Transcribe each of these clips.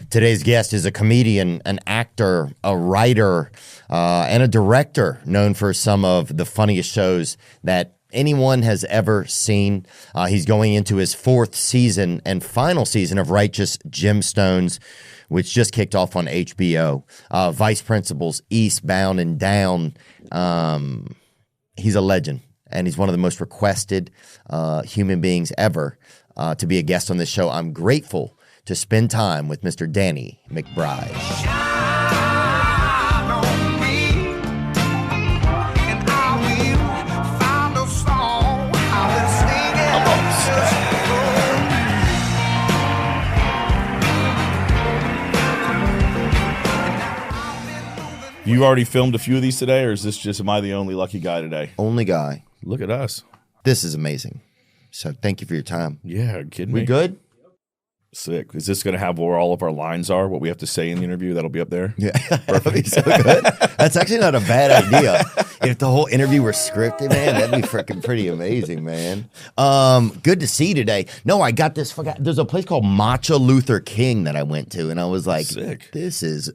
Today's guest is a comedian, an actor, a writer, and a director known for some of the funniest shows that anyone has ever seen. He's going into his 4th season and final season of Righteous Gemstones, which just kicked off on HBO. Vice Principals, Eastbound and Down. He's a legend, and he's one of the most requested human beings ever to be a guest on this show. I'm grateful to spend time with Mr. Danny McBride. You already filmed a few of these today, or is this just, am I the only lucky guy today? Only guy. Look at us. This is amazing. So thank you for your time. Yeah, kidding me? We good? Sick. Is this going to have where all of our lines are, what we have to say in the interview? That'll be up there? Yeah. That'd be so good. That's actually not a bad idea. If the whole interview were scripted, man, that'd be freaking pretty amazing, man. Good to see you today. No, I got this. There's a place called Matcha Luther King that I went to, and I was like, sick. This is,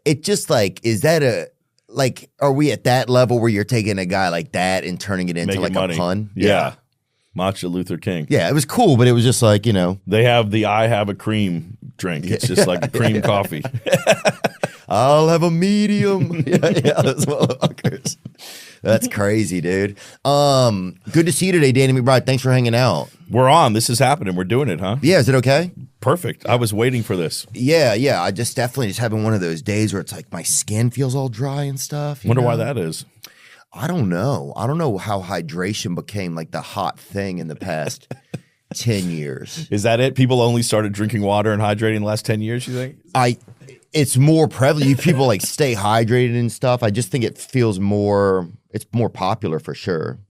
it just like, is that a, like, are we at that level where you're taking a guy like that and turning it into Making like money. a pun? Yeah. Matcha Luther King. Yeah, it was cool, but it was just like, you know. They have the I have a cream drink. It's just like a cream coffee. I'll have a medium. yeah, those motherfuckers. That's crazy, dude. Good to see you today, Danny McBride. Thanks for hanging out. We're on. This is happening. We're doing it, huh? Yeah, is it okay? Perfect. I was waiting for this. Yeah. I just having one of those days where it's like my skin feels all dry and stuff. Wonder why that is. I don't know. I don't know how hydration became like the hot thing in the past 10 years. Is that it? People only started drinking water and hydrating in the last 10 years, you think? It's more prevalent. You people like stay hydrated and stuff. I just think it feels more, it's more popular for sure.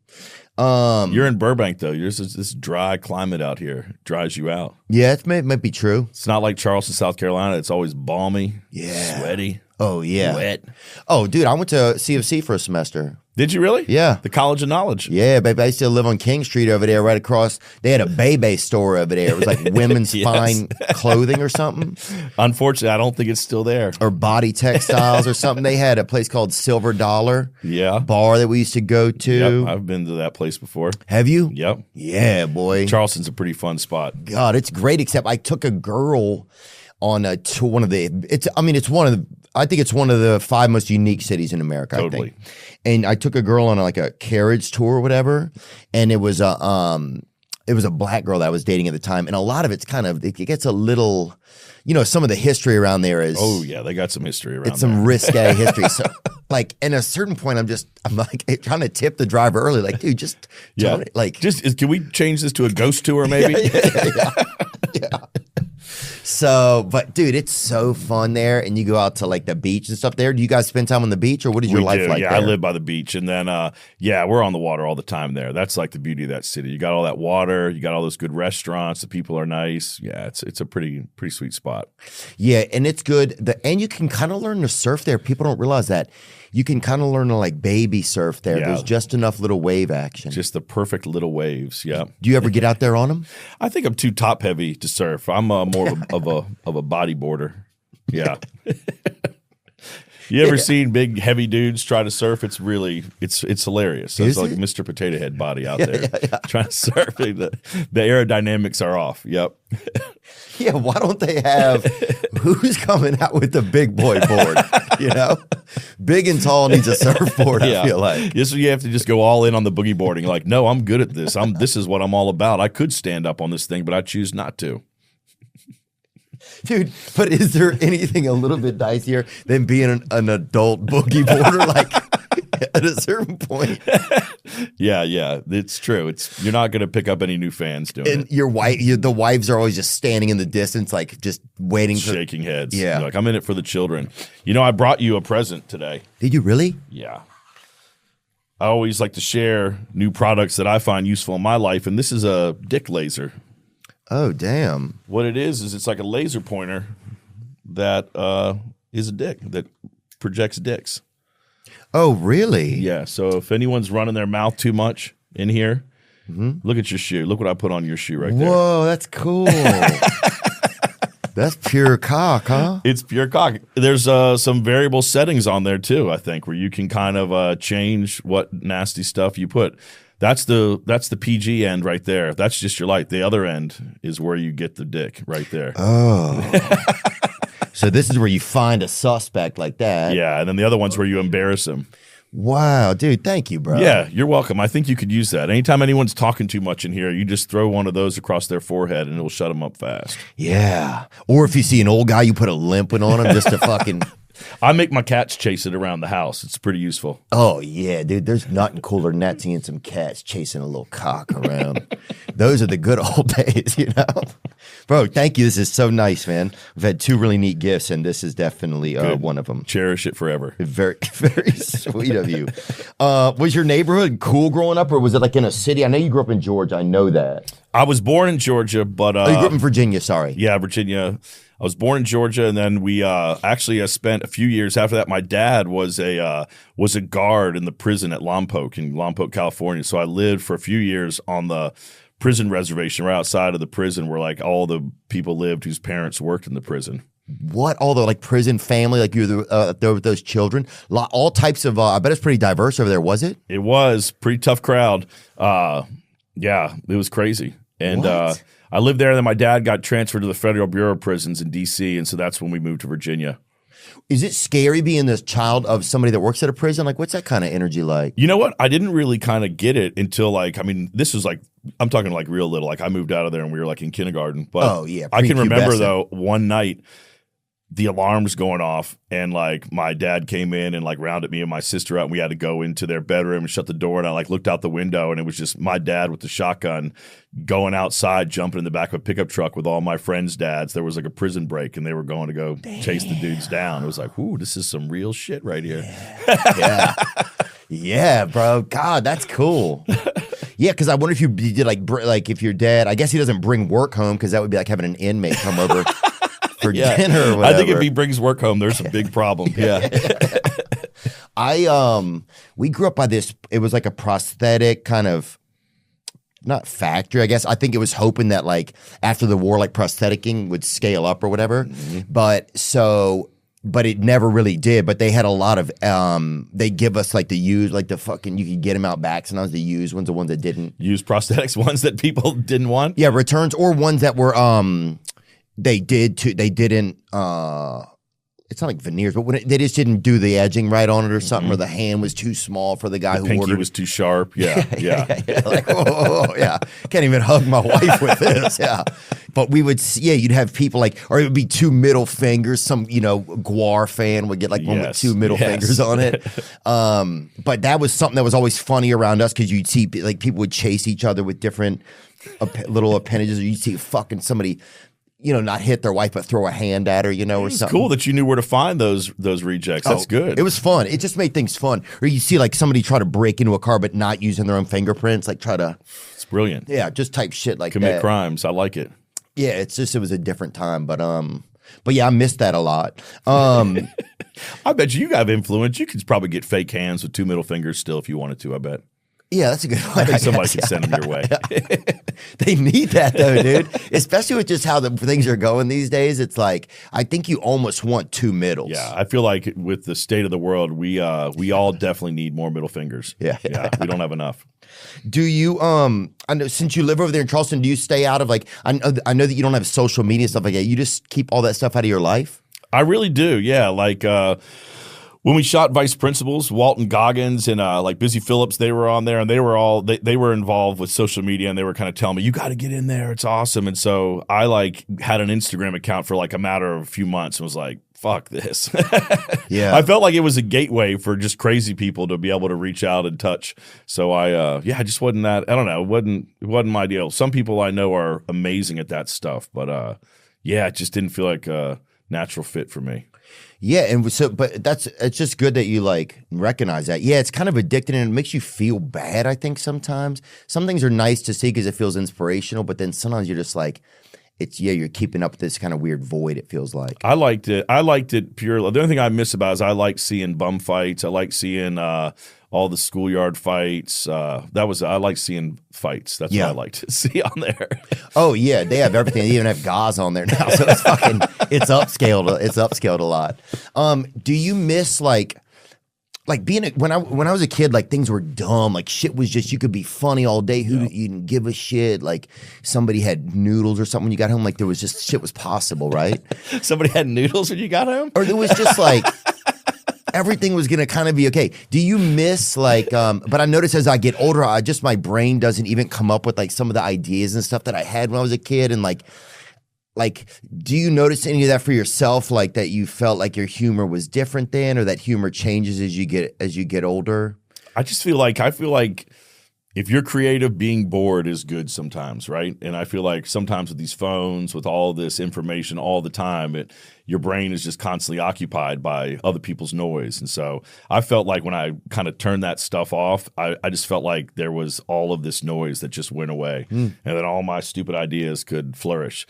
You're in Burbank, though. Yours is this dry climate out here. Dries you out. Yeah, it might be true. It's not like Charleston, South Carolina. It's always balmy, sweaty. Oh, yeah. Wet. Oh, dude, I went to CFC for a semester. Did you really? Yeah. The College of Knowledge. Yeah, baby. I used to live on King Street over there, right across. They had a Bebe store over there. It was like women's fine clothing or something. Unfortunately, I don't think it's still there. Or body textiles or something. They had a place called Silver Dollar. Yeah. Bar that we used to go to. Yep, I've been to that place before. Have you? Yep. Yeah, boy. Charleston's a pretty fun spot. God, it's great, except I took a girl on to one of the, I think it's one of the 5 most unique cities in America, Totally. I think. And I took a girl on like a carriage tour or whatever, and it was a black girl that I was dating at the time, and a lot of it's kind of, it gets a little, some of the history around there is, oh yeah, they got some history around. It's some risque history. So like, at a certain point, I'm like trying to tip the driver early, like, dude, just tell me, like, can we change this to a ghost tour maybe? Yeah. So, but dude, it's so fun there, and you go out to like the beach and stuff there. Do you guys spend time on the beach, or what is your life like yeah, there? I live by the beach, and then we're on the water all the time there. That's like the beauty of that city. You got all that water, you got all those good restaurants, the people are nice. Yeah, it's a pretty sweet spot. Yeah, and it's good. And you can kind of learn to surf there. People don't realize that. You can kind of learn to like baby surf there. Yeah. There's just enough little wave action. Just the perfect little waves. Yeah. Do you ever get out there on them? I think I'm too top heavy to surf. I'm more of a bodyboarder. Yeah. You ever seen big heavy dudes try to surf? It's really it's hilarious. It's like Mr. Potato Head body out there trying to surf. The aerodynamics are off. Yep. Yeah, why don't they have who's coming out with the big boy board? Big and tall needs a surfboard. I feel like you have to just go all in on the boogie boarding. Like, no, I'm good at this. This is what I'm all about. I could stand up on this thing, but I choose not to. Dude, but is there anything a little bit dicier than being an adult boogie boarder? Like at a certain point. Yeah, it's true. You're not going to pick up any new fans doing it. And the wives are always just standing in the distance, like just waiting, shaking heads. Yeah, like I'm in it for the children. I brought you a present today. Did you really? Yeah. I always like to share new products that I find useful in my life, and this is a dick laser. Oh, damn. What it is it's like a laser pointer that is a dick that projects dicks. Oh, really? Yeah. So if anyone's running their mouth too much in here, look at your shoe. Look what I put on your shoe right there. Whoa, that's cool. That's pure cock, huh? It's pure cock. There's some variable settings on there too, I think, where you can kind of change what nasty stuff you put. That's the PG end right there. That's just your light. The other end is where you get the dick right there. Oh. So this is where you find a suspect like that. Yeah, and then the other one's where you embarrass him. Wow, dude, thank you, bro. Yeah, you're welcome. I think you could use that. Anytime anyone's talking too much in here, you just throw one of those across their forehead and it'll shut them up fast. Yeah. Or if you see an old guy, you put a limp one on him just to fucking... I make my cats chase it around the house. It's pretty useful. Oh, yeah, dude. There's nothing cooler than that, seeing some cats chasing a little cock around. Those are the good old days, you know? Bro, thank you. This is so nice, man. We've had 2 really neat gifts, and this is definitely one of them. Cherish it forever. Very, very sweet of you. Was your neighborhood cool growing up, or was it like in a city? I know you grew up in Georgia. I know that. I was born in Georgia, but... you grew up in Virginia, sorry. Yeah, Virginia. I was born in Georgia, and then we actually spent a few years after that. My dad was a guard in the prison at Lompoc, California. So I lived for a few years on the prison reservation right outside of the prison where like all the people lived whose parents worked in the prison. What? All the like prison family, like you were there with those children? All types of, I bet it's pretty diverse over there, was it? It was. Pretty tough crowd. Yeah, it was crazy. And I lived there, and then my dad got transferred to the Federal Bureau of Prisons in D.C., and so that's when we moved to Virginia. Is it scary being the child of somebody that works at a prison? Like, what's that kind of energy like? You know what? I didn't really kind of get it until like, I mean, this was like, I'm talking like real little. Like I moved out of there and we were like in kindergarten. But oh, yeah, I can remember though, one night the alarms going off and like my dad came in and like rounded me and my sister out and we had to go into their bedroom and shut the door, and I like looked out the window and it was just my dad with the shotgun going outside, jumping in the back of a pickup truck with all my friends' dads. There was like a prison break and they were going to go chase the dudes down. It was like, ooh, this is some real shit right here. Yeah. Yeah, bro. God, that's cool. Yeah, because I wonder if you did like if your dad, I guess he doesn't bring work home because that would be like having an inmate come over for dinner or whatever. I think if he brings work home, there's a big problem. Yeah. We grew up by this, it was like a prosthetic kind of, not factory, I guess. I think it was hoping that like after the war, like prostheticing would scale up or whatever. Mm-hmm. But it never really did. But they had a lot of, they give us like the used, like the fucking, you could get them out back. Sometimes the used ones, the ones that didn't. Used prosthetics, ones that people didn't want? Yeah, returns, or ones that were, they didn't, it's not like veneers, but when they just didn't do the edging right on it or something, or the hand was too small for the guy who ordered. The pinky was too sharp. Yeah, yeah. Like, whoa, yeah. Can't even hug my wife with this. Yeah. But we would, you'd have people like, or it would be 2 middle fingers. Some, Guar fan would get like one with 2 middle fingers on it. But that was something that was always funny around us because you'd see like people would chase each other with different little appendages, or you'd see fucking somebody, not hit their wife, but throw a hand at her, or something. It's cool that you knew where to find those rejects. That's good. It was fun. It just made things fun. Or you see like somebody try to break into a car, but not using their own fingerprints, like try to. It's brilliant. Yeah, just type shit like Commit that. crimes. I like it. Yeah, it was a different time, but yeah, I missed that a lot. I bet you have influence. You could probably get fake hands with 2 middle fingers still if you wanted to, I bet. Yeah, that's a good one. I think somebody could send them your way. They need that though, dude. Especially with just how the things are going these days. It's like, I think you almost want 2 middles. Yeah, I feel like with the state of the world, we all definitely need more middle fingers. Yeah. We don't have enough. Do you I know since you live over there in Charleston, do you stay out of like, I know that you don't have social media stuff like that. You just keep all that stuff out of your life? I really do. Yeah, like when we shot Vice Principals, Walton Goggins and like Busy Phillips, they were on there, and they were all they were involved with social media, and they were kind of telling me, you got to get in there, it's awesome. And so I like had an Instagram account for like a matter of a few months and was like, fuck this. Yeah, I felt like it was a gateway for just crazy people to be able to reach out and touch. So I just wasn't that. I don't know. It wasn't my deal. Some people I know are amazing at that stuff, but it just didn't feel like a natural fit for me. Yeah, and so, but it's just good that you like recognize that. Yeah, it's kind of addicting and it makes you feel bad, I think, sometimes. Some things are nice to see because it feels inspirational, but then sometimes you're just like, you're keeping up with this kind of weird void, it feels like. I liked it purely. The only thing I miss about it is I like seeing bum fights. I like seeing all the schoolyard fights. I like seeing fights. That's what I like to see on there. Oh yeah, they have everything. They even have gauze on there now, so it's upscaled. It's upscaled a lot. Do you miss like being when I was a kid, like things were dumb, like shit was just, you could be funny all day. You didn't give a shit. Like somebody had noodles or something when you got home, like there was just shit was possible, right? Somebody had noodles when you got home, or it was just like everything was gonna kind of be okay. Do you miss like? But I notice as I get older, my brain doesn't even come up with like some of the ideas and stuff that I had when I was a kid, and like, do you notice any of that for yourself? Like that you felt like your humor was different then, or that humor changes as you get older? I feel like if you're creative, being bored is good sometimes, right? And I feel like sometimes with these phones, with all this information all the time, your brain is just constantly occupied by other people's noise. And so I felt like when I kind of turned that stuff off, I just felt like there was all of this noise that just went away. And then all my stupid ideas could flourish.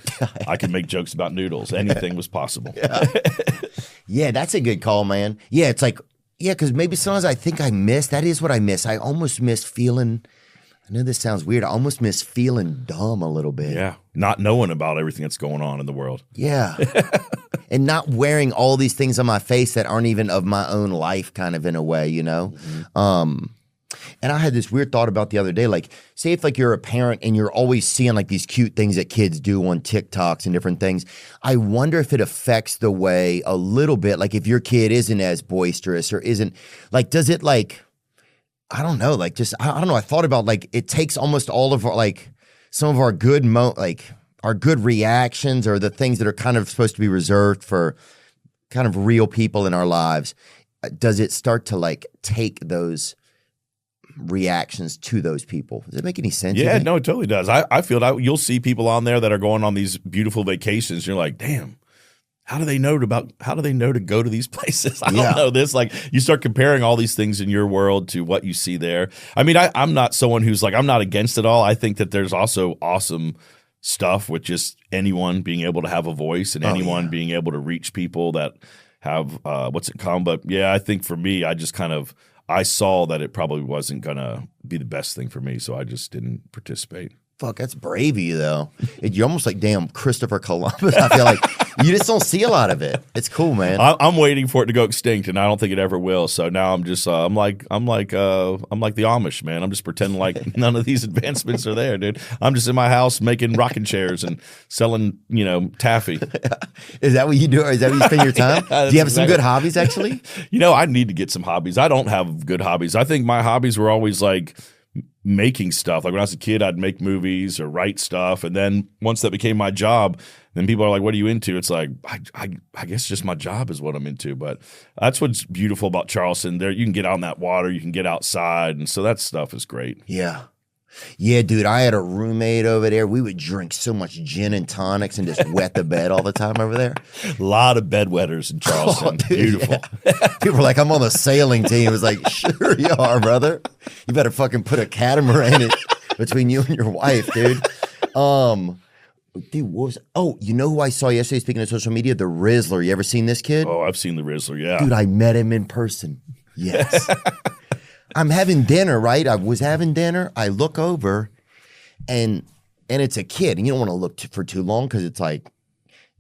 I could make jokes about noodles. Anything was possible. Yeah, that's a good call, man. Yeah, it's like, because maybe sometimes I think that is what I miss. I almost miss feeling, I know this sounds weird, I almost miss feeling dumb a little bit. Yeah, not knowing about everything that's going on in the world. Yeah. And not wearing all these things on my face that aren't even of my own life, kind of in a way, you know? And I had this weird thought about the other day, like, say if like you're a parent and you're always seeing like these cute things that kids do on TikToks and different things, I wonder if it affects the way a little bit, like if your kid isn't as boisterous or isn't, like, does it like, I don't know, like just, I don't know, I thought about like, it takes almost all of our, like, some of our good, our good reactions or the things that are kind of supposed to be reserved for kind of real people in our lives. Does it start to like take those reactions to those people? Does it make any sense? Yeah, no, it totally does. I feel that you'll see people on there that are going on these beautiful vacations. And you're like, damn, how do they know to go to these places? I don't know this. Like you start comparing all these things in your world to what you see there. I mean, I'm not someone who's like, I'm not against it all. I think that there's also awesome stuff with just anyone being able to have a voice and anyone being able to reach people that have what's it called. But yeah, I think for me, I saw that it probably wasn't going to be the best thing for me, so I just didn't participate. Fuck, that's brave of you, though. You're almost like damn Christopher Columbus. I feel like you just don't see a lot of it. It's cool, man. I'm waiting for it to go extinct, and I don't think it ever will. So now I'm just I'm like the Amish, man. I'm just pretending like none of these advancements are there, dude. I'm just in my house making rocking chairs and selling, taffy. Is that what you do? Or is that what you spend your time? Do you have some good hobbies, actually? I need to get some hobbies. I don't have good hobbies. I think my hobbies were always like making stuff. Like when I was a kid, I'd make movies or write stuff. And then once that became my job, then people are like, what are you into? It's like, I guess just my job is what I'm into. But that's what's beautiful about Charleston. There, you can get out in that water, you can get outside. And so that stuff is great. Yeah. Yeah, dude, I had a roommate over there. We would drink so much gin and tonics and just wet the bed all the time over there. A lot of bedwetters in Charleston. Oh, dude, beautiful. Yeah. People were like, I'm on the sailing team. It was like, sure you are, brother. You better fucking put a catamaran in between you and your wife, dude. Dude, you know who I saw yesterday, speaking of social media? The Rizzler. You ever seen this kid? Oh, I've seen the Rizzler, yeah. Dude, I met him in person. Yes. I'm having dinner, right? I was having dinner. I look over, and it's a kid. And you don't want to look for too long because it's like,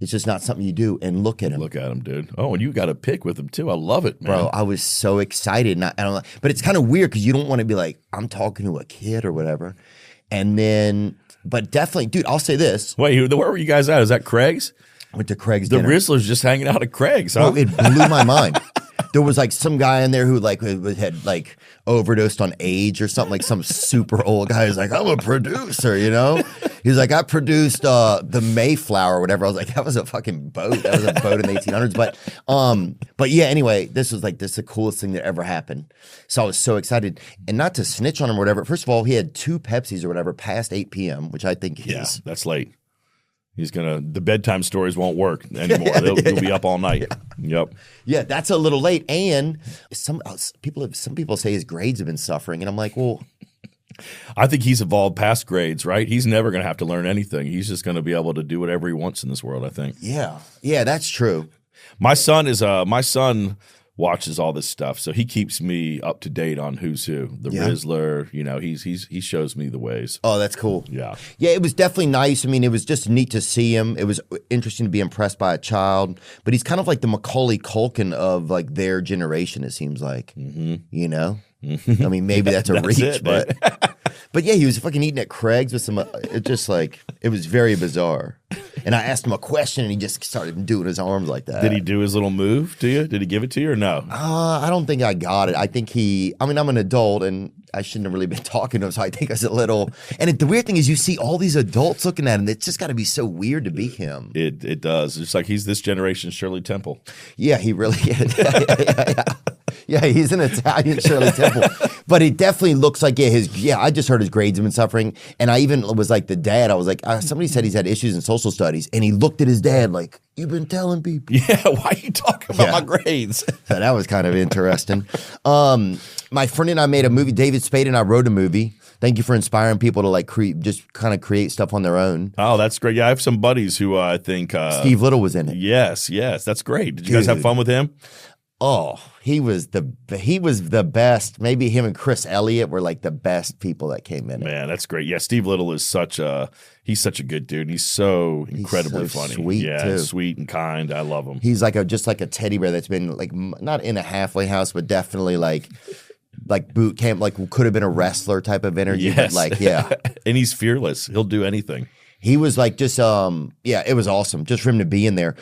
it's just not something you do. And look at him. Look at him, dude. Oh, and you got a pic with him, too. I love it, man. Bro, I was so excited. And but it's kind of weird because you don't want to be like, I'm talking to a kid or whatever. And then, but definitely, dude, I'll say this. Wait, where were you guys at? Is that Craig's? Went to Craig's The dinner. Rizzler's just hanging out at Craig's, huh? Oh, it blew my mind. There was like some guy in there who like had like overdosed on age or something, like some super old guy who's like, I'm a producer, He's like, I produced the Mayflower or whatever. I was like, that was a fucking boat. That was a boat in the 1800s. But yeah, anyway, this is the coolest thing that ever happened. So I was so excited. And not to snitch on him or whatever. First of all, he had 2 Pepsis or whatever past 8 p.m., which I think is. That's late. The bedtime stories won't work anymore. They'll be up all night. Yeah. Yep. Yeah, that's a little late. And some people say his grades have been suffering. And I'm like, well, I think he's evolved past grades, right? He's never going to have to learn anything. He's just going to be able to do whatever he wants in this world, I think. Yeah. Yeah, that's true. My son watches all this stuff, so he keeps me up to date on who's who. The Rizzler, he shows me the ways. Oh, that's cool. Yeah. Yeah, it was definitely nice. I mean, it was just neat to see him. It was interesting to be impressed by a child, but he's kind of like the Macaulay Culkin of like their generation, it seems like. You know? I mean, maybe that's a reach, but yeah, he was fucking eating at Craig's with some. It was very bizarre. And I asked him a question, and he just started doing his arms like that. Did he do his little move to you? Did he give it to you or no? I don't think I got it. I think I'm an adult, and I shouldn't have really been talking to him, so I think I was a little. And the weird thing is, you see all these adults looking at him. It's just got to be so weird to be him. It does. It's like he's this generation's Shirley Temple. Yeah, he really is. Yeah, he's an Italian Shirley Temple. But it definitely looks like, I just heard his grades have been suffering. And I even was like the dad, I was like, somebody said he's had issues in social studies. And he looked at his dad like, you've been telling people. Yeah, why are you talking about my grades? So that was kind of interesting. My friend and I made a movie. David Spade and I wrote a movie. Thank you for inspiring people to like just kind of create stuff on their own. Oh, that's great. Yeah, I have some buddies who I think Steve Little was in it. Yes, that's great. Did you guys have fun with him? Oh, he was the best. Maybe him and Chris Elliott were like the best people that came in. Man, that's great. Yeah, Steve Little is such a good dude. He's so incredibly funny. Sweet, too. Sweet and kind. I love him. He's like just like a teddy bear that's been like not in a halfway house, but definitely like boot camp, like could have been a wrestler type of energy. Yes. But yeah. And he's fearless. He'll do anything. He was like just it was awesome just for him to be in there.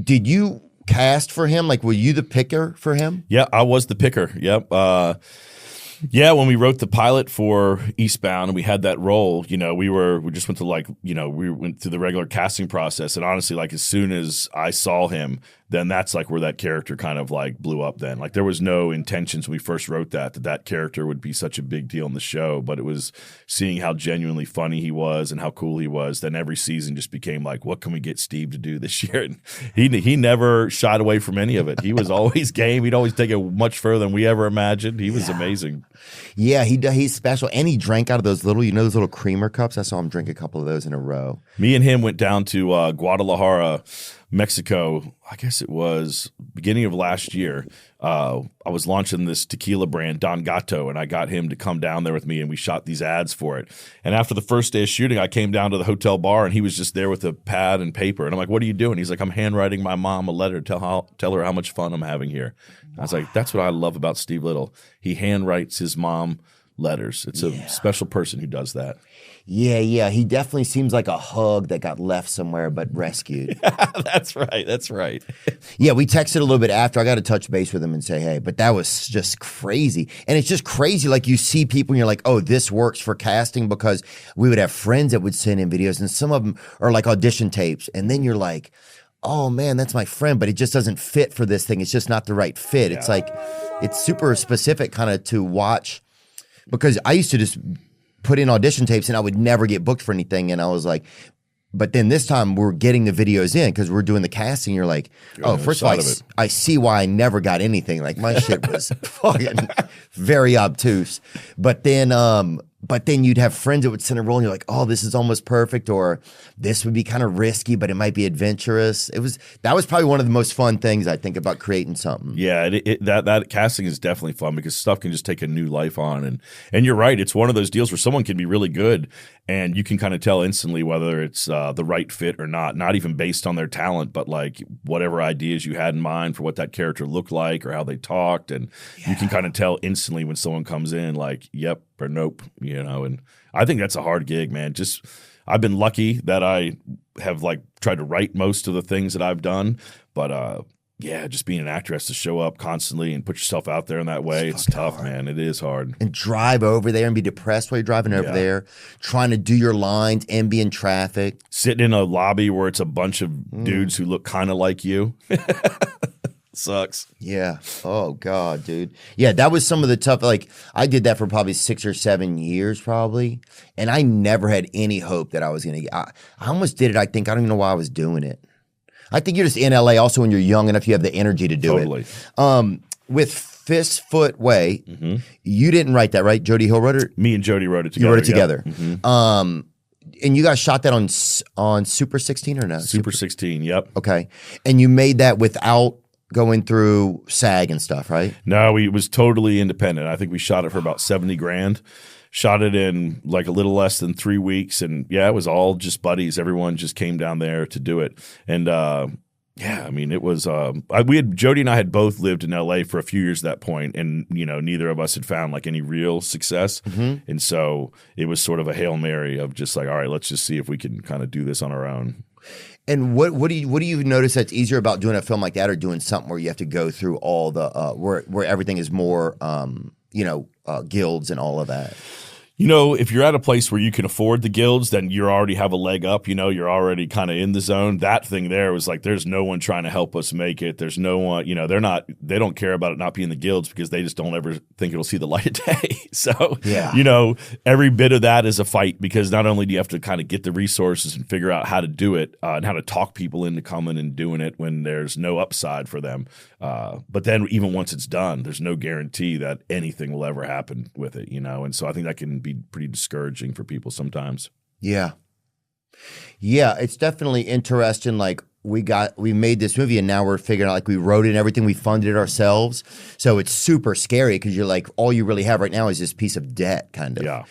Did you cast for him? Like, were you the picker for him? Yeah, I was the picker. Yep. When we wrote the pilot for Eastbound and we had that role, we just went to we went through the regular casting process. And honestly, like as soon as I saw him, then that's like where that character kind of like blew up then. Like there was no intentions when we first wrote that character would be such a big deal in the show, but it was seeing how genuinely funny he was and how cool he was. Then every season just became like, what can we get Steve to do this year? And he never shied away from any of it. He was always game. He'd always take it much further than we ever imagined. He was amazing. Yeah, he's special. And he drank out of those little creamer cups. I saw him drink a couple of those in a row. Me and him went down to Guadalajara, Mexico. I guess it was beginning of last year. I was launching this tequila brand, Don Gato, and I got him to come down there with me, and we shot these ads for it. And after the first day of shooting, I came down to the hotel bar, and he was just there with a pad and paper. And I'm like, what are you doing? He's like, I'm handwriting my mom a letter to tell her how much fun I'm having here. I was like, that's what I love about Steve Little. He handwrites his mom letters. It's a special person who does that. Yeah. He definitely seems like a hug that got left somewhere but rescued. That's right. Yeah, we texted a little bit after. I got to touch base with him and say, hey, but that was just crazy. And it's just crazy. Like you see people and you're like, oh, this works for casting, because we would have friends that would send in videos and some of them are like audition tapes. And then you're like, oh man, that's my friend, but it just doesn't fit for this thing. It's just not the right fit. Yeah. It's like, it's super specific kind of to watch, because I used to just put in audition tapes and I would never get booked for anything. And I was like, but then this time we're getting the videos in because we're doing the casting. You're like, first of all, I see why I never got anything. Like my shit was fucking very obtuse. But then you'd have friends that would send a role and you're like, oh, this is almost perfect, or this would be kind of risky, but it might be adventurous. That was probably one of the most fun things I think about creating something. Yeah, that casting is definitely fun because stuff can just take a new life on. And you're right, it's one of those deals where someone can be really good and you can kind of tell instantly whether it's the right fit or not even based on their talent, but like whatever ideas you had in mind for what that character looked like or how they talked. And you can kind of tell instantly when someone comes in like, yep or nope, and I think that's a hard gig, man. I've been lucky that I have like tried to write most of the things that I've done, but just being an actor has to show up constantly and put yourself out there in that way. It's tough, man. It is hard. And drive over there and be depressed while you're driving over there, trying to do your lines and be in traffic. Sitting in a lobby where it's a bunch of dudes who look kind of like you. Sucks. Yeah. Oh God, dude. Yeah, that was some of the tough. Like I did that for probably 6 or 7 years, probably, and I never had any hope that I was gonna. I almost did it. I think I don't even know why I was doing it. I think you're just in LA. Also, when you're young enough, you have the energy to do it. With Fistfoot Way. You didn't write that, right? Jody Hill wrote it? Me and Jody wrote it together. You wrote it together. And you guys shot that on Super 16 or no? Super 16, yep. Okay. And you made that without going through SAG and stuff, right? No, it was totally independent. I think we shot it for about 70 grand. Shot it in like a little less than 3 weeks. And yeah, it was all just buddies. Everyone just came down there to do it. And yeah, I mean, it was Jody and I had both lived in LA for a few years at that point, and neither of us had found like any real success. And so it was sort of a Hail Mary of just like, all right, let's just see if we can kind of do this on our own. And what do you notice that's easier about doing a film like that, or doing something where you have to go through all the where everything is more guilds and all of that? If you're at a place where you can afford the guilds, then you already have a leg up. You're already kind of in the zone. That thing there was like, there's no one trying to help us make it. There's no one, they don't care about it not being the guilds because they just don't ever think it'll see the light of day. So, every bit of that is a fight, because not only do you have to kind of get the resources and figure out how to do it and how to talk people into coming and doing it when there's no upside for them. But then even once it's done, there's no guarantee that anything will ever happen with it, And so I think that can be pretty discouraging for people sometimes. Yeah, it's definitely interesting. Like we made this movie, and now we're figuring out, like, we wrote it and everything, we funded it ourselves, so it's super scary because you're like, all you really have right now is this piece of debt, kind of.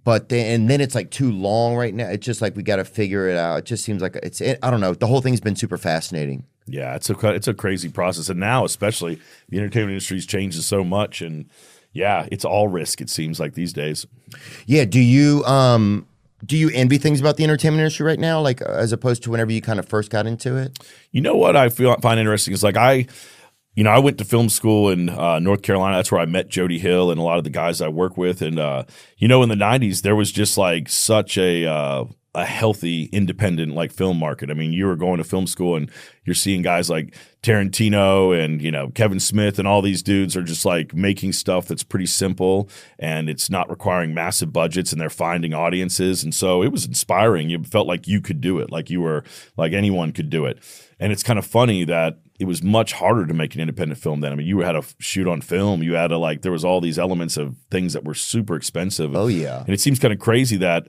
But then it's like too long right now. It's just like we got to figure it out. It just seems like I don't know. The whole thing's been super fascinating. Yeah, it's a crazy process, and now especially the entertainment industry's changes so much, and yeah, it's all risk, it seems like these days. Yeah. Do you envy things about the entertainment industry right now, like as opposed to whenever you kind of first got into it? What I find interesting is like I went to film school in North Carolina. That's where I met Jody Hill and a lot of the guys I work with. And, in the 90s, there was just like such a healthy, independent like film market. I mean, you were going to film school and you're seeing guys like Tarantino and, Kevin Smith and all these dudes are just like making stuff that's pretty simple and it's not requiring massive budgets, and they're finding audiences. And so it was inspiring. You felt like you could do it, like you were like anyone could do it. And it's kind of funny that it was much harder to make an independent film then. I mean, you had to shoot on film. You had to there was all these elements of things that were super expensive. Oh, yeah. And it seems kind of crazy that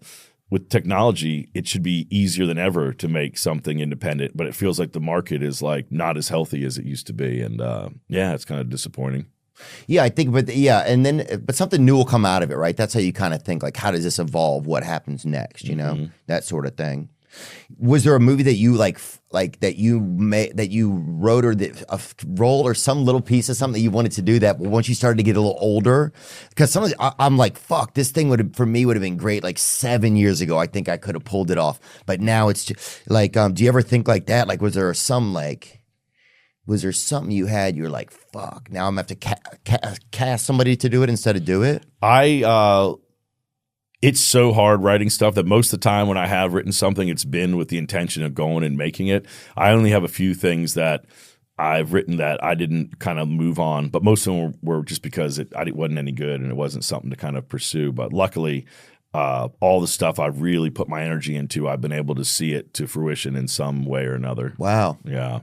with technology, it should be easier than ever to make something independent, but it feels like the market is like not as healthy as it used to be. And it's kind of disappointing. Yeah, I think, but something new will come out of it, right? That's how you kind of think, like, how does this evolve? What happens next? That sort of thing. Was there a movie that you that you wrote, or a role or some little piece of something that you wanted to do that once you started to get a little older? Because I'm like, fuck, this thing would have been great like 7 years ago. I think I could have pulled it off, but now it's just, like, do you ever think like that? Like, was there something you had? You're like, fuck, now I'm gonna have to cast somebody to do it instead of do it. It's so hard writing stuff that most of the time when I have written something, it's been with the intention of going and making it. I only have a few things that I've written that I didn't kind of move on, but most of them were just because it wasn't any good and it wasn't something to kind of pursue. But luckily, all the stuff I've really put my energy into, I've been able to see it to fruition in some way or another. Wow. Yeah.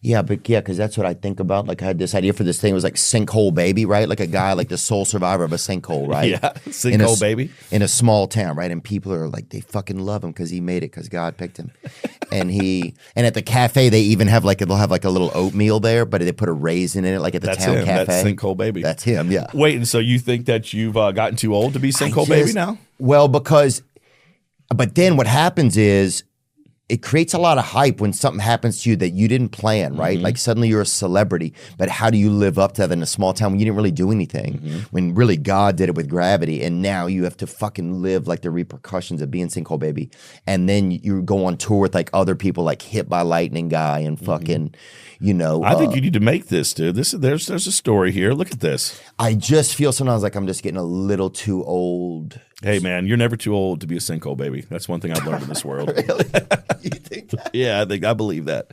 Yeah, because that's what I think about. Like, I had this idea for this thing. It was like Sinkhole Baby, right? Like a guy, like the sole survivor of a sinkhole, right? Yeah, Sinkhole Baby. In a small town, right? And people are like, they fucking love him because he made it, because God picked him. and at the cafe, they even have they'll have like a little oatmeal there, but they put a raisin in it, like at the town cafe. That's Sinkhole Baby. That's him, yeah. Wait, and so you think that you've gotten too old to be Sinkhole Baby now? Well, but then what happens is, it creates a lot of hype when something happens to you that you didn't plan, right? Like suddenly you're a celebrity, but how do you live up to that in a small town when you didn't really do anything? When really God did it with gravity, and now you have to fucking live like the repercussions of being Sinkhole Baby. And then you go on tour with like other people, like Hit by Lightning guy and fucking, I think you need to make this, dude. There's a story here. Look at this. I just feel sometimes like I'm just getting a little too old. Hey, man, you're never too old to be a Sinkhole Baby. That's one thing I've learned in this world. Really? You think that? Yeah, I believe that.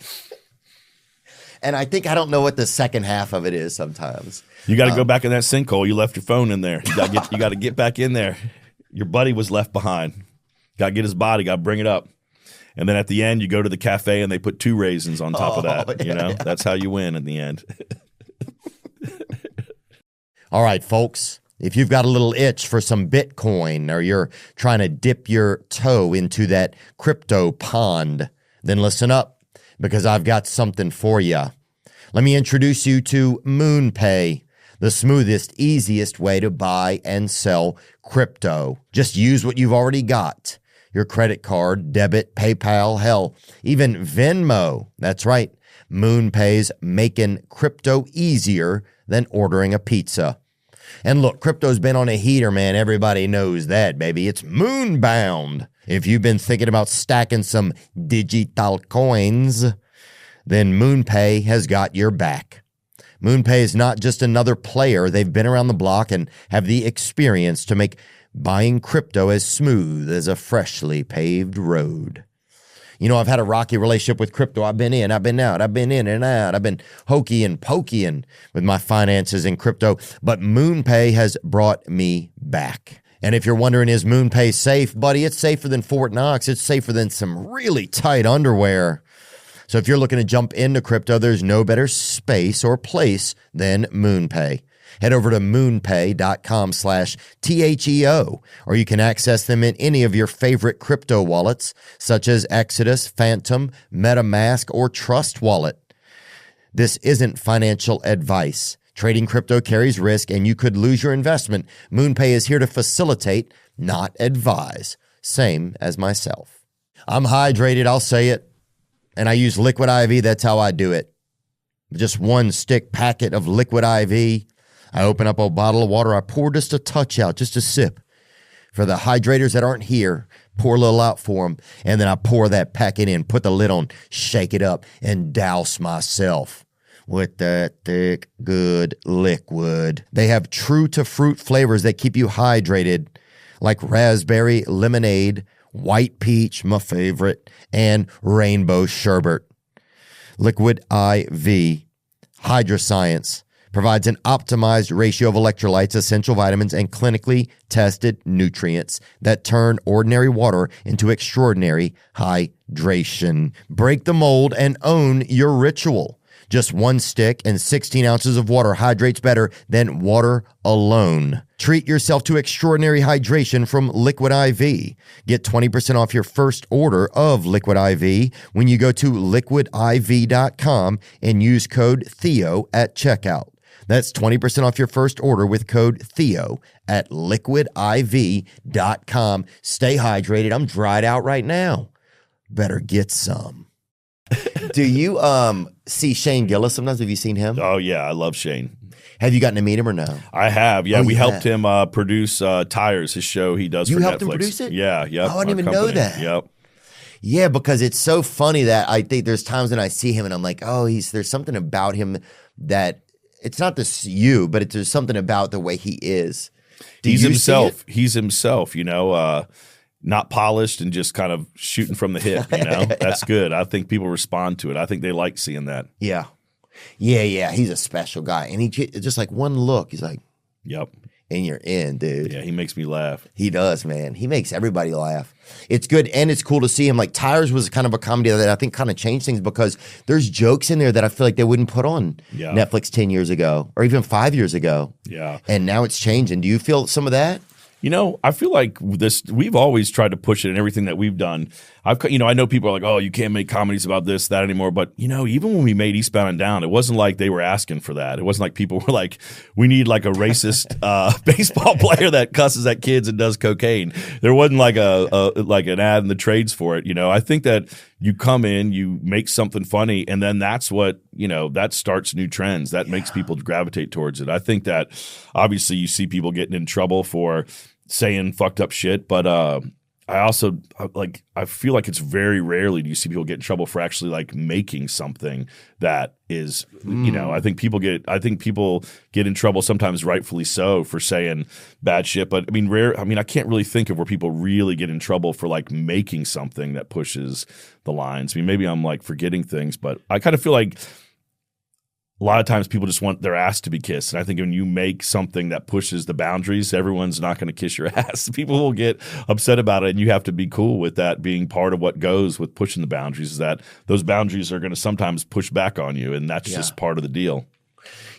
And I don't know what the second half of it is sometimes. You got to go back in that sinkhole. You left your phone in there. You got to get back in there. Your buddy was left behind. Got to get his body. Got to bring it up. And then at the end, you go to the cafe and they put 2 raisins on top of that. Yeah. That's how you win in the end. All right, folks. If you've got a little itch for some Bitcoin or you're trying to dip your toe into that crypto pond, then listen up because I've got something for you. Let me introduce you to MoonPay, the smoothest, easiest way to buy and sell crypto. Just use what you've already got. Your credit card, debit, PayPal, hell, even Venmo. That's right. MoonPay's making crypto easier than ordering a pizza. And look, crypto's been on a heater, man. Everybody knows that, baby. It's moonbound. If you've been thinking about stacking some digital coins, then MoonPay has got your back. MoonPay is not just another player. They've been around the block and have the experience to make buying crypto as smooth as a freshly paved road. You know, I've had a rocky relationship with crypto. I've been in, I've been out, I've been in and out. I've been hokey and pokeying with my finances in crypto, but MoonPay has brought me back. And if you're wondering, is MoonPay safe? Buddy, it's safer than Fort Knox. It's safer than some really tight underwear. So if you're looking to jump into crypto, there's no better space or place than MoonPay. Head over to moonpay.com/THEO, or you can access them in any of your favorite crypto wallets, such as Exodus, Phantom, MetaMask, or Trust Wallet. This isn't financial advice. Trading crypto carries risk, and you could lose your investment. MoonPay is here to facilitate, not advise. Same as myself. I'm hydrated, I'll say it, and I use Liquid IV. That's how I do it. Just 1 stick packet of Liquid IV. I open up a bottle of water. I pour just a touch out, just a sip. For the hydrators that aren't here, pour a little out for them. And then I pour that packet in, put the lid on, shake it up, and douse myself with that thick, good liquid. They have true-to-fruit flavors that keep you hydrated, like raspberry lemonade, white peach, my favorite, and rainbow sherbet. Liquid IV, Hydroscience, provides an optimized ratio of electrolytes, essential vitamins, and clinically tested nutrients that turn ordinary water into extraordinary hydration. Break the mold and own your ritual. Just 1 stick and 16 ounces of water hydrates better than water alone. Treat yourself to extraordinary hydration from Liquid IV. Get 20% off your first order of Liquid IV when you go to liquidiv.com and use code Theo at checkout. That's 20% off your first order with code Theo at liquidiv.com. Stay hydrated. I'm dried out right now. Better get some. Do you see Shane Gillis sometimes? Have you seen him? Oh, yeah. I love Shane. Have you gotten to meet him or no? I have. Yeah, we helped him produce Tires, his show he does for Netflix. You helped him produce it? Yeah. Oh, I didn't even know that. Yep. Yeah, because it's so funny that I think there's times when I see him and I'm like, oh, there's something about him that it's not but there's something about the way he is. He's himself. He's himself, not polished and just kind of shooting from the hip, That's good. I think people respond to it. I think they like seeing that. Yeah. Yeah. He's a special guy. And he just like one look, he's like, yep. And you're in, dude. Yeah, he makes me laugh. He does, man. He makes everybody laugh. It's good, and it's cool to see him. Like, Tires was kind of a comedy that I think kind of changed things because there's jokes in there that I feel like they wouldn't put on Netflix 10 years ago or even 5 years ago. Yeah. And now it's changing. Do you feel some of that? I feel like we've always tried to push it in everything that we've done. I know people are like, oh, you can't make comedies about this, that anymore. But, even when we made Eastbound and Down, it wasn't like they were asking for that. It wasn't like people were like, we need like a racist baseball player that cusses at kids and does cocaine. There wasn't like like an ad in the trades for it. I think that you come in, you make something funny, and then that's what, that starts new trends. That makes people gravitate towards it. I think that obviously you see people getting in trouble for saying fucked up shit, but I also I feel like it's very rarely do you see people get in trouble for actually like making something that is, I think people get in trouble sometimes rightfully so for saying bad shit, but I can't really think of where people really get in trouble for like making something that pushes the lines. Maybe I'm like forgetting things, but I kind of feel like a lot of times people just want their ass to be kissed. And I think when you make something that pushes the boundaries, everyone's not going to kiss your ass. People will get upset about it, and you have to be cool with that being part of what goes with pushing the boundaries, is that those boundaries are going to sometimes push back on you, and that's just part of the deal.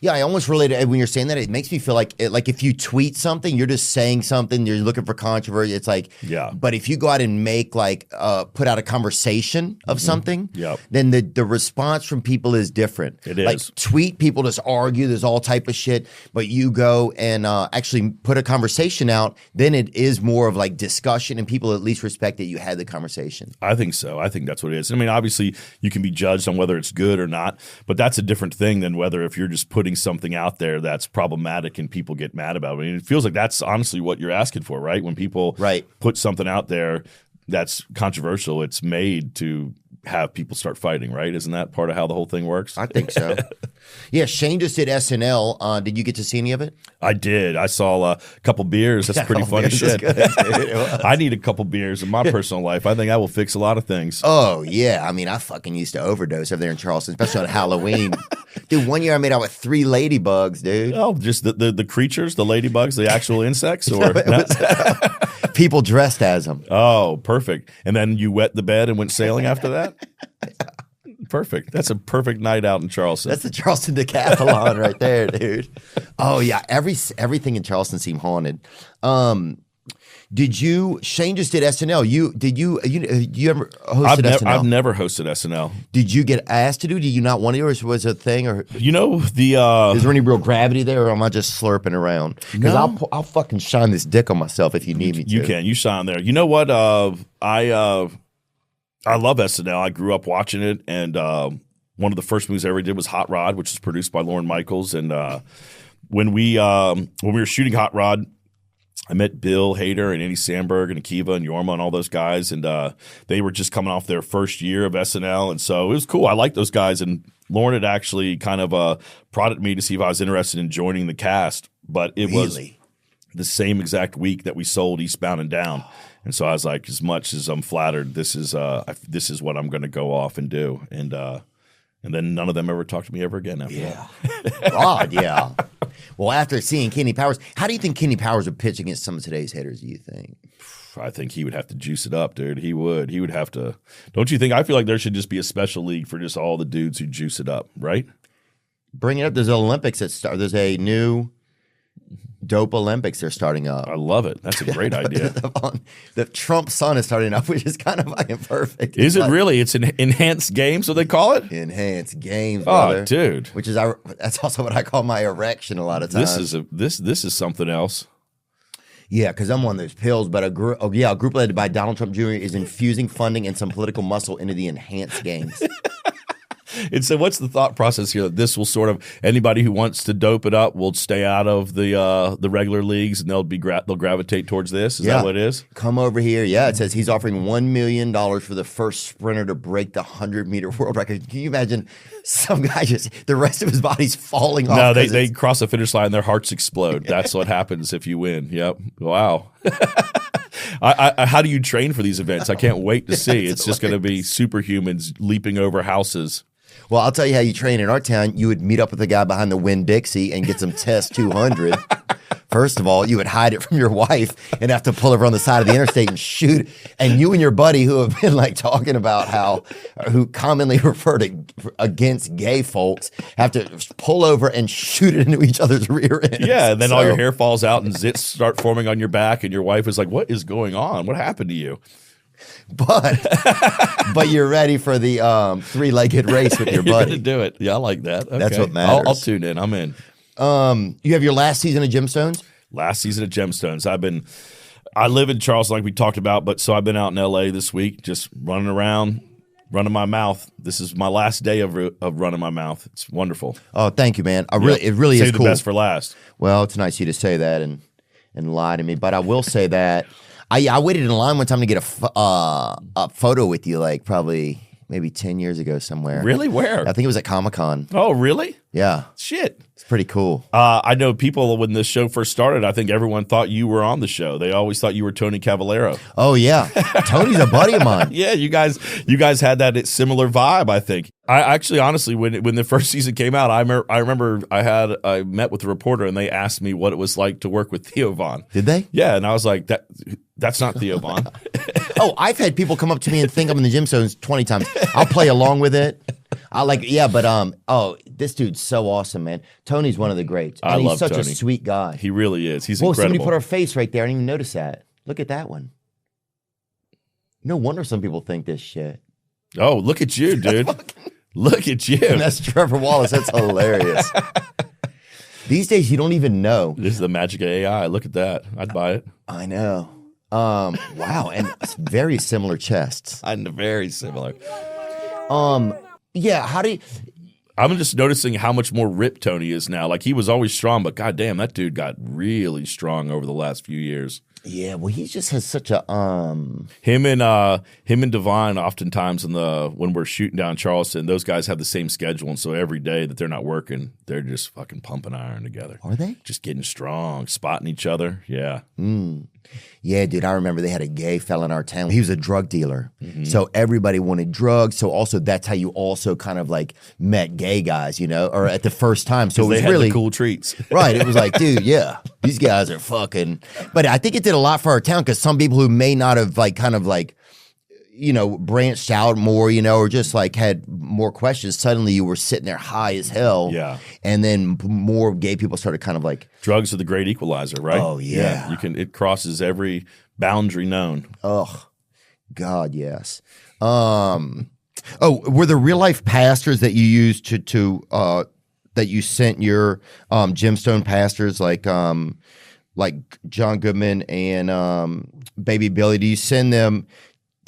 Yeah, I almost relate to when you're saying that. It makes me feel like if you tweet something, you're just saying something. You're looking for controversy. It's like, But if you go out and make put out a conversation of something, then the response from people is different. It is. Like tweet, people just argue. There's all type of shit. But you go and actually put a conversation out, then it is more of like discussion, and people at least respect that you had the conversation. I think so. I think that's what it is. I mean, obviously, you can be judged on whether it's good or not, but that's a different thing than whether if you're just putting something out there that's problematic and people get mad about it. I mean, it feels like that's honestly what you're asking for, right? When people put something out there that's controversial, it's made to have people start fighting, right? Isn't that part of how the whole thing works? I think so. Yeah, Shane just did SNL. Did you get to see any of it? I did. I saw a couple beers. That's pretty funny shit. Good, I need a couple beers in my personal life. I think I will fix a lot of things. Oh, yeah. I mean, I fucking used to overdose over there in Charleston, especially on Halloween. Dude, one year I made out with 3 ladybugs, dude. Oh, just the creatures, the ladybugs, the actual insects? Or people dressed as them. Oh, perfect. And then you wet the bed and went sailing after that? Perfect. That's a perfect night out in Charleston. That's the Charleston Decathlon right there, dude. Oh, yeah. Everything in Charleston seemed haunted. Shane just did SNL. You ever hosted SNL? I've never hosted SNL. Did you get asked to do? Did you not want to, or was it a thing? Or is there any real gravity there, or am I just slurping around? Because I'll fucking shine this dick on myself if you need me to. You can. You shine there. You know what? I love SNL. I grew up watching it, and one of the first movies I ever did was Hot Rod, which was produced by Lorne Michaels. And when we were shooting Hot Rod, I met Bill Hader and Andy Samberg and Akiva and Yorma and all those guys, and they were just coming off their first year of SNL, and so it was cool. I liked those guys, and Lorne had actually kind of prodded me to see if I was interested in joining the cast, but it was the same exact week that we sold Eastbound and Down. And so I was like, as much as I'm flattered, this is what I'm going to go off and do. And then none of them ever talked to me ever again after that. God, yeah. Well, after seeing Kenny Powers, how do you think Kenny Powers would pitch against some of today's hitters, do you think? I think he would have to juice it up, dude. He would. He would have to. Don't you think? I feel like there should just be a special league for just all the dudes who juice it up, right? Bring it up. There's Olympics that start. There's a new dope Olympics they're starting up. I love it. That's a great idea. The Trump Sun is starting up, which is kind of fucking perfect. Is it really? It's an enhanced games, what they call it? Enhanced games, brother. Oh, dude. Which is that's also what I call my erection a lot of times. This is something else. Yeah, because I'm on those pills, but a group led by Donald Trump Jr. is infusing funding and some political muscle into the enhanced games. And so what's the thought process here that this will sort of anybody who wants to dope it up will stay out of the regular leagues and they'll gravitate towards this? Is that what it is? Come over here. Yeah, it says he's offering $1 million for the first sprinter to break the 100-meter world record. Can you imagine some guy the rest of his body's falling off? No, they cross the finish line and their hearts explode. That's what happens if you win. Yep. Wow. How do you train for these events? I can't wait to see. It's just going to be superhumans leaping over houses. Well, I'll tell you how you train in our town. You would meet up with a guy behind the Winn-Dixie and get some Test 200. First of all, you would hide it from your wife and have to pull over on the side of the interstate and shoot. And you and your buddy who have been like talking about who commonly refer to against gay folks have to pull over and shoot it into each other's rear ends. Yeah, and then all your hair falls out and zits start forming on your back and your wife is like, what is going on? What happened to you? But you're ready for the three-legged race with your buddy. You're gonna do it. Yeah, I like that. Okay. That's what matters. I'll tune in. I'm in. You have your last season of Gemstones? Last season of Gemstones. I live in Charleston like we talked about, but so I've been out in LA this week just running around, running my mouth. This is my last day of running my mouth. It's wonderful. Oh, thank you, man. It really is cool. Save the best for last. Well, it's nice of you to say that and lie to me, but I will say that I waited in line one time to get a photo with you, like probably maybe 10 years ago somewhere. Really? Where? I think it was at Comic-Con. Oh, really? Yeah. Shit. It's pretty cool. I know people, when this show first started, I think everyone thought you were on the show. They always thought you were Tony Cavallero. Oh, yeah. Tony's a buddy of mine. Yeah, you guys had that similar vibe, I think. I actually, honestly, when the first season came out, I remember I met with a reporter and they asked me what it was like to work with Theo Von. Did they? Yeah, and I was like, that's not Theo Von. Oh, I've had people come up to me and think I'm in the Jim Stones 20 times. I'll play along with it. This dude's so awesome, man. Tony's one of the greats. And he's such a sweet guy. He really is. He's incredible. incredible. Somebody put our face right there. I didn't even notice that. Look at that one. No wonder some people think this shit. Oh, look at you, dude. Look at you. And that's Trevor Wallace. That's hilarious. These days, you don't even know. This is the magic of AI. Look at that. I'd buy it. I know. Wow. And very similar chests. And very similar. Yeah. How do you... I'm just noticing how much more ripped Tony is now. Like, he was always strong, but goddamn, that dude got really strong over the last few years. Yeah, well, he just has such a him and Devon oftentimes when we're shooting down Charleston, those guys have the same schedule, and so every day that they're not working, they're just fucking pumping iron together. Are they? Just getting strong, spotting each other. Yeah. Yeah, dude, I remember they had a gay fella in our town. He was a drug dealer. So everybody wanted drugs. So also that's how you also kind of like met gay guys, you know, or at the first time. So it was they had really the cool treats. Right. It was like, dude, yeah, these guys are fucking. But I think it did a lot for our town because some people who may not have like kind of like, you know, branched out more, you know, or just like had more questions. Suddenly you were sitting there high as hell. Yeah. And then more gay people started kind of like. Drugs are the great equalizer, right? Oh, yeah. It crosses every boundary known. Oh, God, yes. Were there real life pastors that you used to that you sent your gemstone pastors like John Goodman and Baby Billy? Do you send them?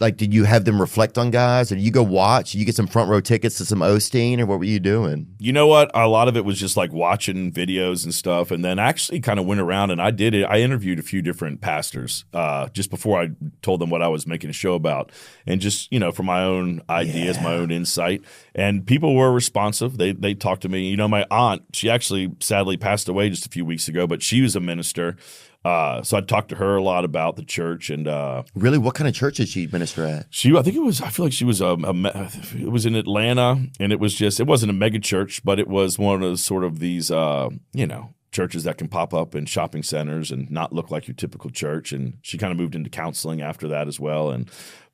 Like, did you have them reflect on guys, or did you go watch? Did you get some front row tickets to some Osteen, or what were you doing? You know what? A lot of it was just like watching videos and stuff, and then actually kind of went around and I did it. I interviewed a few different pastors just before I told them what I was making a show about, and just, you know, for my own ideas, my own insight. And people were responsive. They talked to me. You know, my aunt, she actually sadly passed away just a few weeks ago, but she was a minister. So I talked to her a lot about the church and really, what kind of church did she minister at? I think it was. I feel like she was it was in Atlanta, and it wasn't a mega church, but it was one of those sort of these you know, churches that can pop up in shopping centers and not look like your typical church. And she kind of moved into counseling after that as well.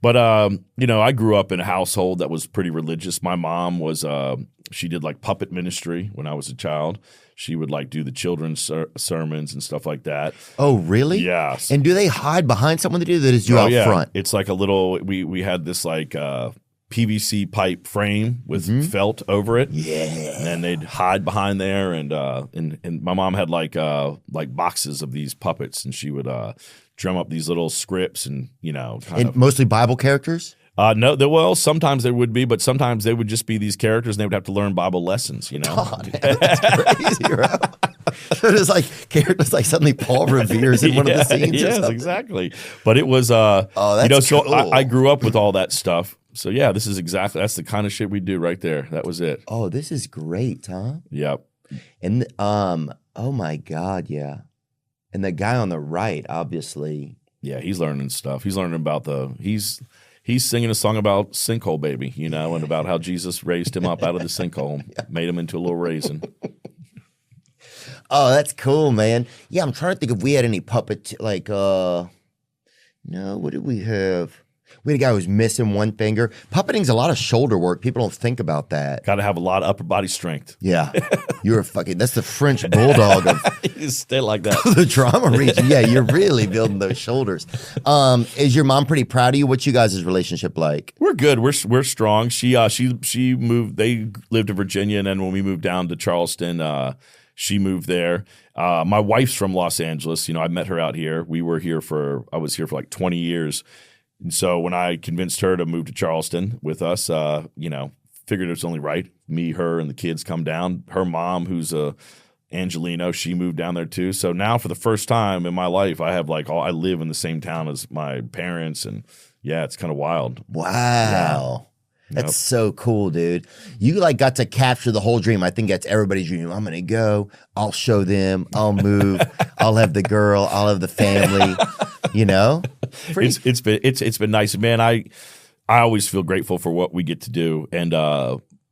But you know, I grew up in a household that was pretty religious. My mom was she did like puppet ministry when I was a child. She would like do the children's sermons and stuff like that. Oh, really? Yeah. And do they hide behind someone to do that? Is you out front? It's like a little. We had this like PVC pipe frame with felt over it. Yeah. And they'd hide behind there, and my mom had like boxes of these puppets, and she would drum up these little scripts, and you know, mostly Bible characters. No, sometimes there would be, but sometimes they would just be these characters, and they would have to learn Bible lessons. You know, God, that's crazy, bro. So it's like characters like suddenly Paul Revere's in one of the scenes. Yes, exactly. But it was, that's you know, so cool. I grew up with all that stuff. So yeah, that's the kind of shit we do right there. That was it. Oh, this is great, Tom. Yep. And oh my God, yeah. And the guy on the right, obviously. Yeah, he's learning stuff. He's learning about He's singing a song about sinkhole baby, you know, and about how Jesus raised him up out of the sinkhole, made him into a little raisin. Oh, that's cool, man. Yeah, I'm trying to think if we had any puppet no, what did we have? We had a guy who was missing one finger. Puppeting's a lot of shoulder work. People don't think about that. Got to have a lot of upper body strength. Yeah. You're that's the French bulldog of you stay like that. the drama region. Yeah, you're really building those shoulders. Is your mom pretty proud of you? What's you guys' relationship like? We're good. We're strong. She moved. They lived in Virginia, and then when we moved down to Charleston, she moved there. My wife's from Los Angeles. You know, I met her out here. I was here for like 20 years. And so when I convinced her to move to Charleston with us, you know, figured it was only right. Me, her, and the kids come down. Her mom, who's Angelino, she moved down there too. So now for the first time in my life, I have I live in the same town as my parents, and yeah, it's kind of wild. Wow. That's so cool, dude. You like got to capture the whole dream. I think that's everybody's dream. I'm gonna go. I'll show them. I'll move. I'll have the girl. I'll have the family. You know, it's been nice, man. I always feel grateful for what we get to do, and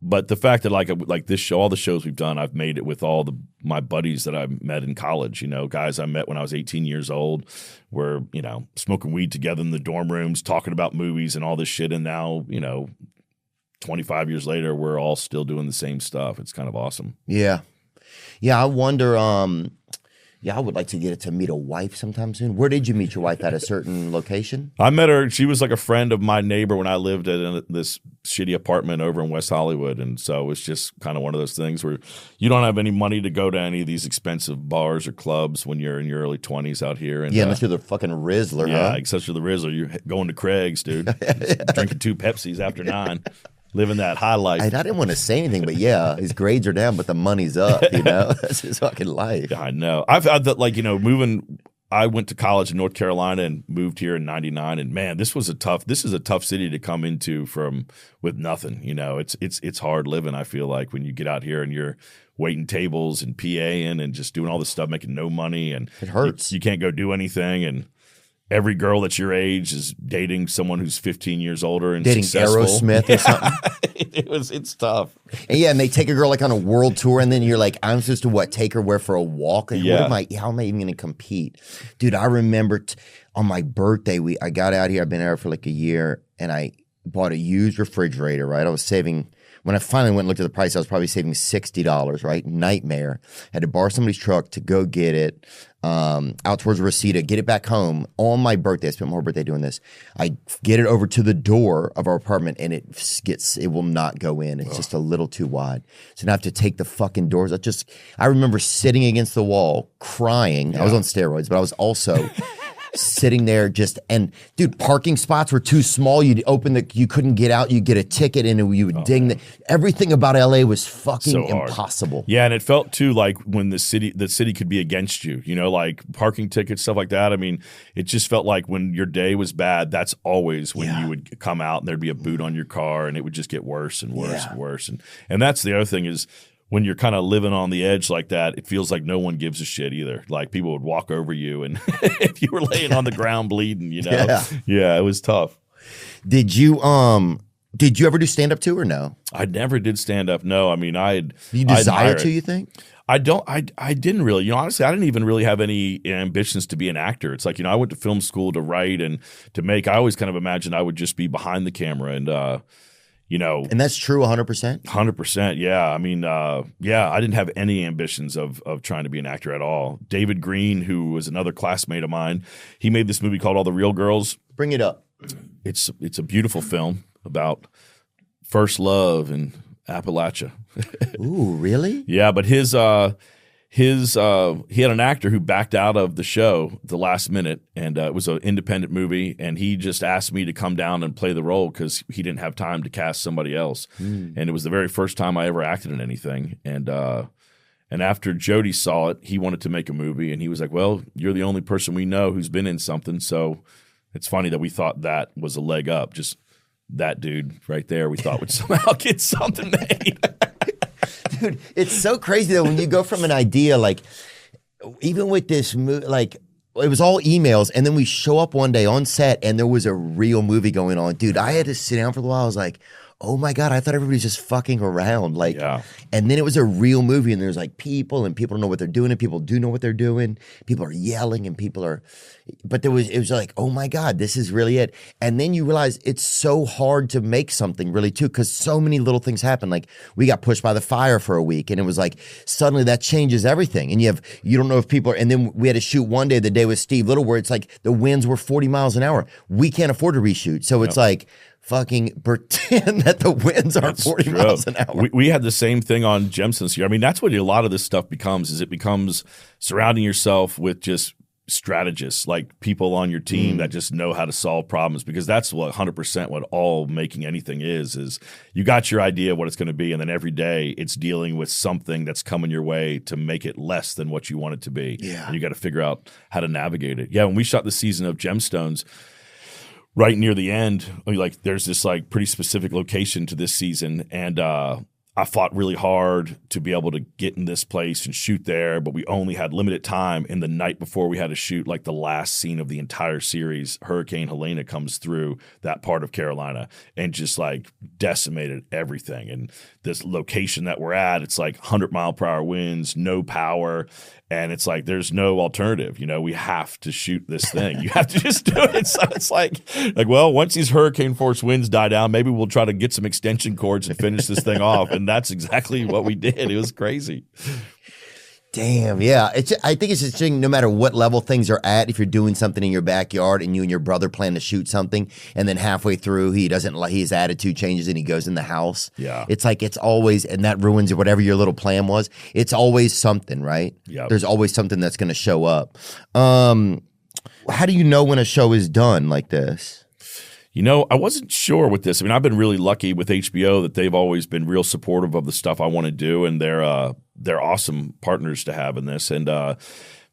but the fact that like this show, all the shows we've done, I've made it with all my buddies that I met in college. You know, guys I met when I was 18 years old. We're smoking weed together in the dorm rooms, talking about movies and all this shit, and now 25 years later, we're all still doing the same stuff. It's kind of awesome. Yeah. I wonder. I would like to get to meet a wife sometime soon. Where did you meet your wife? At a certain location? I met her. She was like a friend of my neighbor when I lived in this shitty apartment over in West Hollywood. And so it was just kind of one of those things where you don't have any money to go to any of these expensive bars or clubs when you're in your early 20s out here. And, unless you're the fucking Rizzler, yeah, huh? except you're the Rizzler. You're going to Craig's, dude. Drinking 2 Pepsis after 9. Living that high life. I didn't want to say anything, but yeah, his grades are down, but the money's up, That's his fucking life. Yeah, I know. I've had that, moving. I went to college in North Carolina and moved here in '99, and man, this is a tough city to come into with nothing. It's hard living. I feel like when you get out here and you're waiting tables and PAing and just doing all this stuff, making no money, and it hurts. You can't go do anything, and every girl that's your age is dating someone who's 15 years older and dating successful. Aerosmith or something. It's tough. And they take a girl like on a world tour, and then you're like, I'm supposed to take her where for a walk? And how am I even going to compete? Dude, I remember on my birthday, I got out here. I've been out for like a year, and I bought a used refrigerator, right? I was saving. When I finally went and looked at the price, I was probably saving $60, right? Nightmare. Had to borrow somebody's truck to go get it out towards Reseda, get it back home on my birthday. I spent my whole birthday doing this. I get it over to the door of our apartment, and it will not go in. It's just a little too wide. So now I have to take the fucking doors. I remember sitting against the wall crying. Yeah. I was on steroids, but I was also sitting there and dude, parking spots were too small. You couldn't get out. You get a ticket and you would ding. Everything about LA was fucking impossible. Yeah, and it felt too like when the city could be against you. Like parking tickets, stuff like that. I mean, it just felt like when your day was bad, that's always when you would come out and there'd be a boot on your car, and it would just get worse and worse and worse. And that's the other thing is, when you're kind of living on the edge like that, it feels like no one gives a shit either. Like people would walk over you, and if you were laying on the ground bleeding, yeah, it was tough. Did you ever do stand up too, or no? I never did stand up. No, I mean, you desire to? You think? I didn't really. Honestly, I didn't even really have any ambitions to be an actor. It's like I went to film school to write and to make. I always kind of imagined I would just be behind the camera and. And that's true 100%? 100%, yeah. I mean, I didn't have any ambitions of trying to be an actor at all. David Green, who was another classmate of mine, he made this movie called All the Real Girls. Bring it up. It's a beautiful film about first love in Appalachia. Ooh, really? Yeah, but he had an actor who backed out of the show at the last minute, and it was an independent movie, and he just asked me to come down and play the role because he didn't have time to cast somebody else. And it was the very first time I ever acted in anything. And after Jody saw it, he wanted to make a movie, and he was like, well, you're the only person we know who's been in something, so it's funny that we thought that was a leg up. Just that dude right there we thought would somehow get something made. Dude, it's so crazy though when you go from an idea like, even with this movie, like it was all emails, and then we show up one day on set and there was a real movie going on. Dude, I had to sit down for a while. I was like, oh my God, I thought everybody's just fucking around. Like, and then it was a real movie, and there's like people don't know what they're doing, and people do know what they're doing. People are yelling, and but it was like, oh my God, this is really it. And then you realize it's so hard to make something really too, because so many little things happen. Like we got pushed by the fire for a week, and it was like, suddenly that changes everything. And you don't know if people are, and then we had to shoot one day, the day with Steve Little, where it's like the winds were 40 miles an hour. We can't afford to reshoot. So it's like, fucking pretend that the winds aren't 40 miles an hour. We had the same thing on Gemstones here. I mean, that's what a lot of this stuff becomes, it becomes surrounding yourself with just strategists, like people on your team that just know how to solve problems, because that's what 100% what all making anything is you got your idea of what it's going to be, and then every day it's dealing with something that's coming your way to make it less than what you want it to be. Yeah. And you got to figure out how to navigate it. Yeah, when we shot the season of Gemstones, right near the end, like there's this like pretty specific location to this season, and I fought really hard to be able to get in this place and shoot there, but we only had limited time. And the night before we had to shoot like the last scene of the entire series, Hurricane Helena comes through that part of Carolina and just like decimated everything. And this location that we're at, it's like 100-mile-per-hour winds, no power. And it's like there's no alternative. We have to shoot this thing. You have to just do it. So it's like, well, once these hurricane force winds die down, maybe we'll try to get some extension cords and finish this thing off. And that's exactly what we did. It was crazy. Damn, yeah. I think it's interesting no matter what level things are at, if you're doing something in your backyard and you and your brother plan to shoot something and then halfway through his attitude changes and he goes in the house. Yeah. It's like it's always, and that ruins whatever your little plan was. It's always something, right? Yeah. There's always something that's going to show up. How do you know when a show is done like this? I wasn't sure with this. I mean, I've been really lucky with HBO that they've always been real supportive of the stuff I want to do, and they're awesome partners to have in this. And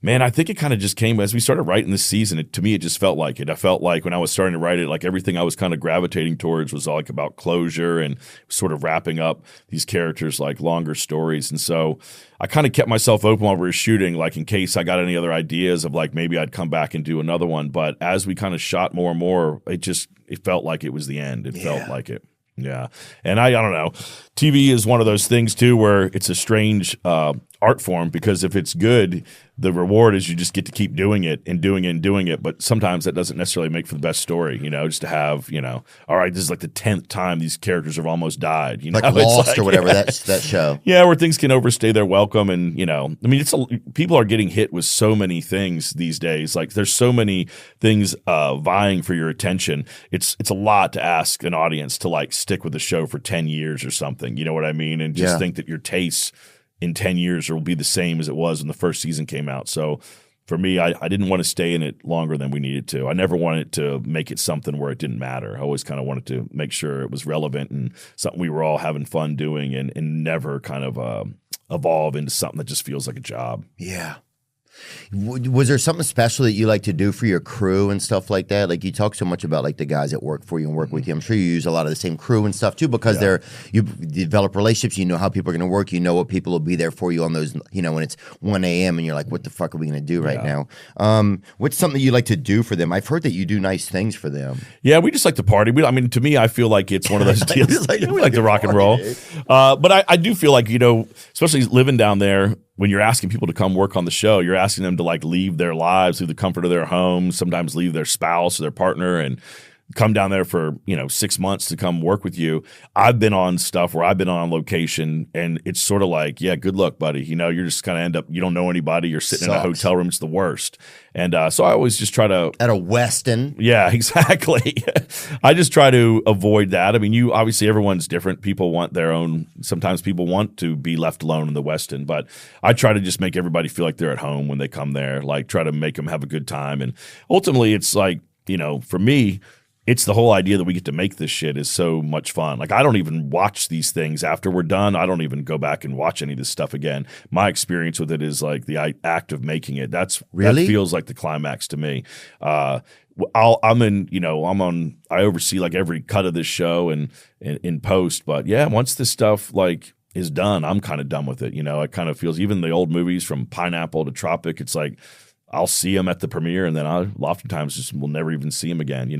man, I think it kind of just came as we started writing this season. To me, it just felt like it. I felt like when I was starting to write it, like everything I was kind of gravitating towards was like about closure and sort of wrapping up these characters like longer stories. And so I kind of kept myself open while we were shooting, like in case I got any other ideas of like maybe I'd come back and do another one. But as we kind of shot more and more, it felt like it was the end. It felt like it. Yeah. And I don't know. TV is one of those things too where it's a strange art form, because if it's good, the reward is you just get to keep doing it and doing it and doing it. But sometimes that doesn't necessarily make for the best story, just to have, all right, this is like the 10th time these characters have almost died. Like Lost or whatever, that show. Yeah, where things can overstay their welcome. And, people are getting hit with so many things these days. Like there's so many things vying for your attention. It's a lot to ask an audience to like stick with the show for 10 years or something. You know what I mean? And just think that your tastes in 10 years will be the same as it was when the first season came out. So for me, I didn't want to stay in it longer than we needed to. I never wanted to make it something where it didn't matter. I always kind of wanted to make sure it was relevant and something we were all having fun doing, and never kind of evolve into something that just feels like a job. Yeah. Was there something special that you like to do for your crew and stuff like that? Like you talk so much about like the guys that work for you and work with you. I'm sure you use a lot of the same crew and stuff too, because you develop relationships. You know how people are going to work. You know what people will be there for you on those. When it's 1 a.m. and you're like, what the fuck are we going to do right now? What's something you like to do for them? I've heard that you do nice things for them. Yeah, we just like to party. To me, I feel like it's one of those deals. We like to rock and roll. But I do feel like especially living down there. When you're asking people to come work on the show, you're asking them to like leave their lives, leave the comfort of their homes, sometimes leave their spouse or their partner and come down there for 6 months to come work with you. I've been on stuff where I've been on location, and it's sort of like, yeah, good luck, buddy. You're just kind of end up, you don't know anybody. You're sitting in a hotel room. It's the worst. And so I always just try to at a Westin. Yeah, exactly. I just try to avoid that. Obviously everyone's different. People want their own. Sometimes people want to be left alone in the Westin, but I try to just make everybody feel like they're at home when they come there. Like try to make them have a good time. And ultimately, it's like for me, it's the whole idea that we get to make this shit is so much fun. Like, I don't even watch these things after we're done. I don't even go back and watch any of this stuff again. My experience with it is like the act of making it. That feels like the climax to me. I oversee like every cut of this show and in post. But yeah, once this stuff like is done, I'm kind of done with it. It kind of feels, even the old movies from Pineapple to Tropic, it's like, I'll see them at the premiere, and then I oftentimes just will never even see them again.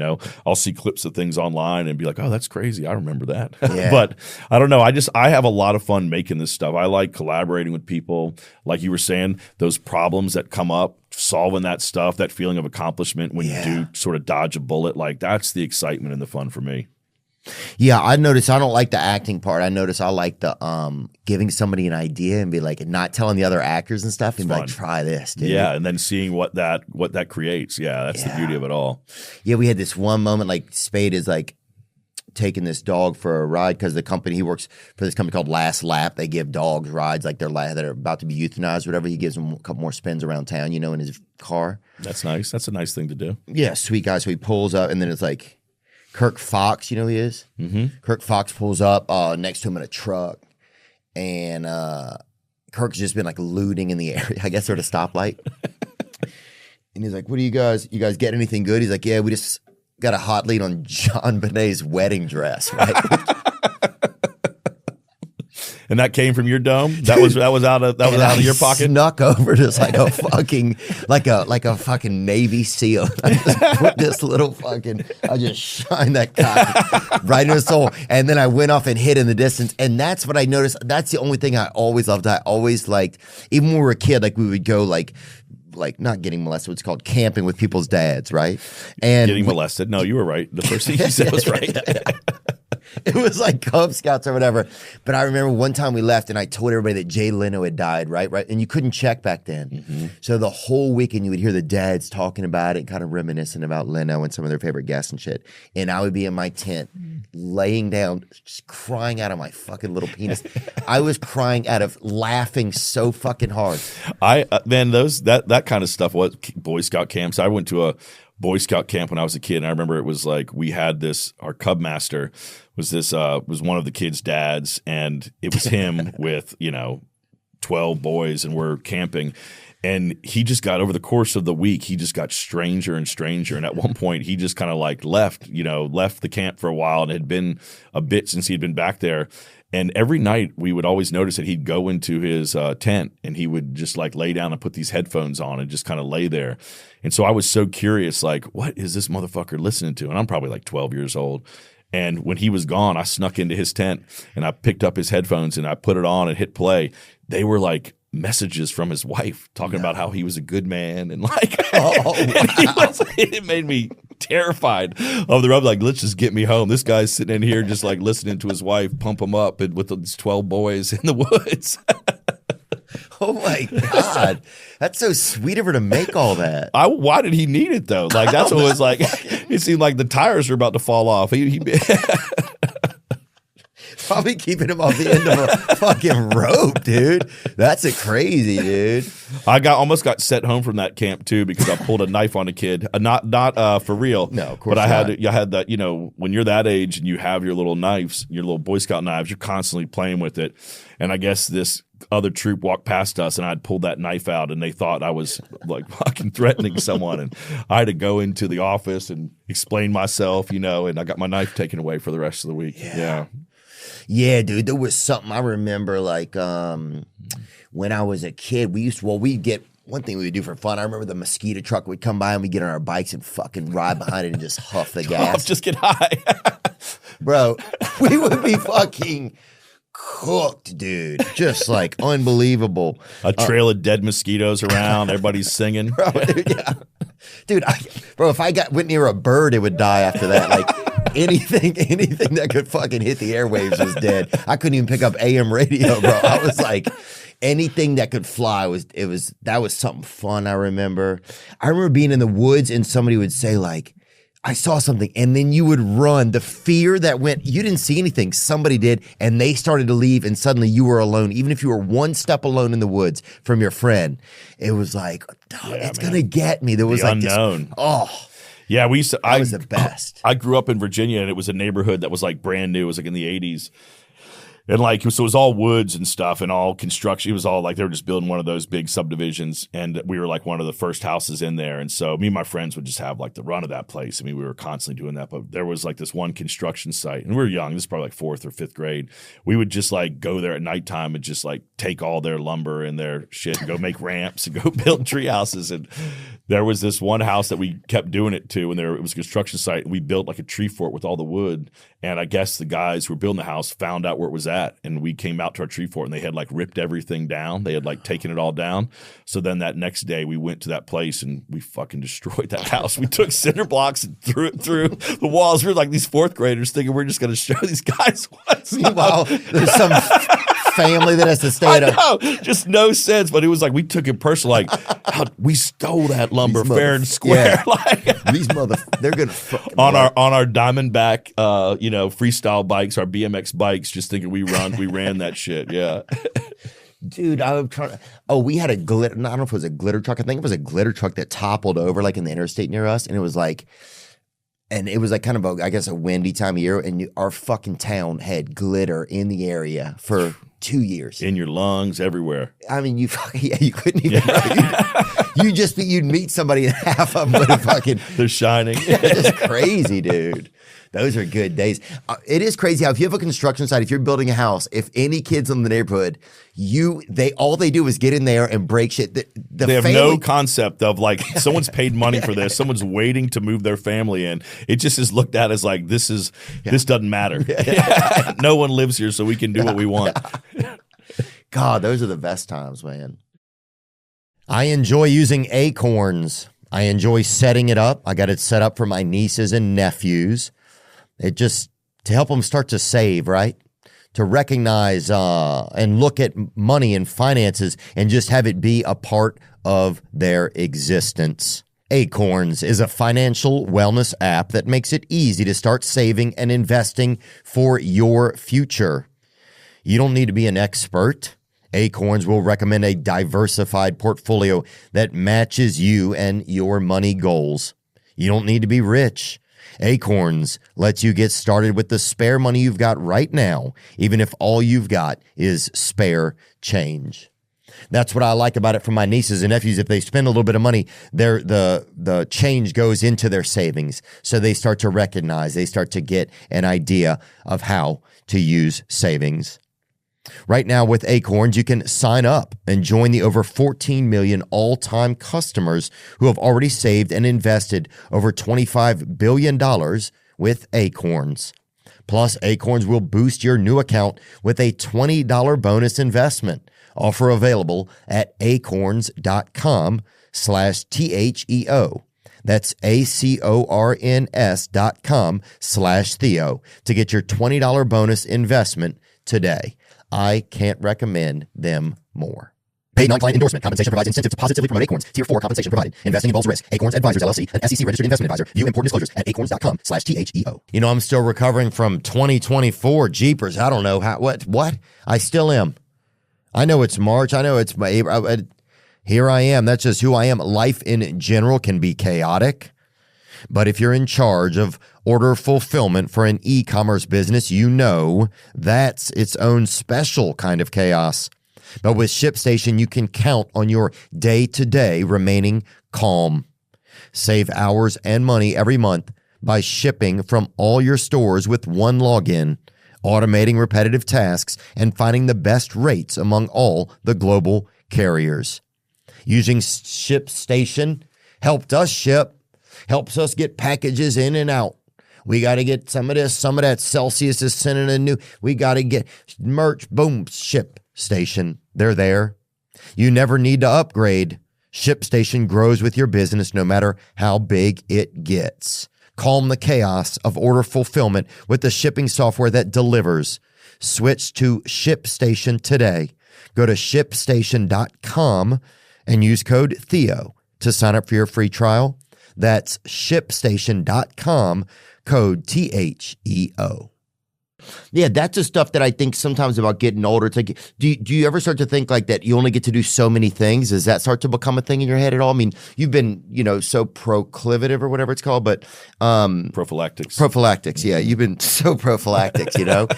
I'll see clips of things online and be like, "Oh, that's crazy! I remember that." Yeah. But I don't know. I have a lot of fun making this stuff. I like collaborating with people, like you were saying, those problems that come up, solving that stuff, that feeling of accomplishment when you do sort of dodge a bullet. Like that's the excitement and the fun for me. Yeah, I notice I don't like the acting part. I notice I like the giving somebody an idea and be like, not telling the other actors and stuff, and be like, try this, dude. Yeah, and then seeing what that creates. Yeah, that's the beauty of it all. Yeah, we had this one moment, like Spade is like taking this dog for a ride because he works for this company called Last Lap. They give dogs rides like they're about to be euthanized or whatever. He gives them a couple more spins around town, in his car. That's nice. That's a nice thing to do. Yeah, sweet guy. So he pulls up, and then it's like Kirk Fox, who he is? Mm-hmm. Kirk Fox pulls up next to him in a truck, and Kirk's just been like looting in the area, I guess, sort of stoplight. And he's like, "What do you guys get anything good?" He's like, "Yeah, we just got a hot lead on John Bonet's wedding dress, right? And that came from your dome. That was out of your pocket. Snuck over just like a fucking like a fucking Navy SEAL. I just put this little fucking. I just shine that cock right in his soul, and then I went off and hid in the distance. And that's what I noticed. That's the only thing I always loved. I always liked, even when we were a kid, like we would go like not getting molested, what's called camping with people's dads, right? And getting molested. No, you were right. The first thing you said was right. It was like Cub Scouts or whatever. But I remember one time we left and I told everybody that Jay Leno had died, right? And you couldn't check back then. Mm-hmm. So the whole weekend you would hear the dads talking about it and kind of reminiscing about Leno and some of their favorite guests and shit. And I would be in my tent laying down, just crying out of my fucking little penis. I was crying out of laughing so fucking hard. Man, that kind of stuff was Boy Scout camps. I went to a Boy Scout camp when I was a kid, and I remember it was like we had this. Our Cub Master was one of the kids' dads, and it was him with 12 boys, and we're camping. And he just got, over the course of the week, he just got stranger and stranger. And at one point, he just kind of like left the camp for a while, and it had been a bit since he'd been back there. And every night we would always notice that he'd go into his tent and he would just like lay down and put these headphones on and just kind of lay there. And so I was so curious, like, what is this motherfucker listening to? And I'm probably like 12 years old. And when he was gone, I snuck into his tent and I picked up his headphones and I put it on and hit play. They were like messages from his wife talking about how he was a good man and like it made me terrified of the rub. Like, let's just get me home. This guy's sitting in here just like listening to his wife pump him up and with these 12 boys in the woods. Oh my God. That's so sweet of her to make all that. Why did he need it though? Like, that's what it was like. It seemed like the tires were about to fall off. He Probably keeping him off the end of a fucking rope, dude. That's crazy, dude. I almost got sent home from that camp too because I pulled a knife on a kid. Not for real. No, of course but not. I had that. When you're that age and you have your little knives, your little Boy Scout knives, you're constantly playing with it. And I guess this other troop walked past us and I'd pulled that knife out and they thought I was like fucking threatening someone, and I had to go into the office and explain myself, and I got my knife taken away for the rest of the week. Yeah, dude, there was something I remember like when I was a kid, we'd get one thing we would do for fun. I remember the mosquito truck would come by and we'd get on our bikes and fucking ride behind it and just huff the gas. Just get high. Bro, we would be fucking cooked, dude. Just like unbelievable. A trail of dead mosquitoes around. Everybody's singing. Bro, yeah. Dude, if I went near a bird, it would die after that. Like anything that could fucking hit the airwaves was dead. I couldn't even pick up AM radio, bro. I was like, anything that could fly that was something fun. I remember being in the woods and somebody would say like, I saw something, and then you would run. The fear that you didn't see anything, somebody did, and they started to leave, and suddenly you were alone. Even if you were one step alone in the woods from your friend, it was like, it's going to get me. There was the like unknown. Yeah, we used to. That was the best. I grew up in Virginia, and it was a neighborhood that was like brand new. It was like in the 80s. And like, so it was all woods and stuff and all construction. It was all like they were just building one of those big subdivisions, and we were like one of the first houses in there. And so me and my friends would just have like the run of that place. I mean, we were constantly doing that, but there was like this one construction site, and we were young. This is probably like 4th or 5th grade. We would just like go there at nighttime and just like take all their lumber and their shit and go make ramps and go build tree houses. And there was this one house that we kept doing it to, and it was a construction site. And we built like a tree fort with all the wood. And I guess the guys who were building the house found out where it was at, and we came out to our tree fort, and they had like ripped everything down. They had like taken it all down. So then that next day we went to that place and we fucking destroyed that house. We took cinder blocks and threw it through the walls. We were like these 4th graders thinking we're just going to show these guys what's Meanwhile, there's some family that has to stay at just no sense. But it was like we took it personal, like we stole that lumber fair and square. Yeah. Like these they're gonna fucking on our Diamondback, freestyle bikes, our BMX bikes, just thinking we ran that shit. Yeah. Dude, I was trying to. We had a glitter. I don't know if it was a glitter truck. I think it was a glitter truck that toppled over like in the interstate near us, and it was like kind of a windy time of year, and our fucking town had glitter in the area for 2 years. In your lungs, everywhere. I mean, you couldn't even. You'd meet somebody and half of them would have fucking. They're shining. Just crazy, dude. Those are good days. It is crazy how if you have a construction site, if you're building a house, if any kids in the neighborhood, all they do is get in there and break shit. They have no concept of like someone's paid money for this. Someone's waiting to move their family in. It just is looked at as like this doesn't matter. No one lives here, so we can do what we want. God, those are the best times, man. I enjoy using Acorns. I enjoy setting it up. I got it set up for my nieces and nephews. It just to help them start to save, right? To recognize and look at money and finances and just have it be a part of their existence. Acorns is a financial wellness app that makes it easy to start saving and investing for your future. You don't need to be an expert. Acorns will recommend a diversified portfolio that matches you and your money goals. You don't need to be rich. Acorns lets you get started with the spare money you've got right now, even if all you've got is spare change. That's what I like about it for my nieces and nephews. If they spend a little bit of money, the change goes into their savings. So they start to recognize, they start to get an idea of how to use savings. Right now with Acorns, you can sign up and join the over 14 million all-time customers who have already saved and invested over $25 billion with Acorns. Plus, Acorns will boost your new account with a $20 bonus investment. Offer available at acorns.com/THEO. That's acorns.com/Theo to get your $20 bonus investment today. I can't recommend them more. Paid non-client endorsement. Compensation provides incentive to positively promote Acorns. Tier 4 compensation provided. Investing involves risk. Acorns Advisors, LLC, an SEC registered investment advisor. View important disclosures at acorns.com/THEO. You know, I'm still recovering from 2024. Jeepers. I don't know how, what? I still am. I know it's March. I know it's my, here I am. That's just who I am. Life in general can be chaotic. But if you're in charge of order fulfillment for an e-commerce business, you know that's its own special kind of chaos. But with ShipStation, you can count on your day-to-day remaining calm. Save hours and money every month by shipping from all your stores with one login, automating repetitive tasks, and finding the best rates among all the global carriers. Using ShipStation helps us get packages in and out. We got to get some of this, some of that. Celsius is sending a new, we got to get merch, boom, ShipStation. They're there. You never need to upgrade. ShipStation grows with your business no matter how big it gets. Calm the chaos of order fulfillment with the shipping software that delivers. Switch to ShipStation today. Go to ShipStation.com and use code Theo to sign up for your free trial. That's ShipStation.com, code THEO. Yeah, that's the stuff that I think sometimes about getting older. It's like, do you ever start to think like that you only get to do so many things? Does that start to become a thing in your head at all? I mean, you've been, so proclivative or whatever it's called, but prophylactics. Yeah, you've been so prophylactics, but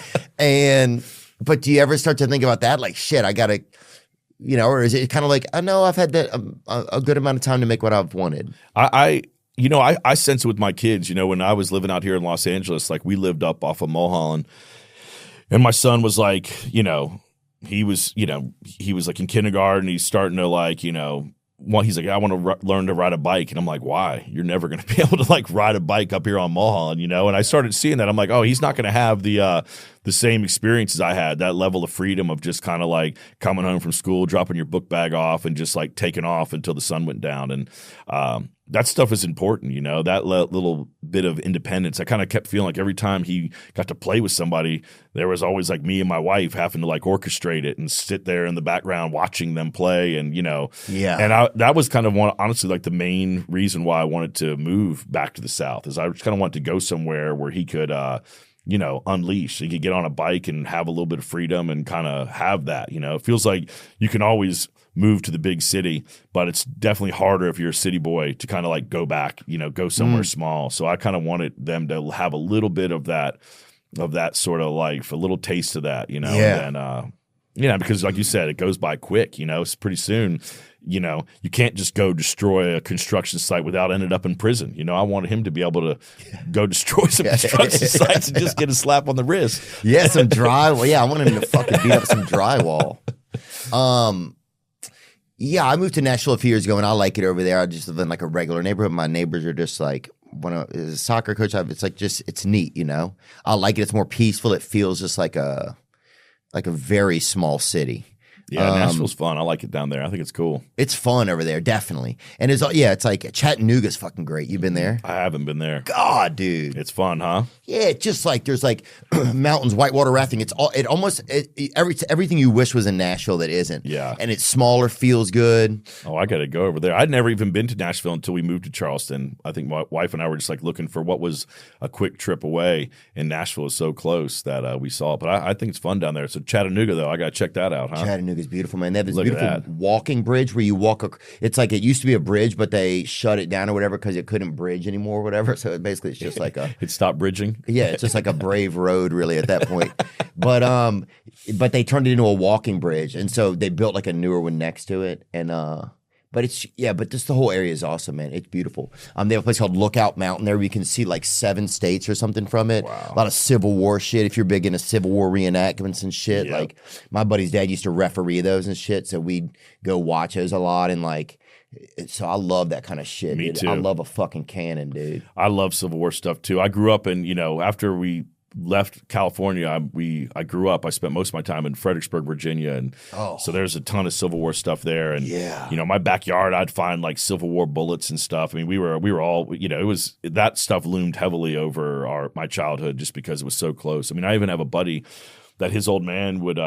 do you ever start to think about that? Like, shit, I got to, or is it kind of like, I know I've had that a good amount of time to make what I've wanted? I sense it with my kids. When I was living out here in Los Angeles, like we lived up off of Mulholland, and my son was like, he was like in kindergarten. He's starting to like, he's like, I want to learn to ride a bike. And I'm like, why? You're never going to be able to like ride a bike up here on Mulholland, And I started seeing that. I'm like, oh, he's not going to have the same experiences I had, that level of freedom of just kind of like coming home from school, dropping your book bag off and just like taking off until the sun went down. And that stuff is important, that little bit of independence. I kind of kept feeling like every time he got to play with somebody, there was always like me and my wife having to like orchestrate it and sit there in the background watching them play. And, yeah. And that was kind of honestly like the main reason why I wanted to move back to the South is I just kind of wanted to go somewhere where he could, unleash. He could get on a bike and have a little bit of freedom and kind of have that, It feels like you can always move to the big city, but it's definitely harder if you're a city boy to kind of like go back, go somewhere small. So I kind of wanted them to have a little bit of that sort of life, a little taste of that, Yeah. And then Yeah, because like you said, it goes by quick. It's pretty soon. You can't just go destroy a construction site without ending up in prison. I wanted him to be able to go destroy some construction sites and just get a slap on the wrist. Yeah, some drywall. Yeah, I wanted him to fucking beat up some drywall. Yeah, I moved to Nashville a few years ago, and I like it over there. I just live in like a regular neighborhood. My neighbors are just like, as a soccer coach, it's like it's neat, I like it. It's more peaceful. It feels just like a very small city. Yeah, Nashville's fun. I like it down there. I think it's cool. It's fun over there, definitely. And it's like Chattanooga's fucking great. You been there? I haven't been there. God, dude. It's fun, huh? Yeah, it's just like there's like mountains, whitewater rafting. Everything you wish was in Nashville that isn't. Yeah. And it's smaller, feels good. Oh, I got to go over there. I'd never even been to Nashville until we moved to Charleston. I think my wife and I were just like looking for what was a quick trip away, and Nashville is so close that we saw it. But I think it's fun down there. So Chattanooga, though, I got to check that out, huh? Chattanooga's beautiful, man. They have this Look beautiful walking bridge where you walk. It's like it used to be a bridge, but they shut it down or whatever because it couldn't bridge anymore or whatever. So basically it's just like it stopped bridging. Yeah, it's just like a brave road really at that point. But they turned it into a walking bridge, and so they built like a newer one next to it. And but just the whole area is awesome, man. It's beautiful. They have a place called Lookout Mountain there where you can see like 7 states or something from it. Wow. A lot of Civil War shit. If you're big into Civil War reenactments and shit, Yep. like my buddy's dad used to referee those and shit, so we'd go watch those a lot. And like, so I love that kind of shit. Me dude. too. I love a fucking cannon, dude. I love Civil War stuff too. I grew up in, after we left California, I grew up. I spent most of my time in Fredericksburg, Virginia, and so there's a ton of Civil War stuff there. And my backyard, I'd find like Civil War bullets and stuff. I mean, we were all, it was that stuff loomed heavily over my childhood just because it was so close. I mean, I even have a buddy that his old man would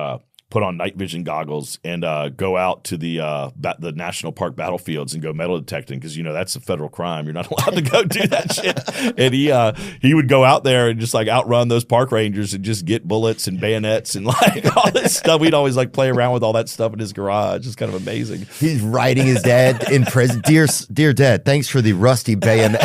put on night vision goggles and go out to the national park battlefields and go metal detecting because that's a federal crime. You're not allowed to go do that shit. And he would go out there and just like outrun those park rangers and just get bullets and bayonets and like all this stuff. We'd always like play around with all that stuff in his garage. It's kind of amazing. He's writing his dad in prison. Dear Dad, thanks for the rusty bayonet.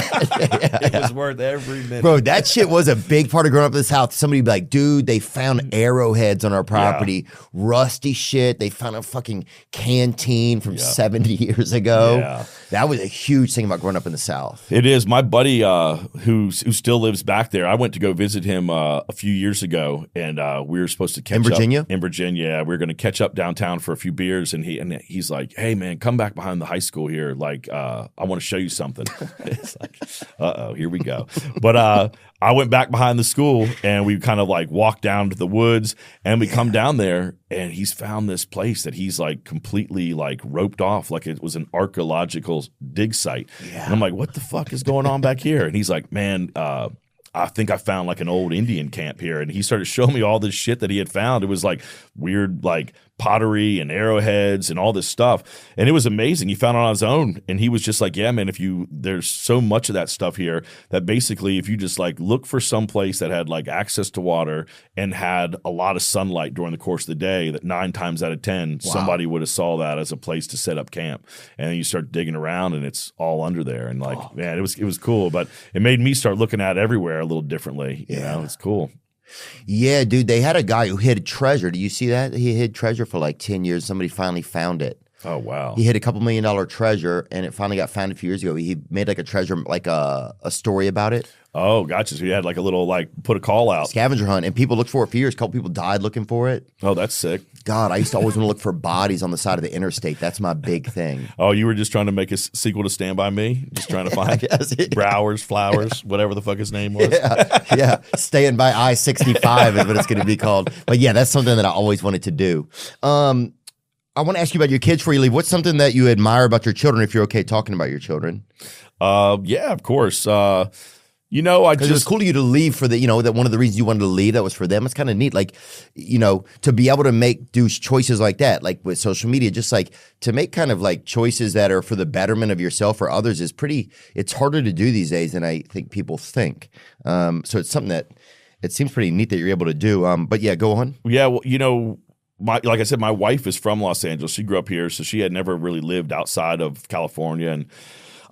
It was worth every minute. Bro, that shit was a big part of growing up in this house. Somebody would be like, dude, they found arrowheads on our property. Yeah. Rusty shit. They found a fucking canteen from 70 years ago. Yeah. That was a huge thing about growing up in the South. It is. My buddy who still lives back there, I went to go visit him a few years ago, and we were supposed to catch up. In Virginia? We were going to catch up downtown for a few beers, and he's like, hey, man, come back behind the high school here. Like, I want to show you something. It's like, uh-oh, here we go. But I went back behind the school, and we kind of like walked down to the woods, and we come down there, and he's found this place that he's like completely like roped off like it was an archaeological dig site. Yeah. And I'm like, what the fuck is going on back here? And he's like, man, I think I found like an old Indian camp here. And he started showing me all this shit that he had found. It was like weird like pottery and arrowheads and all this stuff. And it was amazing. He found it on his own. And he was just like, yeah, man, there's so much of that stuff here that basically if you just like look for some place that had like access to water and had a lot of sunlight during the course of the day, that 9 times out of 10, somebody would have saw that as a place to set up camp. And then you start digging around and it's all under there. And like, man, it was cool. But it made me start looking at everywhere a little differently. You know, it's cool. Yeah, dude, they had a guy who hid treasure. Do you see that? He hid treasure for like 10 years. Somebody finally found it. Oh, wow. He hid a $2 million treasure, and it finally got found a few years ago. He made like a treasure, like a story about it. Oh, gotcha. So he had like a little, like, put a call out. Scavenger hunt, and people looked for it for years. A couple people died looking for it. Oh, that's sick. God, I used to always want to look for bodies on the side of the interstate. That's my big thing. Oh, you were just trying to make a sequel to Stand By Me? Just trying to find Browers, Flowers, whatever the fuck his name was. Yeah. Staying by I-65 is what it's going to be called. But yeah, that's something that I always wanted to do. I want to ask you about your kids before you leave. What's something that you admire about your children, if you're okay talking about your children? Yeah, of course. You know, it was cool of you to leave for the, that one of the reasons you wanted to leave, that was for them. It's kind of neat. Like, to be able to do choices like that, like with social media, just like to make kind of like choices that are for the betterment of yourself or others is it's harder to do these days than I think people think. So it's something that it seems pretty neat that you're able to do. But yeah, go on. Yeah, well, like I said, my wife is from Los Angeles. She grew up here, so she had never really lived outside of California. And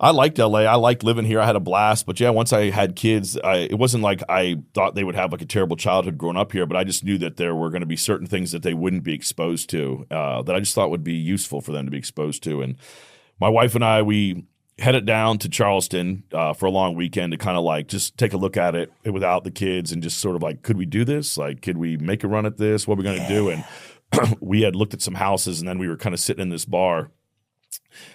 I liked LA. I liked living here. I had a blast. But yeah, once I had kids, it wasn't like I thought they would have like a terrible childhood growing up here, but I just knew that there were going to be certain things that they wouldn't be exposed to that I just thought would be useful for them to be exposed to. And my wife and I, we headed down to Charleston for a long weekend to kind of like just take a look at it without the kids and just sort of like, could we do this? Like, could we make a run at this? What are we going to do? And we had looked at some houses, and then we were kind of sitting in this bar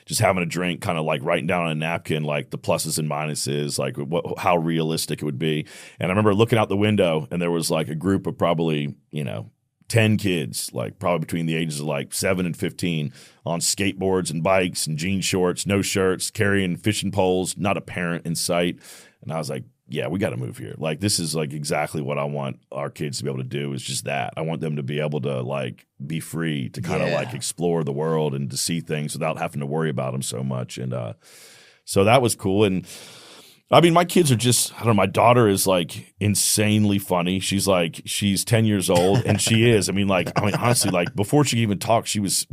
just having a drink, kind of like writing down on a napkin like the pluses and minuses, like how realistic it would be. And I remember looking out the window, and there was like a group of probably, 10 kids, like probably between the ages of like 7 and 15 on skateboards and bikes and jean shorts, no shirts, carrying fishing poles, not a parent in sight. And I was like, yeah, we got to move here. Like, this is like exactly what I want our kids to be able to do, is just that. I want them to be able to like be free to kind of like explore the world and to see things without having to worry about them so much. And so that was cool. And I mean, my kids are just, I don't know, my daughter is like insanely funny. She's 10 years old, and she is. I mean, honestly, like before she even talked, she was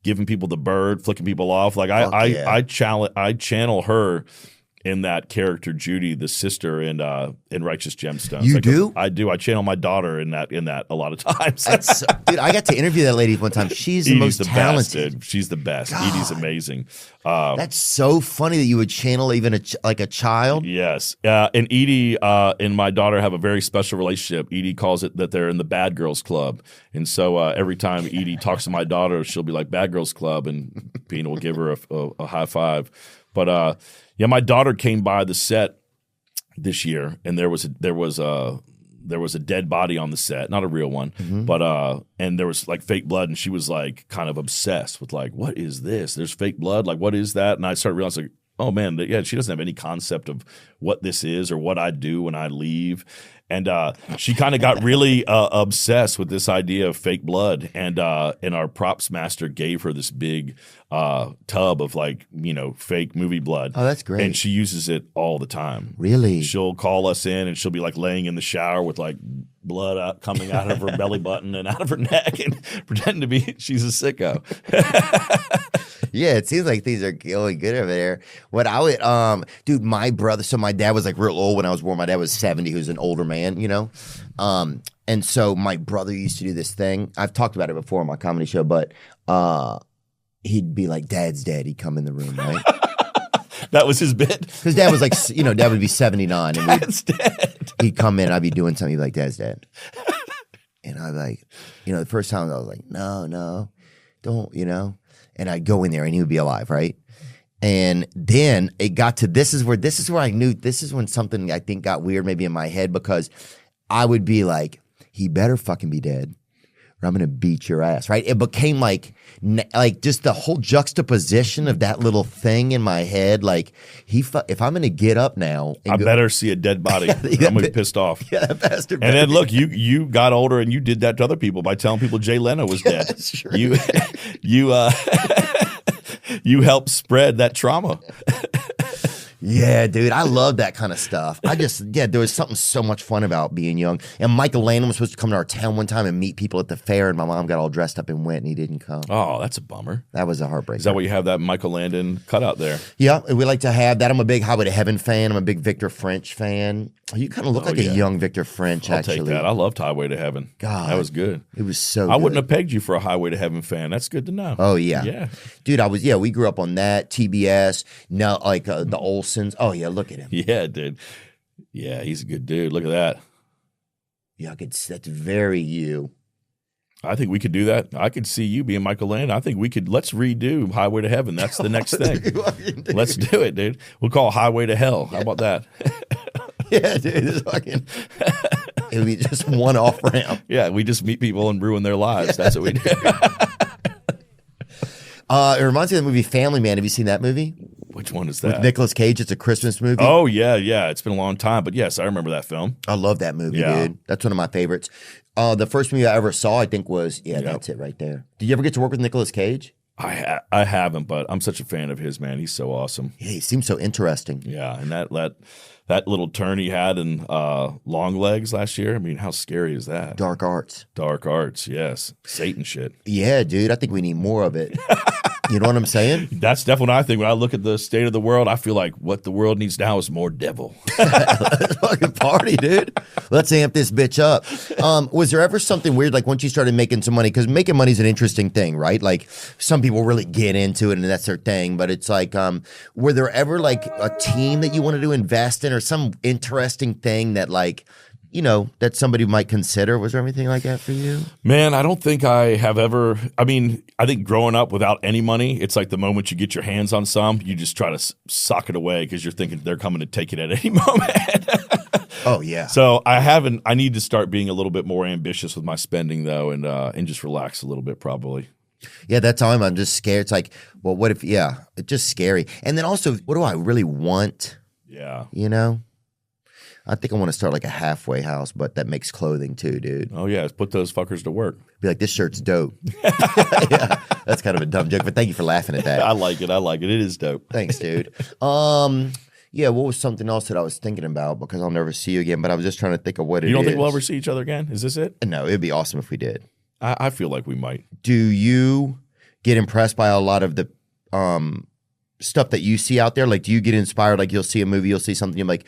giving people the bird, flicking people off. Like I channel her in that character, Judy, the sister in Righteous Gemstones. You do? I do. I channel my daughter in that a lot of times. Dude, I got to interview that lady one time. She's the most talented. Best, she's the best. God. Edie's amazing. That's so funny that you would channel even a child. Yes. And Edie and my daughter have a very special relationship. Edie calls it that they're in the Bad Girls Club. And so every time Edie talks to my daughter, she'll be like, Bad Girls Club, and Pina will give her a high five. But yeah, my daughter came by the set this year, and there was a dead body on the set, not a real one, but and there was like fake blood, and she was like kind of obsessed with like, what is this? There's fake blood, like what is that? And I started realizing, like, oh man, yeah, she doesn't have any concept of what this is or what I do when I leave. And she kind of got really obsessed with this idea of fake blood. And our props master gave her this big tub of like, fake movie blood. Oh, that's great. And she uses it all the time. Really? She'll call us in, and she'll be like laying in the shower with like blood coming out of her belly button and out of her neck, and pretending to be she's a sicko. Yeah, it seems like things are going good over there. What I would, dude, my brother, so my dad was like real old when I was born. My dad was 70, who's an older man, and so my brother used to do this thing. I've talked about it before on my comedy show, but he'd be like, Dad's dead. He'd come in the room, right? That was his bit? Because Dad was like, Dad would be 79. And Dad's dead. He'd come in, I'd be doing something, he'd be like, Dad's dead. And I'd be like, the first time I was like, no, don't, and I'd go in there and he would be alive, right? And then it got to this is where I knew this is when something I think got weird maybe in my head, because I would be like, he better fucking be dead or I'm gonna beat your ass, right? It became like just the whole juxtaposition of that little thing in my head. Like if I'm gonna get up now, and I better see a dead body. I'm gonna be pissed off. Yeah, that bastard. And then look, you got older and you did that to other people by telling people Jay Leno was dead. That's true. You helped spread that trauma. Yeah, dude, I love that kind of stuff. There was something so much fun about being young. And Michael Landon was supposed to come to our town one time and meet people at the fair, and my mom got all dressed up and went, and he didn't come. Oh, that's a bummer. That was a heartbreaker. Is that what you have, that Michael Landon cutout there? Yeah, we like to have that. I'm a big Highway to Heaven fan. I'm a big Victor French fan. You kind of look like a young Victor French, actually. I'll take that. I loved Highway to Heaven. God. That was good. It was so I good. wouldn't have pegged you for a Highway to Heaven fan. That's good to know. Oh, yeah. Yeah. Dude, we grew up on that, TBS, now like the Olsons. Oh, yeah, look at him. Yeah, dude. Yeah, he's a good dude. Look at that. Yeah, that's very you. I think we could do that. I could see you being Michael Landon. I think let's redo Highway to Heaven. That's the next thing. Let's do it, dude. We'll call it Highway to Hell. How about that? Yeah, dude. It would be just one off ramp. Yeah, we just meet people and ruin their lives. That's what we do. It reminds me of the movie Family Man. Have you seen that movie? Which one is that? With Nicolas Cage. It's a Christmas movie. Oh, yeah. It's been a long time. But yes, I remember that film. I love that movie, dude. That's one of my favorites. The first movie I ever saw, I think, was, that's it right there. Did you ever get to work with Nicolas Cage? I haven't, but I'm such a fan of his, man. He's so awesome. Yeah, he seems so interesting. Yeah, and that little turn he had in Long Legs last year, I mean, how scary is that? Dark arts. Dark arts, yes. Satan shit. Yeah, dude. I think we need more of it. You know what I'm saying? That's definitely what I think. When I look at the state of the world, I feel like what the world needs now is more devil. Let's fucking party, dude. Let's amp this bitch up. Was there ever something weird, like once you started making some money? Because making money is an interesting thing, right? Like some people really get into it and that's their thing. But it's like, were there ever like a team that you wanted to invest in or some interesting thing that like, you know, that somebody might consider? Was there anything like that for you? Man, I don't think I have ever. I mean, I think growing up without any money, it's like the moment you get your hands on some, you just try to sock it away because you're thinking they're coming to take it at any moment. Oh, yeah. So I need to start being a little bit more ambitious with my spending, though, and just relax a little bit, probably. Yeah, that's all. I'm just scared. It's like, well, what if, yeah, it's just scary. And then also, what do I really want? Yeah. You know? I think I want to start like a halfway house, but that makes clothing too, dude. Oh, yeah. Put those fuckers to work. Be like, this shirt's dope. Yeah, that's kind of a dumb joke, but thank you for laughing at that. I like it. It is dope. Thanks, dude. Yeah, what was something else that I was thinking about because I'll never see you again, but I was just trying to think of what it is. You don't think we'll ever see each other again? Is this it? No, it'd be awesome if we did. I feel like we might. Do you get impressed by a lot of the stuff that you see out there? Like, do you get inspired? Like, you'll see a movie, you'll see something, you're like,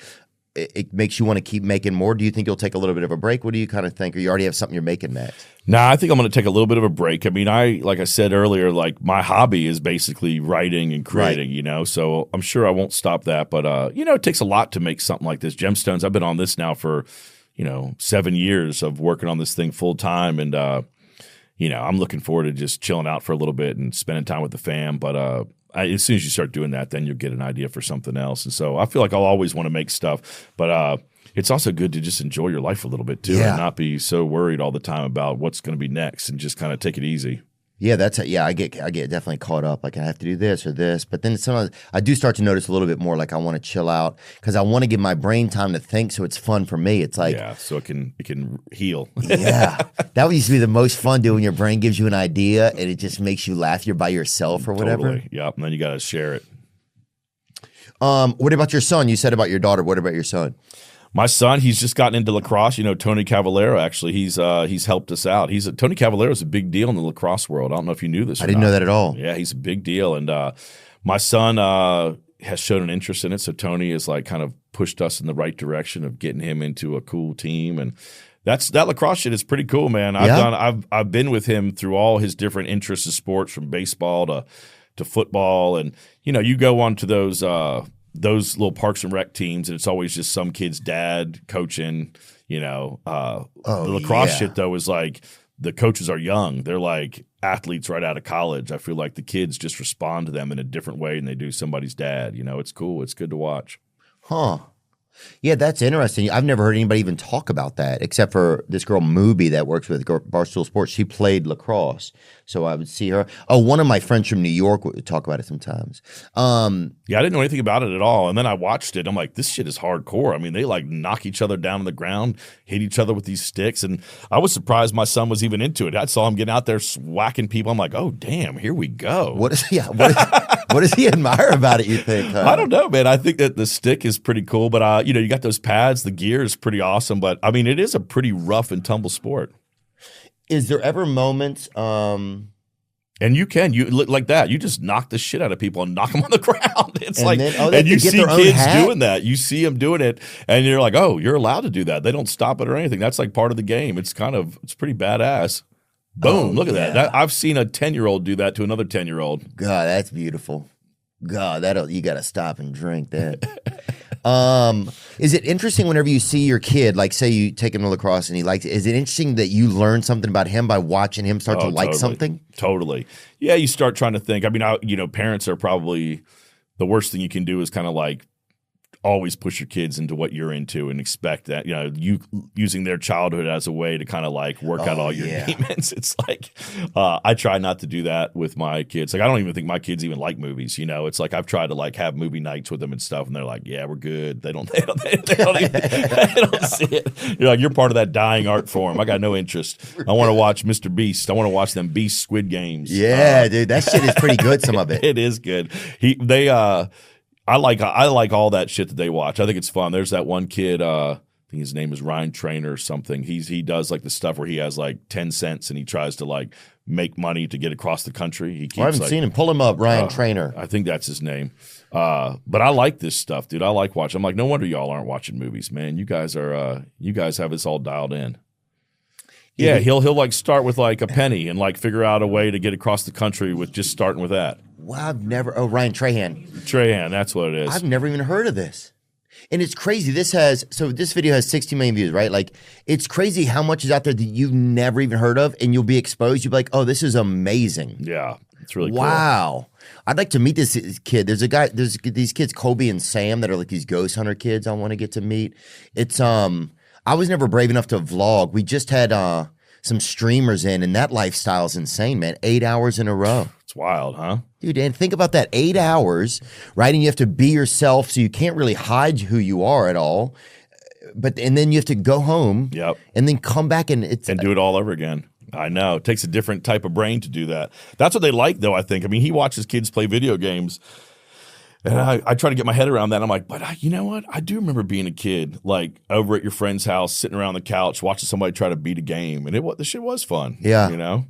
it makes you want to keep making more? Do you think you'll take a little bit of a break? What do you kind of think? Or you already have something you're making next? Nah, I think I'm going to take a little bit of a break. I mean, like I said earlier, like my hobby is basically writing and creating, you know, so I'm sure I won't stop that. But, you know, it takes a lot to make something like this. Gemstones, I've been on this now for, 7 years of working on this thing full time. And, I'm looking forward to just chilling out for a little bit and spending time with the fam. But as soon as you start doing that, then you'll get an idea for something else. And so I feel like I'll always want to make stuff. But it's also good to just enjoy your life a little bit too, and not be so worried all the time about what's going to be next, and just kind of take it easy. Yeah, I get definitely caught up. Like I have to do this or this, but then sometimes I do start to notice a little bit more. Like I want to chill out because I want to give my brain time to think, so it's fun for me. It's like so it can heal. Yeah, that used to be the most fun, dude. When your brain gives you an idea and it just makes you laugh. You're by yourself or whatever. Totally. Yep. And then you got to share it. What about your son? You said about your daughter. What about your son? My son, he's just gotten into lacrosse. Tony Cavallero, actually, he's helped us out. Tony Cavallero is a big deal in the lacrosse world. I don't know if you knew this. I didn't know that at all. Yeah, he's a big deal, and my son has shown an interest in it. So Tony has like kind of pushed us in the right direction of getting him into a cool team, and that lacrosse shit is pretty cool, man. I've been with him through all his different interests of sports, from baseball to football, and you go on to those little Parks and Rec teams, and it's always just some kid's dad coaching. The lacrosse shit though is like the coaches are young; they're like athletes right out of college. I feel like the kids just respond to them in a different way than they do somebody's dad. It's cool. It's good to watch. Huh. Yeah, that's interesting. I've never heard anybody even talk about that, except for this girl Mooby that works with Barstool Sports. She played lacrosse, so I would see her. Oh, one of my friends from New York would talk about it sometimes. Yeah, I didn't know anything about it at all, and then I watched it. I'm like, this shit is hardcore. I mean, they like knock each other down on the ground, hit each other with these sticks, and I was surprised my son was even into it. I saw him getting out there whacking people. I'm like, oh damn, here we go. What does he admire about it, you think? I don't know, man. I think that the stick is pretty cool, but you got those pads, the gear is pretty awesome, but I mean, it is a pretty rough and tumble sport. Is there ever moments and you look like that, you just knock the shit out of people and knock them on the ground. It's and like then, and you see kids doing that. You see them doing it and you're like, "Oh, you're allowed to do that." They don't stop it or anything. That's like part of the game. It's pretty badass. Boom, look at that. I've seen a 10-year-old do that to another 10-year-old. God, that's beautiful. God, you got to stop and drink that. Is it interesting whenever you see your kid, like say you take him to lacrosse and he likes it, is it interesting that you learn something about him by watching him start to like something? Totally. Yeah, you start trying to think. I mean, parents are probably the worst thing you can do is kind of like always push your kids into what you're into and expect that, you using their childhood as a way to kind of like work out all your demons. It's like, I try not to do that with my kids. Like, I don't even think my kids even like movies, It's like, I've tried to like have movie nights with them and stuff. And they're like, yeah, we're good. They don't even, they don't see it. You're like, you're part of that dying art form. I got no interest. I want to watch Mr. Beast. I want to watch them Beast Squid Games. Yeah, dude, that shit is pretty good. Some of it. It is good. I like all that shit that they watch. I think it's fun. There's that one kid, think his name is Ryan Trainer or something. He does like the stuff where he has like 10 cents and he tries to like make money to get across the country. He keeps, I haven't seen him. Pull him up, Ryan Trainer. I think that's his name. But I like this stuff, dude. I like watching. I'm like, no wonder y'all aren't watching movies, man. You guys have this all dialed in. Yeah, he'll like start with like a penny and like figure out a way to get across the country with just starting with that. Wow, Ryan Trahan. Trahan, that's what it is. I've never even heard of this. And it's crazy. This video has 60 million views, right? Like, it's crazy how much is out there that you've never even heard of, and you'll be exposed. You'll be like, oh, this is amazing. Yeah, it's really cool. Wow. I'd like to meet this kid. There's these kids, Kobe and Sam, that are like these ghost hunter kids I want to get to meet. It's, I was never brave enough to vlog. We just had some streamers in, and that lifestyle is insane, man. 8 hours in a row. It's wild, huh? Dude, and think about that, 8 hours, right? And you have to be yourself, so you can't really hide who you are at all. And then you have to go home, and then come back and do it all over again. I know. It takes a different type of brain to do that. That's what they like, though, I think. I mean, he watches kids play video games, and I try to get my head around that. I'm like, but you know what? I do remember being a kid, like over at your friend's house, sitting around the couch, watching somebody try to beat a game, and the shit was fun. Yeah, you know.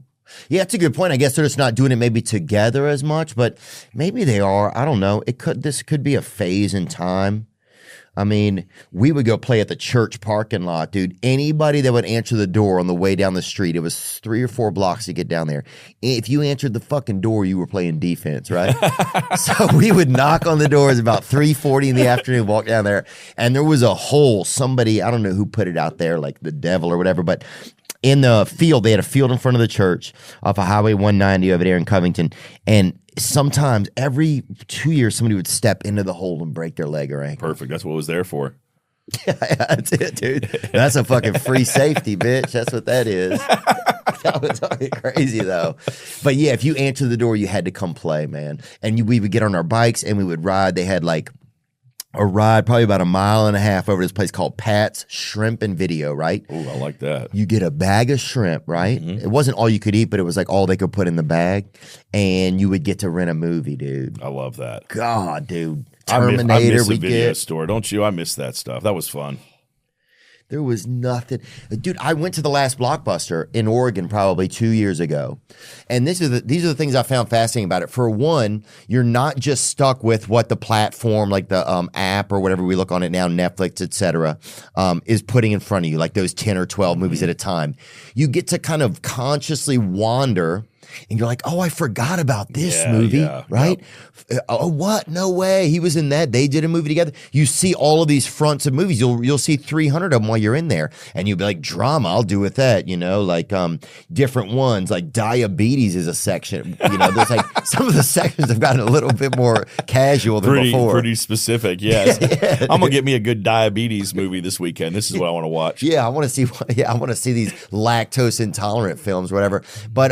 Yeah, that's a good point. I guess they're just not doing it maybe together as much, but maybe they are. I don't know. This could be a phase in time. I mean, we would go play at the church parking lot, dude. Anybody that would answer the door on the way down the street, it was 3 or 4 blocks to get down there. If you answered the fucking door, you were playing defense, right? So we would knock on the doors about 3:40 in the afternoon, walk down there, and there was a hole. Somebody, I don't know who put it out there, like the devil or whatever, but in the field, they had a field in front of the church off of Highway 190 over there in Covington, and sometimes every 2 years, somebody would step into the hole and break their leg or ankle. Perfect. That's what it was there for. Yeah, that's it, dude. That's a fucking free safety, bitch. That's what that is. That was fucking crazy, though. But yeah, if you answered the door, you had to come play, man. And we would get on our bikes and we would ride. They had like a ride probably about 1.5 miles over this place called Pat's Shrimp and Video, right? Oh, I like that. You get a bag of shrimp, right? Mm-hmm. It wasn't all you could eat, but it was like all they could put in the bag. And you would get to rent a movie, dude. I love that. God, dude. Terminator, I miss a video store, don't you? I miss that stuff. That was fun. There was nothing. Dude, I went to the last Blockbuster in Oregon probably 2 years ago. And these are the things I found fascinating about it. For one, you're not just stuck with what the platform, like the app or whatever we look on it now, Netflix, et cetera, is putting in front of you, like those 10 or 12 movies at a time. You get to kind of consciously wander. And you're like, oh, I forgot about this movie, right? Yep. Oh, what? No way. He was in that. They did a movie together. You see all of these fronts of movies. You'll see 300 of them while you're in there. And you'll be like, drama, I'll do with that, like different ones. Like diabetes is a section. There's like some of the sections have gotten a little bit more casual than before. Pretty specific, yes. Yeah, I'm going to get me a good diabetes movie this weekend. This is what I want to watch. Yeah, I want to see. I want to see these lactose intolerant films, whatever. But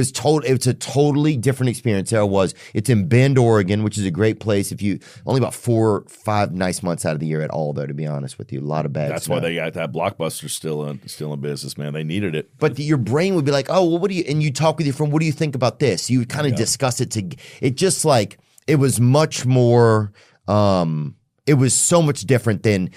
it's a totally different experience. There was. It's in Bend, Oregon, which is a great place. If you only about 4 or 5 nice months out of the year at all, though. To be honest with you, a lot of bad. That's stuff. why they got that Blockbuster still in business, man. They needed it. But your brain would be like, oh, well, what do you? And you talk with your friend. What do you think about this? You would kind of discuss it. It just like it was much more. It was so much different than.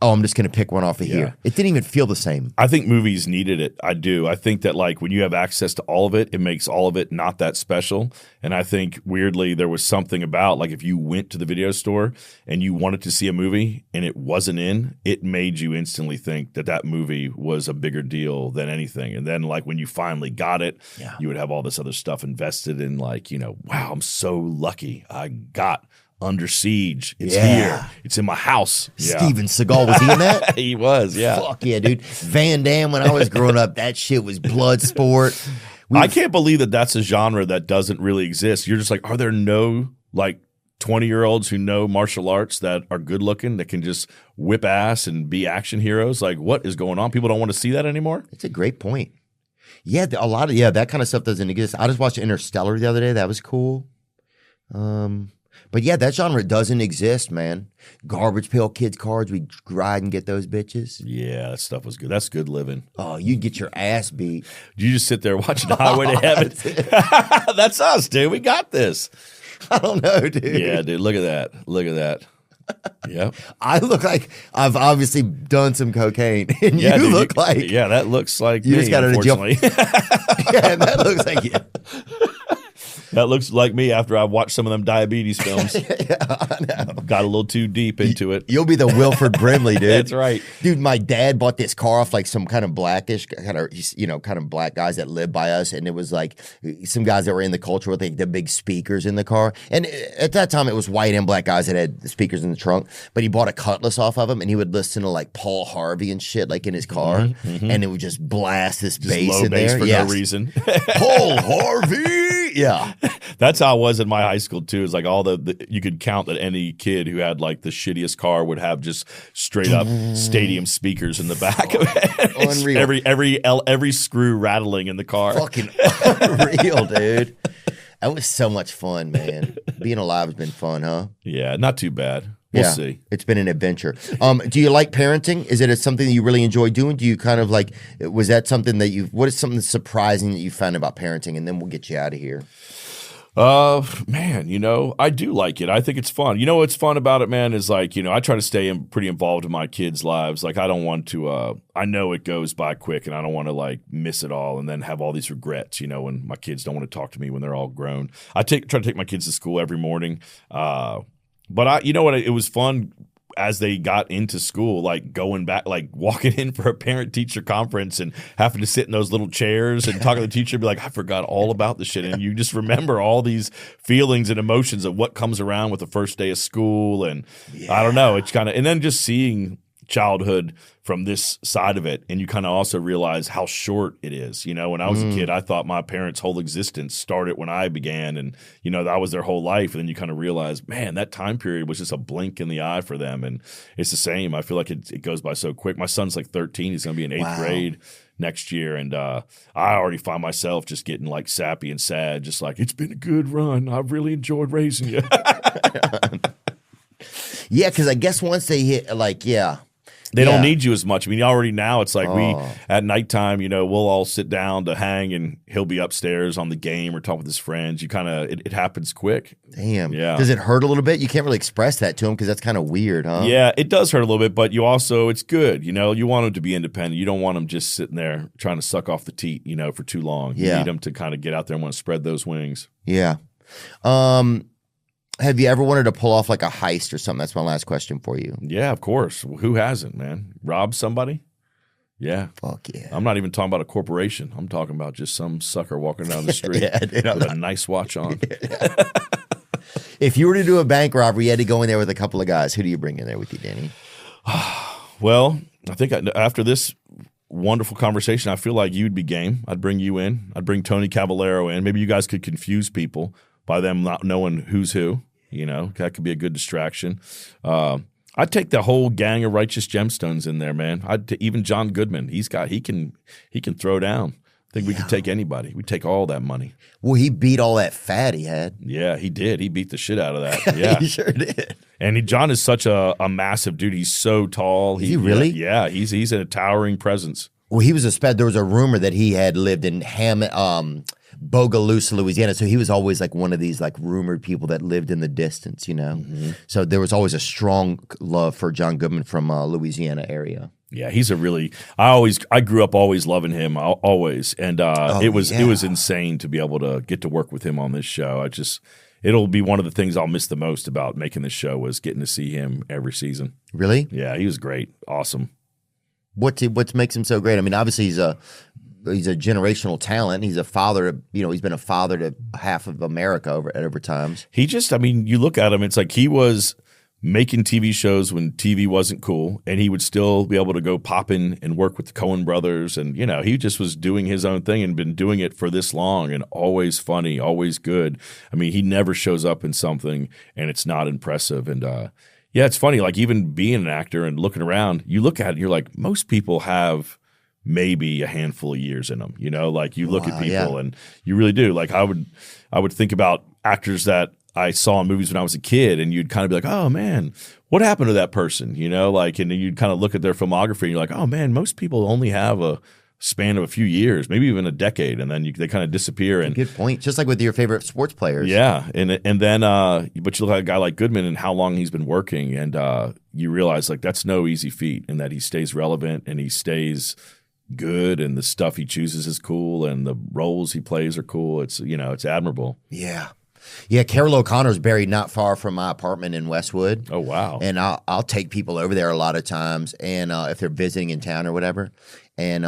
Oh, I'm just going to pick one off of here. It didn't even feel the same. I think movies needed it. I do. I think that like when you have access to all of it, it makes all of it not that special. And I think weirdly there was something about like if you went to the video store and you wanted to see a movie and it wasn't in, it made you instantly think that movie was a bigger deal than anything. And then like when you finally got it, you would have all this other stuff invested in like, wow, I'm so lucky I got Under Siege. It's here. It's in my house. Steven Seagal, was he in that? He was, yeah. Fuck yeah, dude. Van Damme, when I was growing up, that shit was blood sport. I can't believe that that's a genre that doesn't really exist. You're just like, are there no like 20-year-olds who know martial arts that are good looking, that can just whip ass and be action heroes? Like, what is going on? People don't want to see that anymore? It's a great point. Yeah, a lot of that kind of stuff doesn't exist. I just watched Interstellar the other day. That was cool. But yeah, that genre doesn't exist, man. Garbage Pail Kids cards, we ride and get those bitches. Yeah, that stuff was good. That's good living. Oh, you'd get your ass beat. You just sit there watching Highway to Heaven. That's us, dude. We got this. I don't know, dude. Yeah, dude. Look at that. Look at that. Yeah. I look like I've obviously done some cocaine, and Yeah, you dude, look like yeah, that looks like you me, just got out of jail. unfortunately. Yeah, that looks like you. That looks like me after I watched some of them diabetes films. Yeah, I know. Got a little too deep into it. You'll be the Wilford Brimley, dude. That's right. Dude, my dad bought this car off like some kind of blackish, kind of black guys that lived by us. And it was like some guys that were in the culture with like the big speakers in the car. And at that time, it was white and black guys that had the speakers in the trunk. But he bought a Cutlass off of him and he would listen to like Paul Harvey and shit like in his car. And it would just blast this bass Low in bass there. for no reason. Paul Harvey. Yeah. That's how I was in my high school too. It's like all the you could count that any kid who had like the shittiest car would have just straight up stadium speakers in the back of it. Unreal. Every screw rattling in the car. Fucking unreal, dude. That was so much fun, man. Being alive has been fun, huh? Yeah, not too bad. We'll see. It's been an adventure. Do you like parenting? Is it something that you really enjoy doing? Do you kind of like, was that something that what is something surprising that you found about parenting? And then we'll get you out of here. Man, I do like it. I think it's fun. What's fun about it, man, is like, I try to stay pretty involved in my kids' lives. Like, I don't want to, I know it goes by quick and I don't want to like miss it all and then have all these regrets, when my kids don't want to talk to me when they're all grown. I try to take my kids to school every morning. But it was fun as they got into school, like going back, like walking in for a parent-teacher conference and having to sit in those little chairs and talk to the teacher and be like, I forgot all about this shit. And you just remember all these feelings and emotions of what comes around with the first day of school. And I don't know, it's kind of – and then just seeing childhood from this side of it, and you kind of also realize how short it is. When I was a kid, I thought my parents' whole existence started when I began, and that was their whole life. And then you kind of realize, man, that time period was just a blink in the eye for them. And it's the same. I feel like it goes by so quick. My son's like 13; he's going to be in eighth grade next year, and I already find myself just getting like sappy and sad, just like it's been a good run. I've really enjoyed raising you. Yeah, because I guess once they hit, they don't need you as much. I mean, already now it's like we at nighttime, we'll all sit down to hang, and he'll be upstairs on the game or talk with his friends. You kind of it happens quick. Damn. Yeah. Does it hurt a little bit? You can't really express that to him because that's kind of weird, huh? Yeah, it does hurt a little bit, but it's good. You want him to be independent. You don't want him just sitting there trying to suck off the teat, for too long. You need him to kind of get out there and want to spread those wings. Yeah. Have you ever wanted to pull off like a heist or something? That's my last question for you. Yeah, of course. Who hasn't, man? Rob somebody? Yeah. Fuck yeah. I'm not even talking about a corporation. I'm talking about just some sucker walking down the street with a nice watch on. If you were to do a bank robbery, you had to go in there with a couple of guys. Who do you bring in there with you, Danny? Well, I think after this wonderful conversation, I feel like you'd be game. I'd bring you in. I'd bring Tony Cavallero in. Maybe you guys could confuse people by them not knowing who's who. That could be a good distraction. I'd take the whole gang of Righteous Gemstones in there, man. Even John Goodman. He can throw down. I think we could take anybody. We'd take all that money. Well, he beat all that fat he had. Yeah, he did. He beat the shit out of that. Yeah, he sure did. And John is such a massive dude. He's so tall. Is he really? Yeah, he's a towering presence. Well, he was there was a rumor that he had lived in Bogalusa, Louisiana. So he was always like one of these like rumored people that lived in the distance, So there was always a strong love for John Goodman from Louisiana area. Yeah, he's I grew up always loving him, always. And it was insane to be able to get to work with him on this show. It'll be one of the things I'll miss the most about making this show was getting to see him every season. Really? Yeah, he was great. Awesome. What makes him so great? I mean, obviously he's a generational talent. He's a father. He's been a father to half of America over times. You look at him, it's like he was making TV shows when TV wasn't cool, and he would still be able to go pop in and work with the Coen brothers. And, he just was doing his own thing and been doing it for this long, and always funny, always good. I mean, he never shows up in something and it's not impressive. And, yeah, it's funny, like even being an actor and looking around, you look at it, you're like, most people have maybe a handful of years in them, like you look at people and you really do. Like I would think about actors that I saw in movies when I was a kid, and you'd kind of be like, oh man, what happened to that person? And then you'd kind of look at their filmography and you're like, oh man, most people only have a span of a few years, maybe even a decade, and then they kind of disappear. And good point. Just like with your favorite sports players. Yeah, and then but you look at a guy like Goodman and how long he's been working, and you realize like that's no easy feat, and that he stays relevant and he stays good, and the stuff he chooses is cool, and the roles he plays are cool. It's it's admirable. Yeah. Yeah, Carol O'Connor's buried not far from my apartment in Westwood. Oh, wow. And I'll take people over there a lot of times, and if they're visiting in town or whatever. And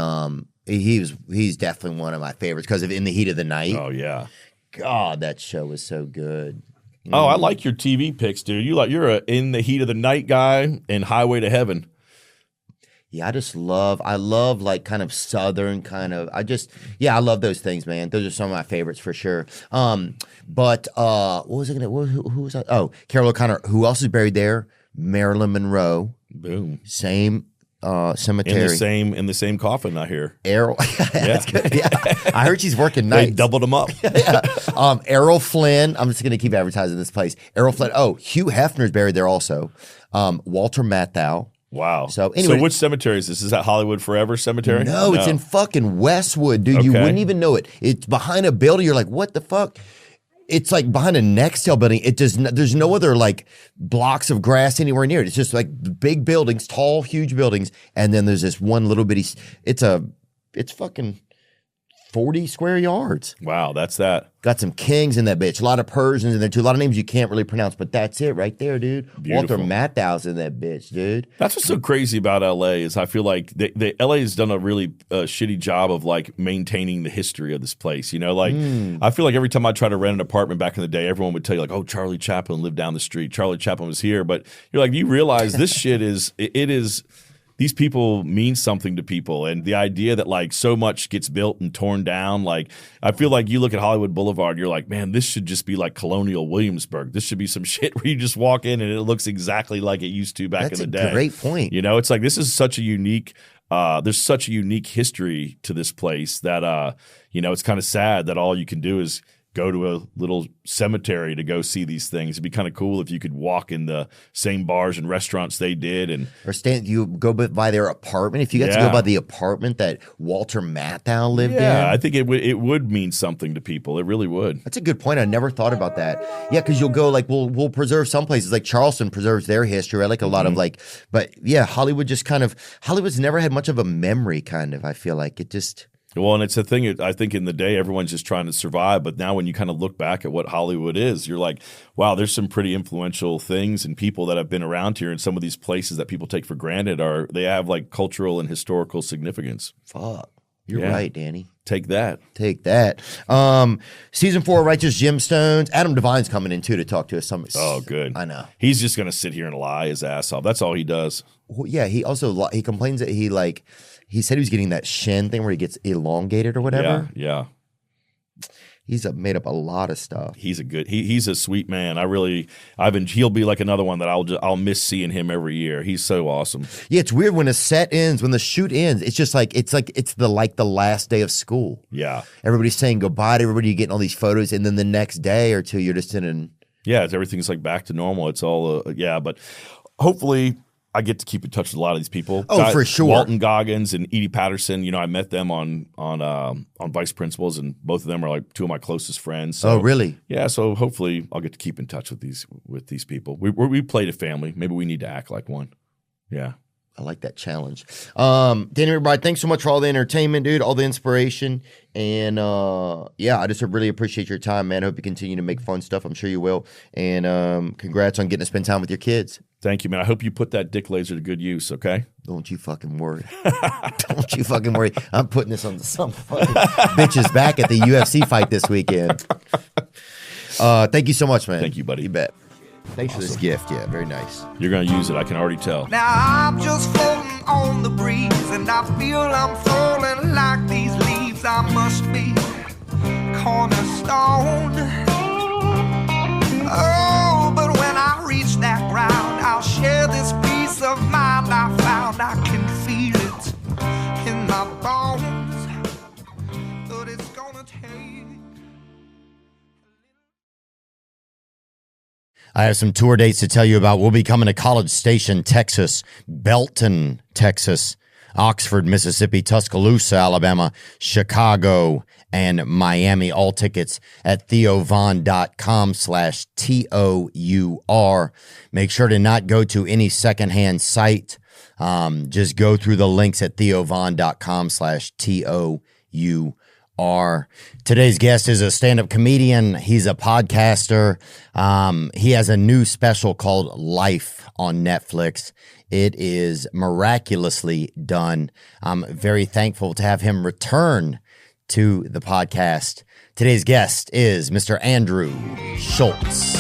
he's definitely one of my favorites because of In the Heat of the Night. Oh, yeah. God, that show was so good. Oh, I like your TV picks, dude. You're a In the Heat of the Night guy and Highway to Heaven. Yeah, I love like kind of Southern kind of, I love those things, man. Those are some of my favorites for sure. But what was I who was that? Oh, Carol O'Connor. Who else is buried there? Marilyn Monroe. Boom. Same cemetery. In the same coffin, I hear. Errol. That's good. Yeah. I heard she's working nights. They doubled them up. Yeah. Errol Flynn. I'm just going to keep advertising this place. Errol Flynn. Oh, Hugh Hefner's buried there also. Walter Matthau. Wow. So anyway, which cemetery is this? Is that Hollywood Forever Cemetery? No, it's in fucking Westwood, dude. You wouldn't even know it. It's behind a building. You're like, what the fuck? It's like behind a Nextel building. There's no other like blocks of grass anywhere near it. It's just like big buildings, tall, huge buildings, and then there's this one little bitty. It's fucking 40 square yards. Wow, that's that. Got some kings in that bitch. A lot of Persians in there too. A lot of names you can't really pronounce, but that's it right there, dude. Beautiful. Walter Matthau's in that bitch, dude. That's what's so crazy about LA is I feel like LA has done a really shitty job of like maintaining the history of this place. I feel like every time I try to rent an apartment back in the day, everyone would tell you like, oh, Charlie Chaplin lived down the street. Charlie Chaplin was here. But you're like, you realize this shit is these people mean something to people, and the idea that like so much gets built and torn down, like I feel like you look at Hollywood Boulevard, you're like, man, this should just be like Colonial Williamsburg. This should be some shit where you just walk in and it looks exactly like it used to back in the day. That's a great point. It's like this is such a unique. There's such a unique history to this place that it's kind of sad that all you can do is go to a little cemetery to go see these things. It'd be kind of cool if you could walk in the same bars and restaurants they did, or you go by their apartment. If you got to go by the apartment that Walter Matthau lived in, I think it would mean something to people. It really would. That's a good point. I never thought about that. Yeah, because you'll go like we'll preserve some places like Charleston preserves their history. I like a lot of but yeah, Hollywood's never had much of a memory. Kind of, I feel like it just. Well, and it's a thing, I think in the day, everyone's just trying to survive. But now when you kind of look back at what Hollywood is, you're like, wow, there's some pretty influential things and people that have been around here. And some of these places that people take for granted they have like cultural and historical significance. Fuck. You're right, Danny. Take that. Season 4, Righteous Gemstones. Adam Devine's coming in too to talk to us. Oh, good. I know. He's just going to sit here and lie his ass off. That's all he does. Well, yeah, he also he complains that he said he was getting that shin thing where he gets elongated or whatever. Yeah. He's made up a lot of stuff. He's a sweet man. He'll be like another one that I'll miss seeing him every year. He's so awesome. Yeah, it's weird when the set ends, when the shoot ends. It's just like it's the last day of school. Yeah, everybody's saying goodbye to everybody. You're getting all these photos, and then the next day or two, you're just in. Everything's like back to normal. It's all but hopefully. I get to keep in touch with a lot of these people. Oh, for sure. Walton Goggins and Edie Patterson. I met them on Vice Principals, and both of them are like two of my closest friends. So, oh, really? Yeah. So hopefully, I'll get to keep in touch with these people. We played a family. Maybe we need to act like one. Yeah. I like that challenge. Danny McBride, thanks so much for all the entertainment, dude, all the inspiration. And I just really appreciate your time, man. I hope you continue to make fun stuff. I'm sure you will. And congrats on getting to spend time with your kids. Thank you, man. I hope you put that dick laser to good use, okay? Don't you fucking worry. Don't you fucking worry. I'm putting this on some fucking bitch's back at the UFC fight this weekend. Thank you so much, man. Thank you, buddy. You bet. Thanks for this gift. Yeah, very nice. You're going to use it. I can already tell. Now I'm just floating on the breeze, and I feel I'm falling like these leaves. I must be cornerstone. Oh, but when I reach that ground, I'll share this peace of mind I found. I can feel it in my bones, but it's gonna take. I have some tour dates to tell you about. We'll be coming to College Station, Texas, Belton, Texas, Oxford, Mississippi, Tuscaloosa, Alabama, Chicago, and Miami. All tickets at theovon.com/TOUR. Make sure to not go to any secondhand site. Just go through the links at theovon.com/TOUR. Today's guest is a stand-up comedian. He's a podcaster. He has a new special called Life on Netflix. It is miraculously done. I'm very thankful to have him return to the podcast. Today's guest is Mr. Andrew Schultz.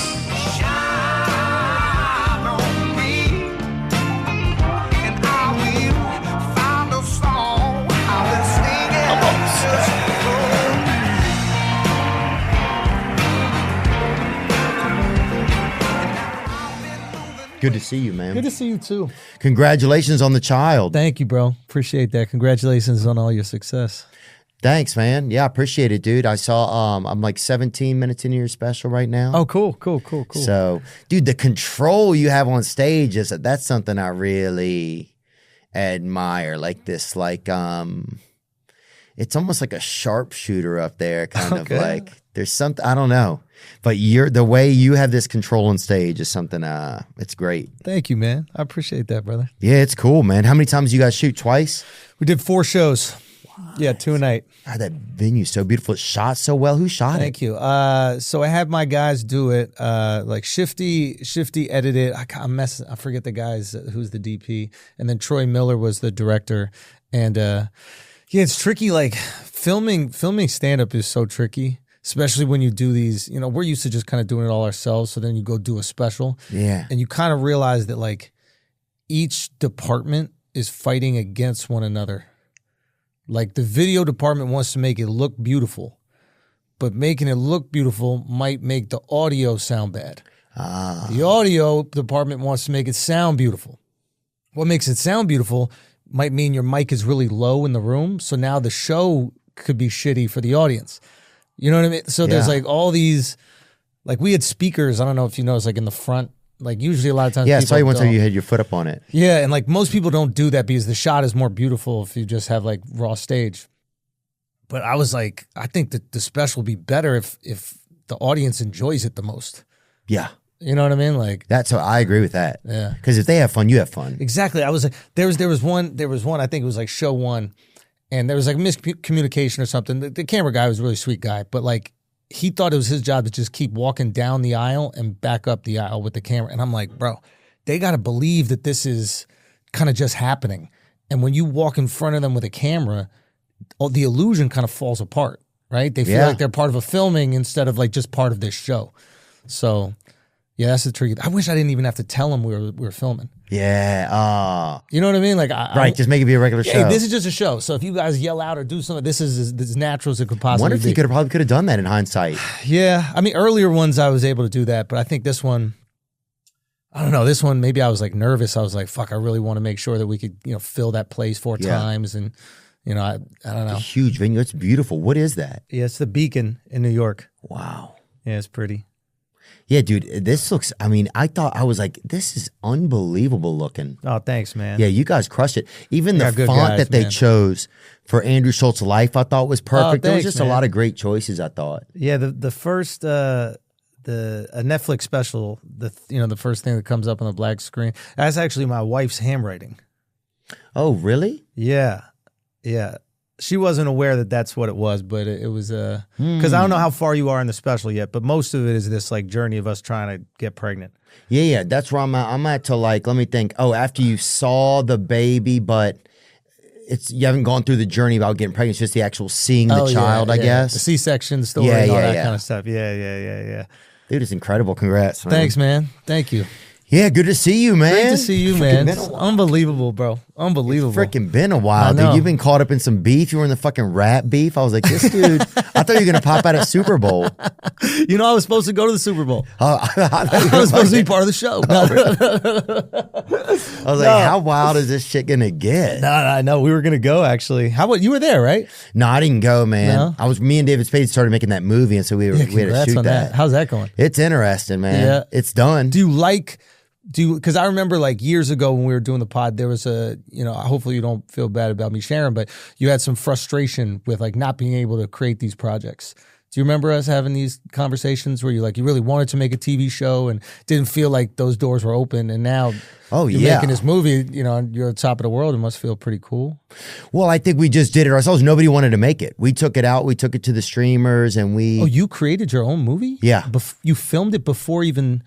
Good to see you, man. Good to see you, too. Congratulations on the child. Thank you, bro. Appreciate that. Congratulations on all your success. Thanks, man. Yeah, I appreciate it, dude. I saw, I'm like 17 minutes into your special right now. Oh, cool. So, dude, the control you have on stage, that's something I really admire. Like this, like, it's almost like a sharpshooter up there, kind of like, there's something, I don't know. But the way you have this control on stage is something, it's great. Thank you, man. I appreciate that, brother. Yeah, it's cool, man. How many times you guys shoot? Twice? We did 4 shows. What? Yeah, 2 a night. God, that venue's so beautiful. It shot so well. Who shot it? Thank you. So I had my guys do it. Like Shifty edited it. I forget the guys who's the DP. And then Troy Miller was the director. And yeah, it's tricky. Like filming stand-up is so tricky. Especially when you do these, we're used to just kind of doing it all ourselves. So then you go do a special. Yeah. And you kind of realize that like each department is fighting against one another. Like the video department wants to make it look beautiful, but making it look beautiful might make the audio sound bad. The audio department wants to make it sound beautiful. What makes it sound beautiful might mean your mic is really low in the room. So now the show could be shitty for the audience. You know what I mean? So there's like all these, like we had speakers, I don't know if you noticed, like in the front, like usually a lot of times. Yeah, I saw you one time you had your foot up on it. Yeah, and like most people don't do that because the shot is more beautiful if you just have like raw stage. But I was like, I think that the special would be better if the audience enjoys it the most. Yeah. You know what I mean? Like I agree with that. Yeah. Because if they have fun, you have fun. Exactly. I was like, there was one, I think it was like show 1. And there was like miscommunication or something. The camera guy was a really sweet guy, but like he thought it was his job to just keep walking down the aisle and back up the aisle with the camera. And I'm like, bro, they got to believe that this is kind of just happening. And when you walk in front of them with a camera, the illusion kind of falls apart, right? They feel like they're part of a filming instead of like just part of this show. So yeah, that's the tricky. I wish I didn't even have to tell them we were filming. Yeah. You know what I mean? Like, right. Just make it be a regular show. Hey, this is just a show. So if you guys yell out or do something, this is as natural as it could possibly be. I wonder if you probably could have done that in hindsight. Yeah. I mean, earlier ones I was able to do that, but I think this one, I don't know. This one, maybe I was like nervous. I was like, fuck, I really want to make sure that we could, fill that place 4 times. And, I don't know. A huge venue. It's beautiful. What is that? Yeah, it's the Beacon in New York. Wow. Yeah, it's pretty. Yeah, dude, this looks, I was like, this is unbelievable looking. Oh, thanks, man. Yeah, you guys crushed it. Even the font guys, that they man. chose for Andrew Schultz Life, I thought was perfect. There was Thanks, just a lot of great choices, I thought. Yeah, the first, a Netflix special, the first thing that comes up on the black screen, that's actually my wife's handwriting. Oh, really? Yeah. She wasn't aware that that's what it was, but it was because I don't know how far you are in the special yet, but most of it is this like journey of us trying to get pregnant. Yeah, that's where I'm at. I'm at to like, let me think. Oh, after you saw the baby, but you haven't gone through the journey about getting pregnant. It's just the actual seeing the child, I guess. The C-section story and all that kind of stuff. Yeah. Dude, it's incredible. Congrats, man. Thanks, man. Thank you. Yeah, good to see you, man. Great to see you, man. It's unbelievable, bro. Unbelievable. It's freaking been a while, dude. You've been caught up in some beef. You were in the fucking rap beef. I was like, this dude, I thought you were going to pop out at Super Bowl. I was supposed to go to the Super Bowl. I was supposed to be part of the show. I was like, how wild is this shit going to get? No, I know. We were going to go, actually. How about you were there, right? No, I didn't go, man. No? Me and David Spade started making that movie, and so we had to shoot that. How's that going? It's interesting, man. Yeah. It's done. Do you like because I remember like years ago when we were doing the pod, there was hopefully you don't feel bad about me sharing, but you had some frustration with like not being able to create these projects. Do you remember us having these conversations where you really wanted to make a TV show and didn't feel like those doors were open, and now you're making this movie, you're on top of the world. It must feel pretty cool. Well, I think we just did it ourselves. Nobody wanted to make it. We took it out. We took it to the streamers, and we. Oh, you created your own movie? Yeah. You filmed it before even.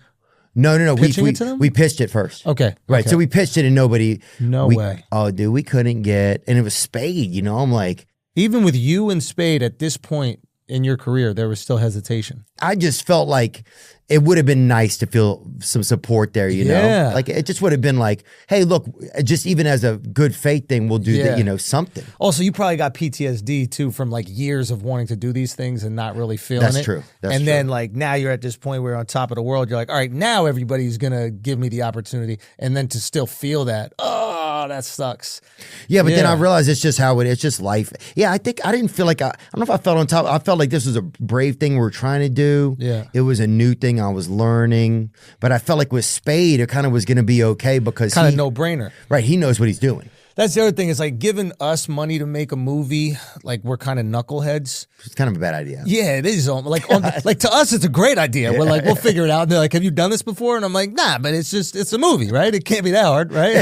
No. Pitching it to them? We pitched it first. Okay. Right. Okay. So we pitched it, and nobody. No way. Oh, dude, we couldn't get, and it was Spade. I'm like, even with you and Spade at this point in your career, there was still hesitation. I just felt like it would have been nice to feel some support there, know? Like it just would have been like, hey, look, just even as a good faith thing, we'll do something. Also, you probably got PTSD too from like years of wanting to do these things and not really feeling it. That's true. Then like now you're at this point where you're on top of the world. You're like, all right, now everybody's going to give me the opportunity. And then to still feel that, oh, that sucks. Yeah, but then I realized it's just how it's just life. Yeah, I think I didn't feel like, I don't know if I felt on top. I felt like this was a brave thing we were trying to do. Yeah. It was a new thing I was learning. But I felt like with Spade, it kind of was going to be okay because kind of no-brainer. Right, he knows what he's doing. That's the other thing is like giving us money to make a movie, like we're kind of knuckleheads. It's kind of a bad idea. Yeah, it is. Like to us, it's a great idea. We're like, we'll figure it out. And they're like, have you done this before? And I'm like, nah, but it's a movie, right? It can't be that hard, right?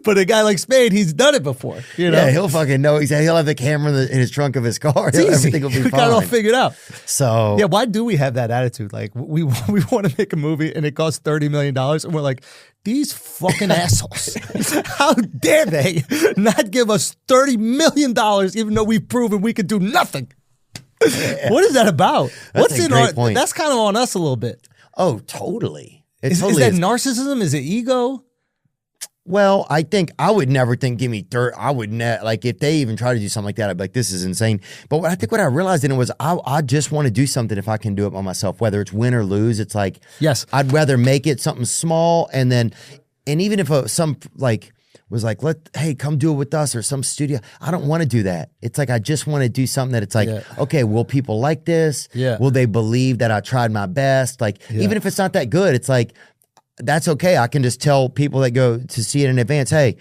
But a guy like Spade, he's done it before. Yeah, he'll fucking know. He'll have the camera in his trunk of his car. Everything will be fine. We got it all figured out. So yeah, why do we have that attitude? Like we want to make a movie and it costs $30 million, and we're like, these fucking assholes. How dare they not give us $30 million even though we've proven we could do nothing? What is that about? That's a great point. That's kind of on us a little bit. Oh, totally. Is that narcissism? Is it ego? Well, I think I would never think, give me dirt. I would like if they even try to do something like that, I'd be like, this is insane. But what I realized in it was I just want to do something if I can do it by myself, whether it's win or lose. It's like, yes, I'd rather make it something small and even if some like was like, hey, come do it with us or some studio. I don't want to do that. It's like, I just want to do something that it's like, okay, will people like this? Yeah. Will they believe that I tried my best? Like, even if it's not that good, it's like, that's okay. I can just tell people that go to see it in advance, hey,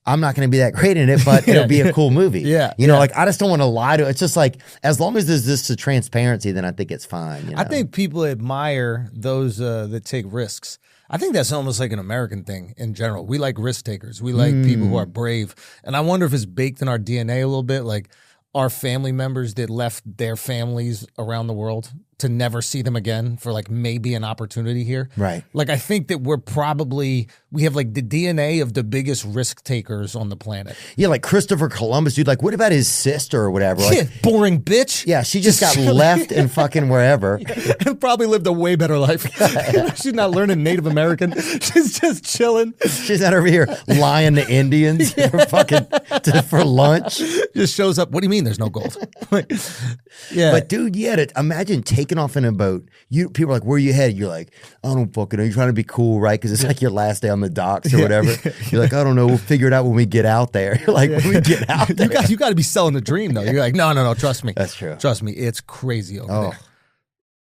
I'm not going to be that great in it, but it'll be a cool movie. Like I just don't want to lie to it. It's just like, as long as there's this transparency, then I think it's fine. I think people admire those that take risks. I think that's almost like an American thing in general. We like risk takers. We like people who are brave. And I wonder if it's baked in our DNA a little bit, like our family members that left their families around the world to never see them again for like maybe an opportunity here. Right. Like I think that we have like the DNA of the biggest risk takers on the planet. Yeah, like Christopher Columbus, dude. Like, what about his sister or whatever? Like, yeah, boring bitch. Yeah, she just got left in fucking wherever. And probably lived a way better life. She's not learning Native American. She's just chilling. She's out over here lying to Indians for lunch. Just shows up. What do you mean there's no gold? Yeah. But dude, imagine taking off in a boat. People are like, where are you headed? You're like, I don't fucking know. You're trying to be cool, right? Because it's like your last day on the docks or whatever. You're like, I don't know. We'll figure it out when we get out there. You're like, when we get out there. You got to be selling the dream, though. You're like, no, trust me. That's true. Trust me. It's crazy over there.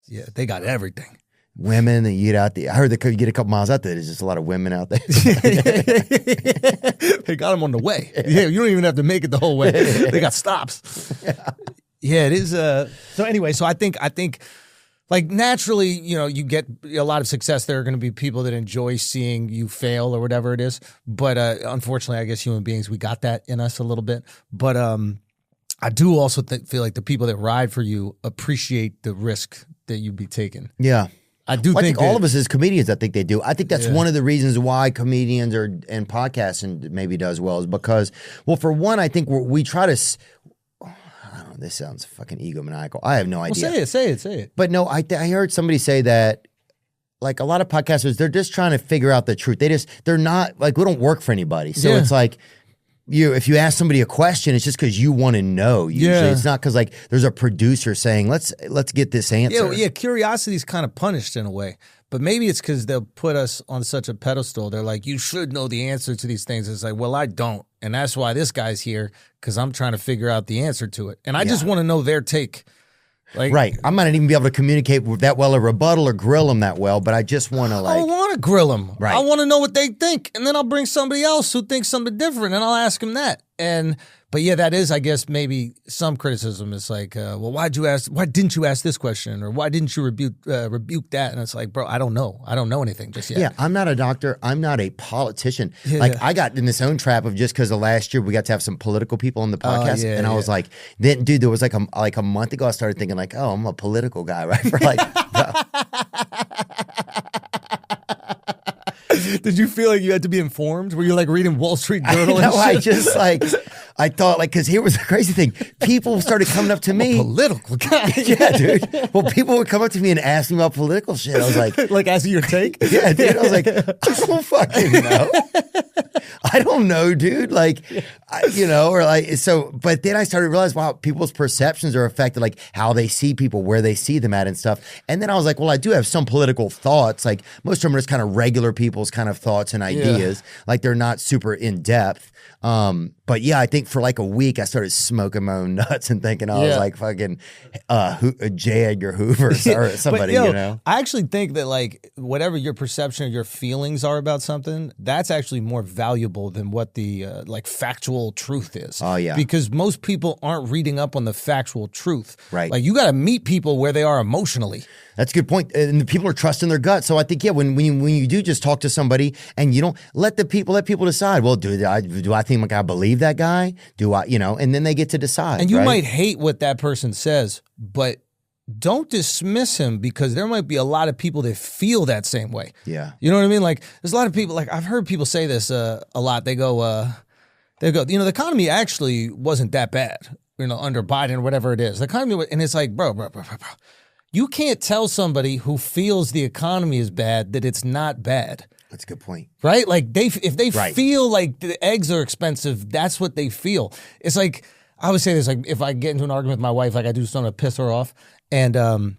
Yeah, they got everything. Women that you get out there. I heard you get a couple miles out there. There's just a lot of women out there. They got them on the way. Yeah, you don't even have to make it the whole way. They got stops. Yeah, it is. So anyway, so I think like naturally, you get a lot of success. There are going to be people that enjoy seeing you fail or whatever it is. But unfortunately, I guess human beings, we got that in us a little bit. But I do also feel like the people that ride for you appreciate the risk that you'd be taking. Yeah. I think all of us as comedians, I think they do. I think that's one of the reasons why comedians and podcasting maybe does well is because, well, for one, I think we try to. I don't know. This sounds fucking egomaniacal. I have no idea. Well, say it. But no, I heard somebody say that. Like a lot of podcasters, they're just trying to figure out the truth. They're not like, we don't work for anybody. So it's like. If you ask somebody a question, it's just because you want to know. Usually, it's not because like there's a producer saying, "Let's get this answer." Yeah. Curiosity is kind of punished in a way, but maybe it's because they'll put us on such a pedestal. They're like, "You should know the answer to these things." It's like, well, I don't, and that's why this guy's here because I'm trying to figure out the answer to it, and I just want to know their take Like, Right. I might not even be able to communicate that well or rebuttal or grill them that well, but I just want to I don't like. want to grill them. Right. I want to know what they think, and then I'll bring somebody else who thinks something different, and I'll ask them that. But yeah, that is, I guess, maybe some criticism. It's like, well, why didn't you ask this question, or why didn't you rebuke that? And it's like, bro, I don't know anything just yet. Yeah, I'm not a doctor. I'm not a politician. Yeah. Like I got in this own trap of just because of last year we got to have some political people on the podcast, and I was like, then dude, there was like a month ago I started thinking like, oh, I'm a political guy, right? For like. Did you feel like you had to be informed? Were you like reading Wall Street Journal? I thought like, because here was the crazy thing. People started coming up to me. Political guy. Yeah, dude. Well, people would come up to me and ask me about political shit. I was like. Like asking your take? Yeah, dude. I was like, I don't fucking know. I don't know, dude. Like, or like, so, but then I started to realize, wow, people's perceptions are affected, like how they see people, where they see them at and stuff. And then I was like, well, I do have some political thoughts. Like most of them are just kind of regular people's kind of thoughts and ideas. Like they're not super in depth. But yeah, I think for like a week I started smoking my own nuts and thinking I was like fucking J. Edgar Hoover or somebody, but, I actually think that like whatever your perception or your feelings are about something, that's actually more valuable than what the like factual truth is. Oh yeah. Because most people aren't reading up on the factual truth. Right. Like you got to meet people where they are emotionally. That's a good point. And the people are trusting their gut. So I think, yeah, when you do just talk to somebody and you don't let people decide, well, do I think like I believe that guy? Do I, and then they get to decide. And you right? might hate what that person says, but don't dismiss him because there might be a lot of people that feel that same way. Yeah. You know what I mean? Like there's a lot of people, like I've heard people say this a lot. They go, the economy actually wasn't that bad, under Biden or whatever it is. The economy, and it's like, bro. You can't tell somebody who feels the economy is bad that it's not bad. That's a good point. Right? Like if they Right. feel like the eggs are expensive, that's what they feel. It's like, I would say this, like if I get into an argument with my wife, like I do something to piss her off, and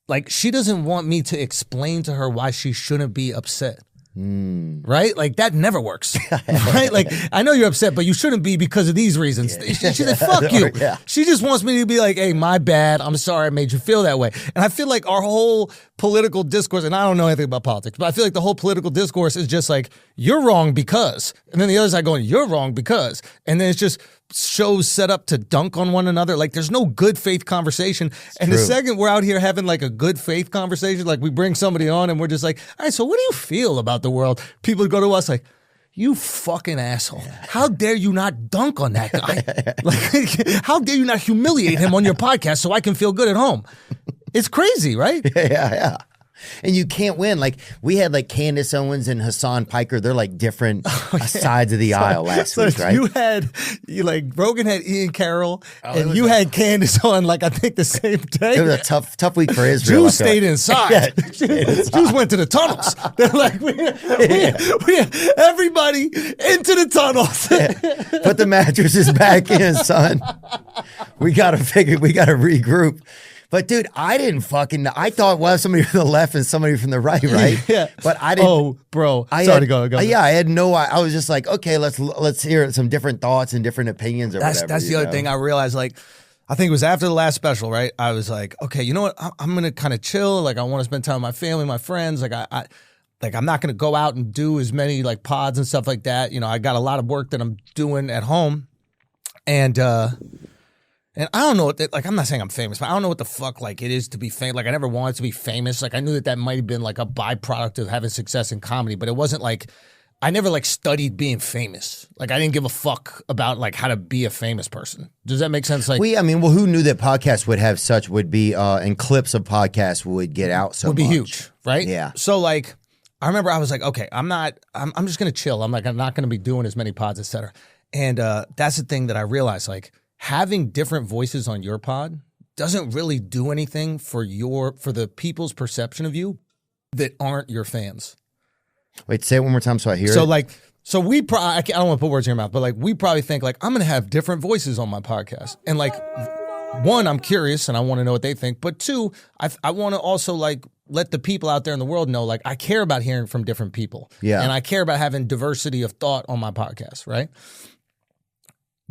like she doesn't want me to explain to her why she shouldn't be upset. Right? Like that never works. Right? Like I know you're upset, but you shouldn't be because of these reasons. She's like, fuck you. Yeah. She just wants me to be like, hey, my bad. I'm sorry I made you feel that way. And I feel like our whole political discourse, and I don't know anything about politics, but I feel like the whole political discourse is just like, you're wrong because. And then the other side going, you're wrong because. And then it's just shows set up to dunk on one another. Like there's no good faith conversation. And the second we're out here having like a good faith conversation, like we bring somebody on and we're just like, all right, so what do you feel about the world? People go to us like, you fucking asshole. How dare you not dunk on that guy? Like, how dare you not humiliate him on your podcast so I can feel good at home? It's crazy, right? Yeah. And you can't win. Like we had like Candace Owens and Hassan Piker. They're like different sides of the aisle last week, right? You like Rogan had Ian Carroll, and you had Candace on like I think the same day. It was a tough week for Israel. Jews stayed inside. Jews went to the tunnels. They're like, we everybody into the tunnels. Put the mattresses back in, son. We gotta regroup. But dude, I didn't fucking know. I thought, well, somebody from the left and somebody from the right? Yeah. But I didn't. Oh, bro. Go. Yeah, I had no. I was just like, okay, let's hear some different thoughts and different opinions or whatever. That's the other thing I realized. Like, I think it was after the last special, right? I was like, okay, you know what? I'm gonna kind of chill. Like, I want to spend time with my family, my friends. Like, I'm not gonna go out and do as many like pods and stuff like that. I got a lot of work that I'm doing at home, and I don't know, like, I'm not saying I'm famous, but I don't know what the fuck, like, it is to be famous. Like, I never wanted to be famous. Like, I knew that might have been, like, a byproduct of having success in comedy, but it wasn't, like, I never, like, studied being famous. Like, I didn't give a fuck about, like, how to be a famous person. Does that make sense? Like, who knew that podcasts would be, and clips of podcasts would get out so much? Would be huge, right? Yeah. So, like, I remember I was like, okay, I'm just going to chill. I'm not going to be doing as many pods, et cetera. And that's the thing that I realized, like, having different voices on your pod doesn't really do anything for the people's perception of you that aren't your fans. Wait, say it one more time so I hear it. So like, we I don't want to put words in your mouth, but like we probably think like I'm going to have different voices on my podcast. And like, one, I'm curious and I want to know what they think. But two, I want to also like let the people out there in the world know like I care about hearing from different people. Yeah. And I care about having diversity of thought on my podcast, right?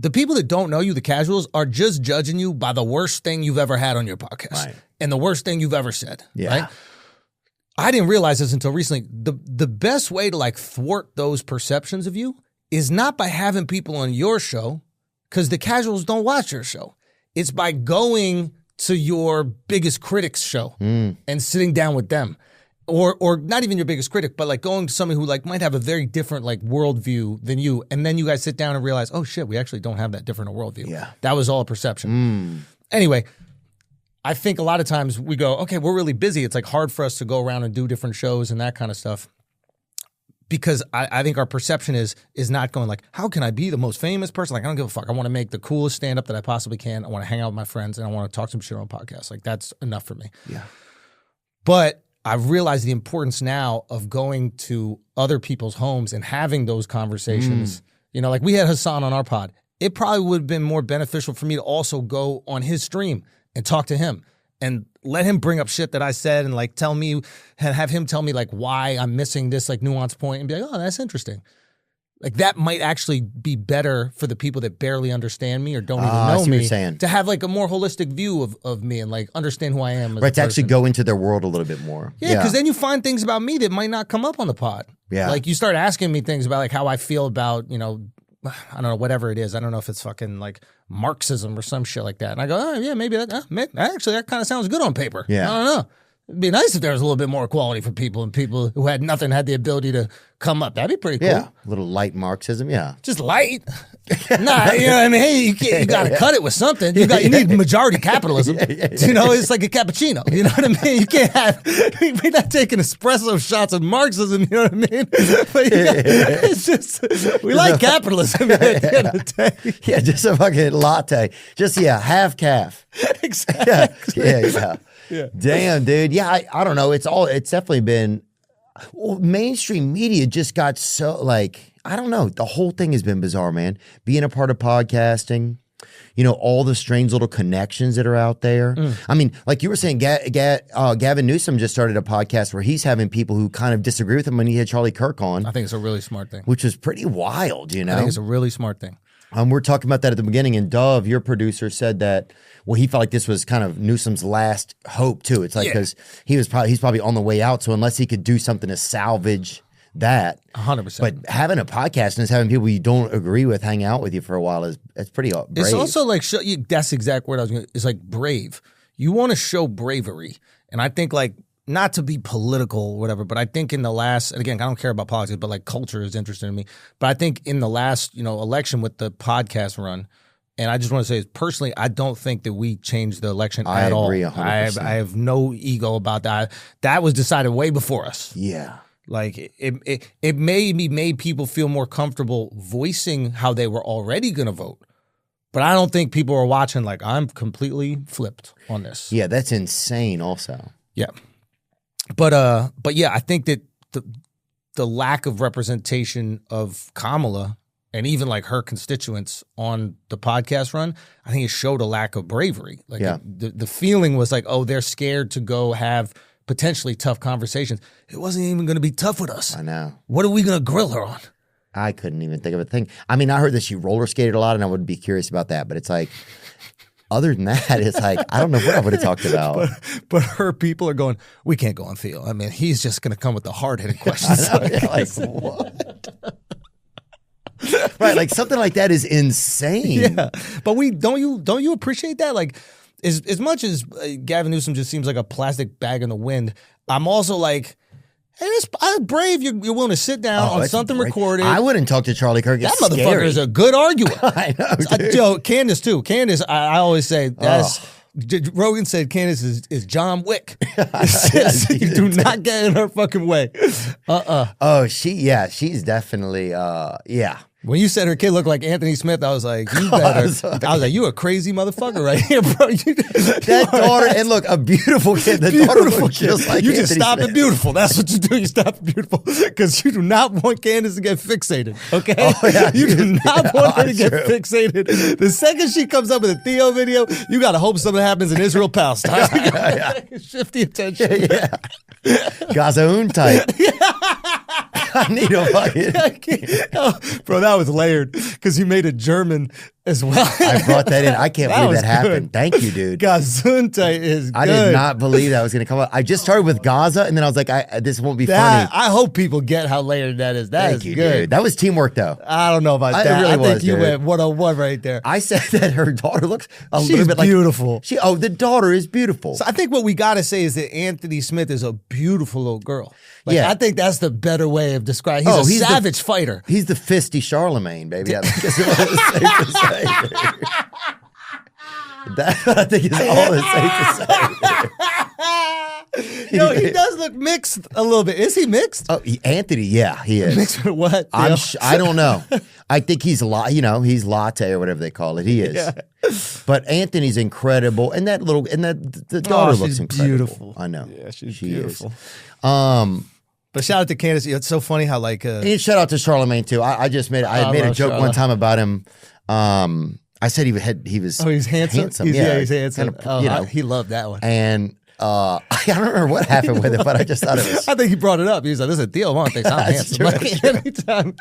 The people that don't know you, the casuals, are just judging you by the worst thing you've ever had on your podcast. Right. And the worst thing you've ever said. Yeah. Right? I didn't realize this until recently. The best way to like thwart those perceptions of you is not by having people on your show, because the casuals don't watch your show. It's by going to your biggest critic's show and sitting down with them. Or not even your biggest critic, but like going to somebody who like might have a very different like worldview than you. And then you guys sit down and realize, oh shit, we actually don't have that different a worldview. Yeah. That was all a perception. Anyway, I think a lot of times we go, okay, we're really busy. It's like hard for us to go around and do different shows and that kind of stuff. Because I think our perception is not going like, how can I be the most famous person? Like, I don't give a fuck. I want to make the coolest stand-up that I possibly can. I want to hang out with my friends and I want to talk some shit on podcasts. Like, that's enough for me. Yeah. But I've realized the importance now of going to other people's homes and having those conversations. You know, like we had Hassan on our pod. It probably would have been more beneficial for me to also go on his stream and talk to him and let him bring up shit that I said and like tell me, have him tell me like why I'm missing this like nuance point and be like, oh, that's interesting. Like that might actually be better for the people that barely understand me or don't even know me to have like a more holistic view of me and like understand who I am. As right, to actually go into their world a little bit more. Yeah, because then you find things about me that might not come up on the pod. Yeah. Like you start asking me things about like how I feel about, you know, I don't know, whatever it is. I don't know if it's fucking like Marxism or some shit like that. And I go, oh yeah, maybe that, actually that kind of sounds good on paper. Yeah. I don't know. It'd be nice if there was a little bit more equality for people and people who had nothing had the ability to come up. That'd be pretty cool. Yeah, a little light Marxism, yeah. Just light. Nah, you know what I mean? Hey, you got to cut it with something. You need majority capitalism. You know, it's like a cappuccino. You know what I mean? You can't have, we're not taking espresso shots of Marxism, you know what I mean? But it's just, we like capitalism at the end of the day. Yeah, just a fucking latte. Just, half calf. Exactly. Yeah. Damn, dude. Yeah, I don't know. It's definitely been, mainstream media just got so like, I don't know. The whole thing has been bizarre, man. Being a part of podcasting, you know, all the strange little connections that are out there. I mean, like you were saying, Gavin Newsom just started a podcast where he's having people who kind of disagree with him when he had Charlie Kirk on. I think it's a really smart thing. Which was pretty wild, you know? I think it's a really smart thing. We're talking about that at the beginning, and Dove, your producer, said that, well, he felt like this was kind of Newsom's last hope, too. It's like, because he's probably on the way out, so unless he could do something to salvage that. 100%. But having a podcast and having people you don't agree with hang out with you for a while it's pretty brave. It's also like, that's the exact word I was going to, it's like brave. You want to show bravery. And I think like, not to be political or whatever, but I think in the last, and again, I don't care about politics, but like culture is interesting to me. But I think in the last, election with the podcast run, and I just want to say, personally, I don't think that we changed the election at all. I agree 100%. I have no ego about that. That was decided way before us. Yeah. Like it maybe made people feel more comfortable voicing how they were already going to vote. But I don't think people are watching like, I'm completely flipped on this. Yeah, that's insane also. Yeah. But yeah, I think that the lack of representation of Kamala and even like her constituents on the podcast run, I think it showed a lack of bravery. Like the feeling was like, oh, they're scared to go have potentially tough conversations. It wasn't even going to be tough with us. I know. What are we going to grill her on? I couldn't even think of a thing. I mean, I heard that she roller skated a lot, and I would be curious about that. But it's like, other than that, it's like, I don't know what I would have talked about. But her people are going, we can't go on Theo. I mean, he's just going to come with the hard-hitting questions. Like, what? Right, like something like that is insane. Yeah, but don't you appreciate that? Like, as much as Gavin Newsom just seems like a plastic bag in the wind, I'm also like, hey, I'm brave. You're willing to sit down on something recorded. I wouldn't talk to Charlie Kirk. That motherfucker is a good arguer. I know, dude. Yo, Candace too. Candace, I always say Rogan said Candace is John Wick. You do not get in her fucking way. Oh, she's definitely When you said her kid looked like Anthony Smith, I was like, you better. I was like, you a crazy motherfucker right here, bro. That daughter, and look, a beautiful kid. The daughter looks just like you Anthony just stop Smith. it beautiful. That's what you do. You stop it beautiful because you do not want Candace to get fixated. Okay, you do not want her to get fixated. The second she comes up with a Theo video, you got to hope something happens in Israel, Palestine. Shift the attention. Gaza type. I need a fucking bro, that was layered because you made a German as well. I brought that in. I can't believe that happened. Thank you, dude. Gesundheit is good. I did not believe that was going to come up. I just started with Gaza, and then I was like, this won't be funny. I hope people get how layered that is. That Thank is you, good. dude. That was teamwork, though. I don't know about that. It really I was, think you dude. went 101 right there. I said that her daughter looks a She's little bit beautiful. The daughter is beautiful. So I think what we got to say is that Anthony Smith is a beautiful little girl. Like, Yeah. I think that's the better way of describing. He's He's a savage fighter. He's the fisty Charlemagne, baby. I think that's what it's safe to say. That's what I think is all it's safe to say. Yo, he does look mixed a little bit. Is he mixed? Oh, Anthony, yeah, he is. Mixed with what? I don't know. I think he's he's latte or whatever they call it. He is. Yeah. But Anthony's incredible, and the daughter looks she's incredible. beautiful. I know. Yeah, she's She beautiful. Is. But shout out to Candace. It's so funny how And shout out to Charlemagne too. I made a joke one time about him. I said he was. oh, he's handsome. He's handsome. Kind of, he loved that one. And I don't remember what happened with it, but I just thought it was. I think he brought it up. He was like, "Listen, Theo Vaughn thinks I'm That's handsome." true, Like, anytime.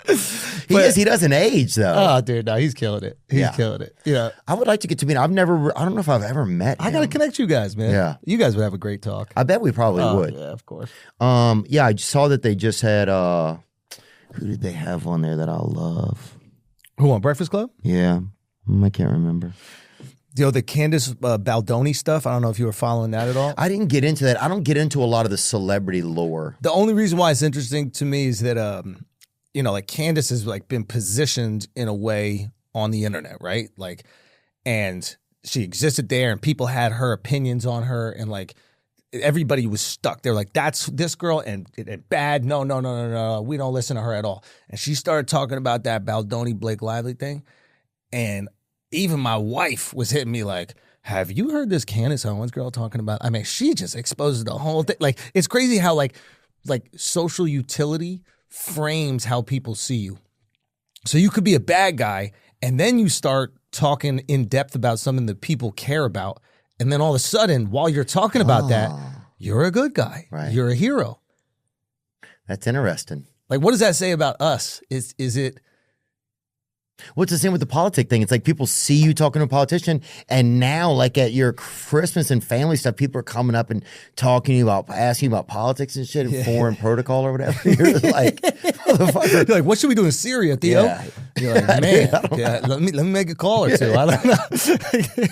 He doesn't age though. Oh, dude, no, he's killing it. He's Yeah. killing it. Yeah. I would like to get to meet him. I don't know if I've ever met him. I got to connect you guys, man. Yeah. You guys would have a great talk. I bet we probably would. Yeah, of course. Yeah, I saw that they just had who did they have on there that I love? Who on Breakfast Club? Yeah. I can't remember. The Candace Baldoni stuff. I don't know if you were following that at all. I didn't get into that. I don't get into a lot of the celebrity lore. The only reason why it's interesting to me is that like Candace has like been positioned in a way on the internet, right? Like, and she existed there, and people had her opinions on her, and like everybody was stuck. They're like, "That's this girl," and bad. No. We don't listen to her at all. And she started talking about that Baldoni Blake Lively thing, and even my wife was hitting me like, "Have you heard this Candace Owens girl talking about?" I mean, she just exposes the whole thing. Like, it's crazy how like social utility frames how people see you. So you could be a bad guy, and then you start talking in depth about something that people care about, and then all of a sudden, while you're talking about that, you're a good guy. Right. You're a hero. That's interesting. Like, what does that say about us? Is it? Well, it's the same with the politic thing. It's like people see you talking to a politician, and now, like at your Christmas and family stuff, people are coming up and talking to you about, asking you about politics and shit and foreign protocol or whatever. You're just like, motherfucker. You're like, what should we do in Syria, Theo? Yeah. You're like, man, let me make a call or two. I don't know.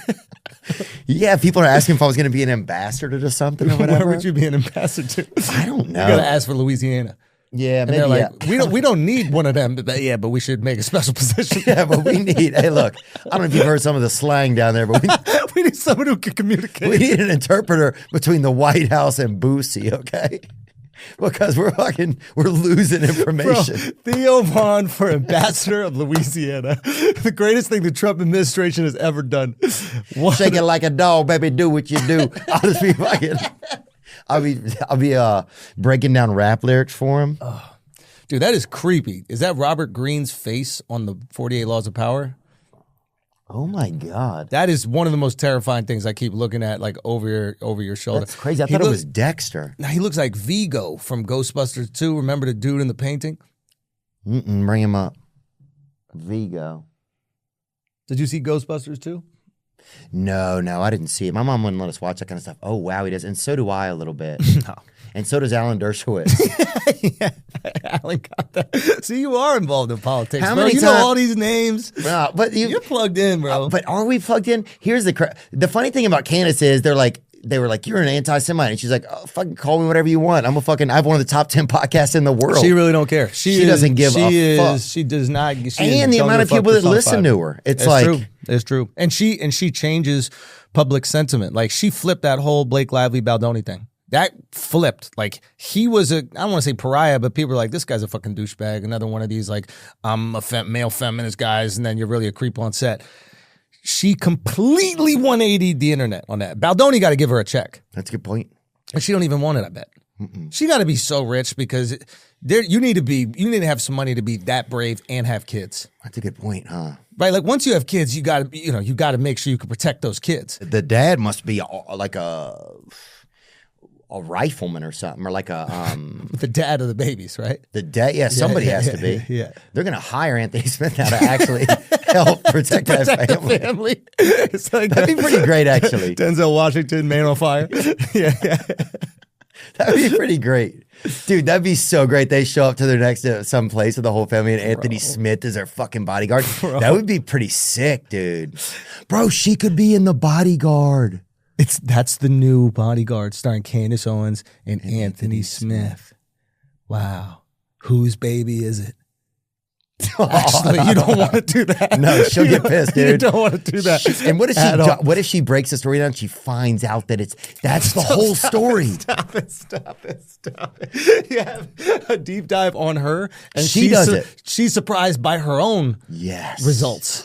Yeah, people are asking if I was going to be an ambassador to something or whatever. Where would you be an ambassador to? I don't know. You gotta ask for Louisiana. Yeah, And maybe. they're like, we don't need one of them. But we should make a special position. Yeah, but we need. Hey, look, I don't know if you've heard some of the slang down there, but We need someone who can communicate. we need an interpreter between the White House and Boosie, okay? Because we're losing Bro, information. Theo Vaughn for ambassador of Louisiana. The greatest thing the Trump administration has ever done. What? Shake it like a dog, baby. Do what you do. I'll just be fucking. I'll be breaking down rap lyrics for him. Dude, that is creepy. Is that Robert Greene's face on the 48 Laws of Power? Oh my God, That is one of the most terrifying things I keep looking at, like over your shoulder. that's crazy. I thought it was Dexter. Now he looks like Vigo from Ghostbusters 2. Remember the dude in the painting? Bring him up. Vigo. Did you see Ghostbusters 2? No, I didn't see it. My mom wouldn't let us watch that kind of stuff. Oh wow, he does, and so do I a little bit. No. And so does Alan Dershowitz. Yeah, Alan got that. See, you are involved in politics, How bro. many You know times- all these names. No, but You're plugged in, bro. But are we plugged in? Here's the funny thing about Candace is they were like, you're an anti-Semite. And she's like, oh, fucking call me whatever you want. I have one of the top 10 podcasts in the world. She really don't care. She doesn't give a fuck. She does not. And the amount of people that listen to her. It's like, true. It's true. And she changes public sentiment. Like, she flipped that whole Blake Lively Baldoni thing. That flipped. Like, he was I don't want to say pariah, but people were like, this guy's a fucking douchebag. Another one of these, like, I'm a male feminist guys, and then you're really a creep on set. She completely 180'd the internet on that. Baldoni got to give her a check. that's a good point. And she don't even want it, I bet. She got to be so rich because you need to have some money to be that brave and have kids. That's a good point, huh? Right? Like, once you have kids, you got to make sure you can protect those kids. The dad must be like a rifleman or something, or like a the dad of the babies, right? the dad. Yeah, somebody has to be. Yeah. They're gonna hire Anthony Smith now to actually help protect that The family. family. It's like That'd be pretty great, actually. Denzel Washington, Man on Fire. yeah. That'd be pretty great. Dude, that'd be so great. They show up to their next some place with the whole family and Anthony Smith is their fucking bodyguard. That would be pretty sick, dude. Bro, she could be in The Bodyguard. That's the new Bodyguard starring Candace Owens and Anthony Smith. Wow. Whose baby is it? Actually, you don't want to do that. No, she'll get pissed, dude. You don't want to do that. And what if she breaks the story down and she finds out that that's the whole story? Stop it. You have a deep dive on her, and She does it. She's surprised by her own Yes. results.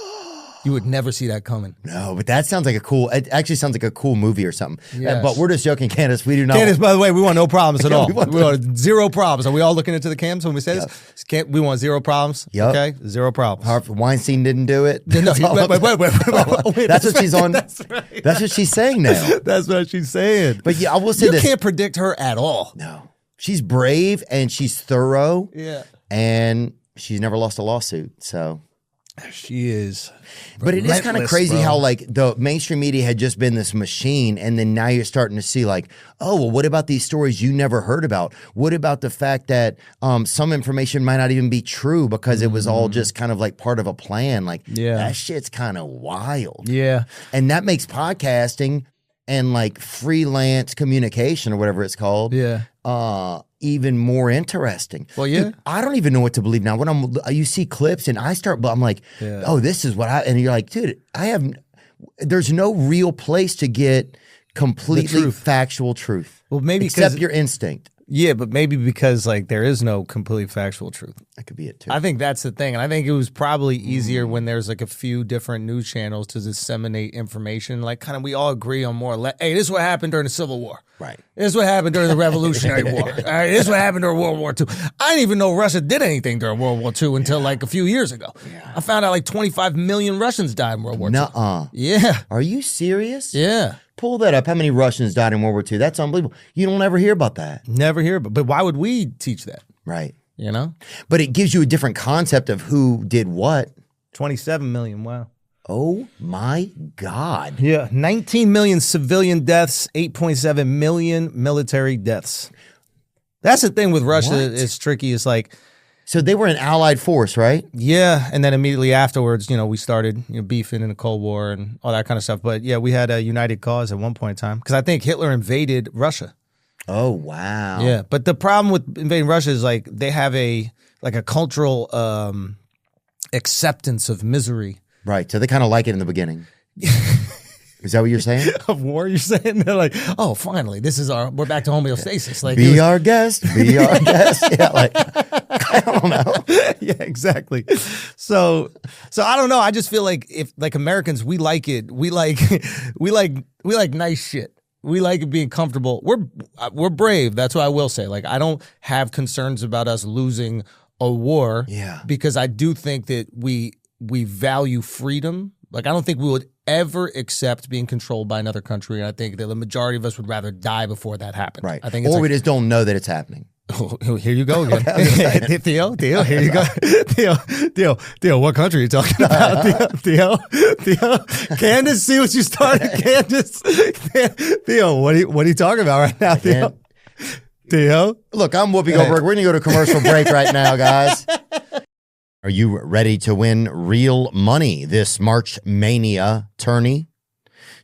You would never see that coming. No, but that sounds like it actually sounds like a cool movie or something. Yes. But we're just joking, Candace. We do not. Candace, by the way, we want no problems at all. we want We want zero problems. Are we all looking into the cams when we say this? We want zero problems. Yep. Okay, zero problems. Harvey Weinstein didn't do it. No, Wait, that's what she's on. That's right. That's what she's saying now. That's what she's saying. But yeah, I will say You this. can't predict her at all. No, she's brave and she's thorough. Yeah. And she's never lost a lawsuit. So. She is. But it is kind of crazy how like the mainstream media had just been this machine, and then now you're starting to see like, oh, well, what about these stories you never heard about? What about the fact that some information might not even be true because it was all just kind of like part of a plan? Like, that shit's kind of wild. Yeah. And that makes podcasting and like freelance communication or whatever it's called. Yeah. Even more interesting. Well, yeah. Dude, I don't even know what to believe now. When you see clips and I'm like, oh, this is what and you're like, dude, there's no real place to get completely factual truth. Well, maybe except your instinct. Yeah, but maybe because like there is no completely factual truth. That could be it too. I think that's the thing. And I think it was probably easier when there's like a few different news channels to disseminate information. Like kind of we all agree on more or less, hey, this is what happened during the Civil War. Right. This is what happened during the Revolutionary War. All right, this is what happened during World War II. I didn't even know Russia did anything during World War II until like a few years ago. Yeah. I found out like 25 million Russians died in World War II. Nuh-uh. Yeah. Are you serious? Yeah. Pull that up. How many Russians died in World War II? That's unbelievable. You don't ever hear about that. Never hear about it. But why would we teach that? Right. You know? But it gives you a different concept of who did what. 27 million. Wow. Oh my God. Yeah. 19 million civilian deaths, 8.7 million military deaths. That's the thing with Russia. It's tricky. It's like, so they were an allied force, right? yeah, and then immediately afterwards, we started beefing in the Cold War and all that kind of stuff. But yeah, we had a united cause at one point in time because I think Hitler invaded Russia. Oh wow! Yeah, but the problem with invading Russia is like they have a cultural acceptance of misery. Right, so they kind of like it in the beginning. Is that what you're saying? Of war, you're saying? They're like, oh, finally, we're back to homeostasis. Like, be our guest, be our guest. Yeah, like, I don't know. Yeah, exactly. So I don't know. I just feel like if like Americans, we like it. We like nice shit. We like it being comfortable. We're brave. That's what I will say. Like, I don't have concerns about us losing a war. Yeah. Because I do think that we value freedom. Like, I don't think we would ever accept being controlled by another country. And I think that the majority of us would rather die before that happened. Right. I think it's we just don't know that it's happening. Oh, here you go again. Theo, here you go. Theo, what country are you talking about? Theo. Candace, see what you started, Candace. Theo, what are you talking about right now, Theo? Theo? Look, I'm Whoopi Goldberg. We're going to go to commercial break right now, guys. Are you ready to win real money this March Mania tourney?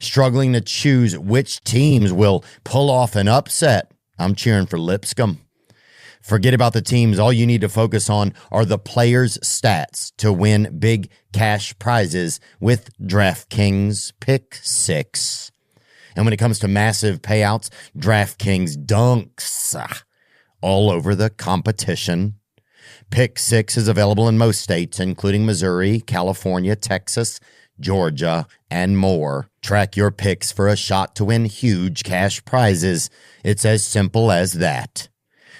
Struggling to choose which teams will pull off an upset? I'm cheering for Lipscomb. Forget about the teams. All you need to focus on are the players' stats to win big cash prizes with DraftKings Pick 6. And when it comes to massive payouts, DraftKings dunks all over the competition. Pick 6 is available in most states, including Missouri, California, Texas, Georgia, and more. Track your picks for a shot to win huge cash prizes. It's as simple as that.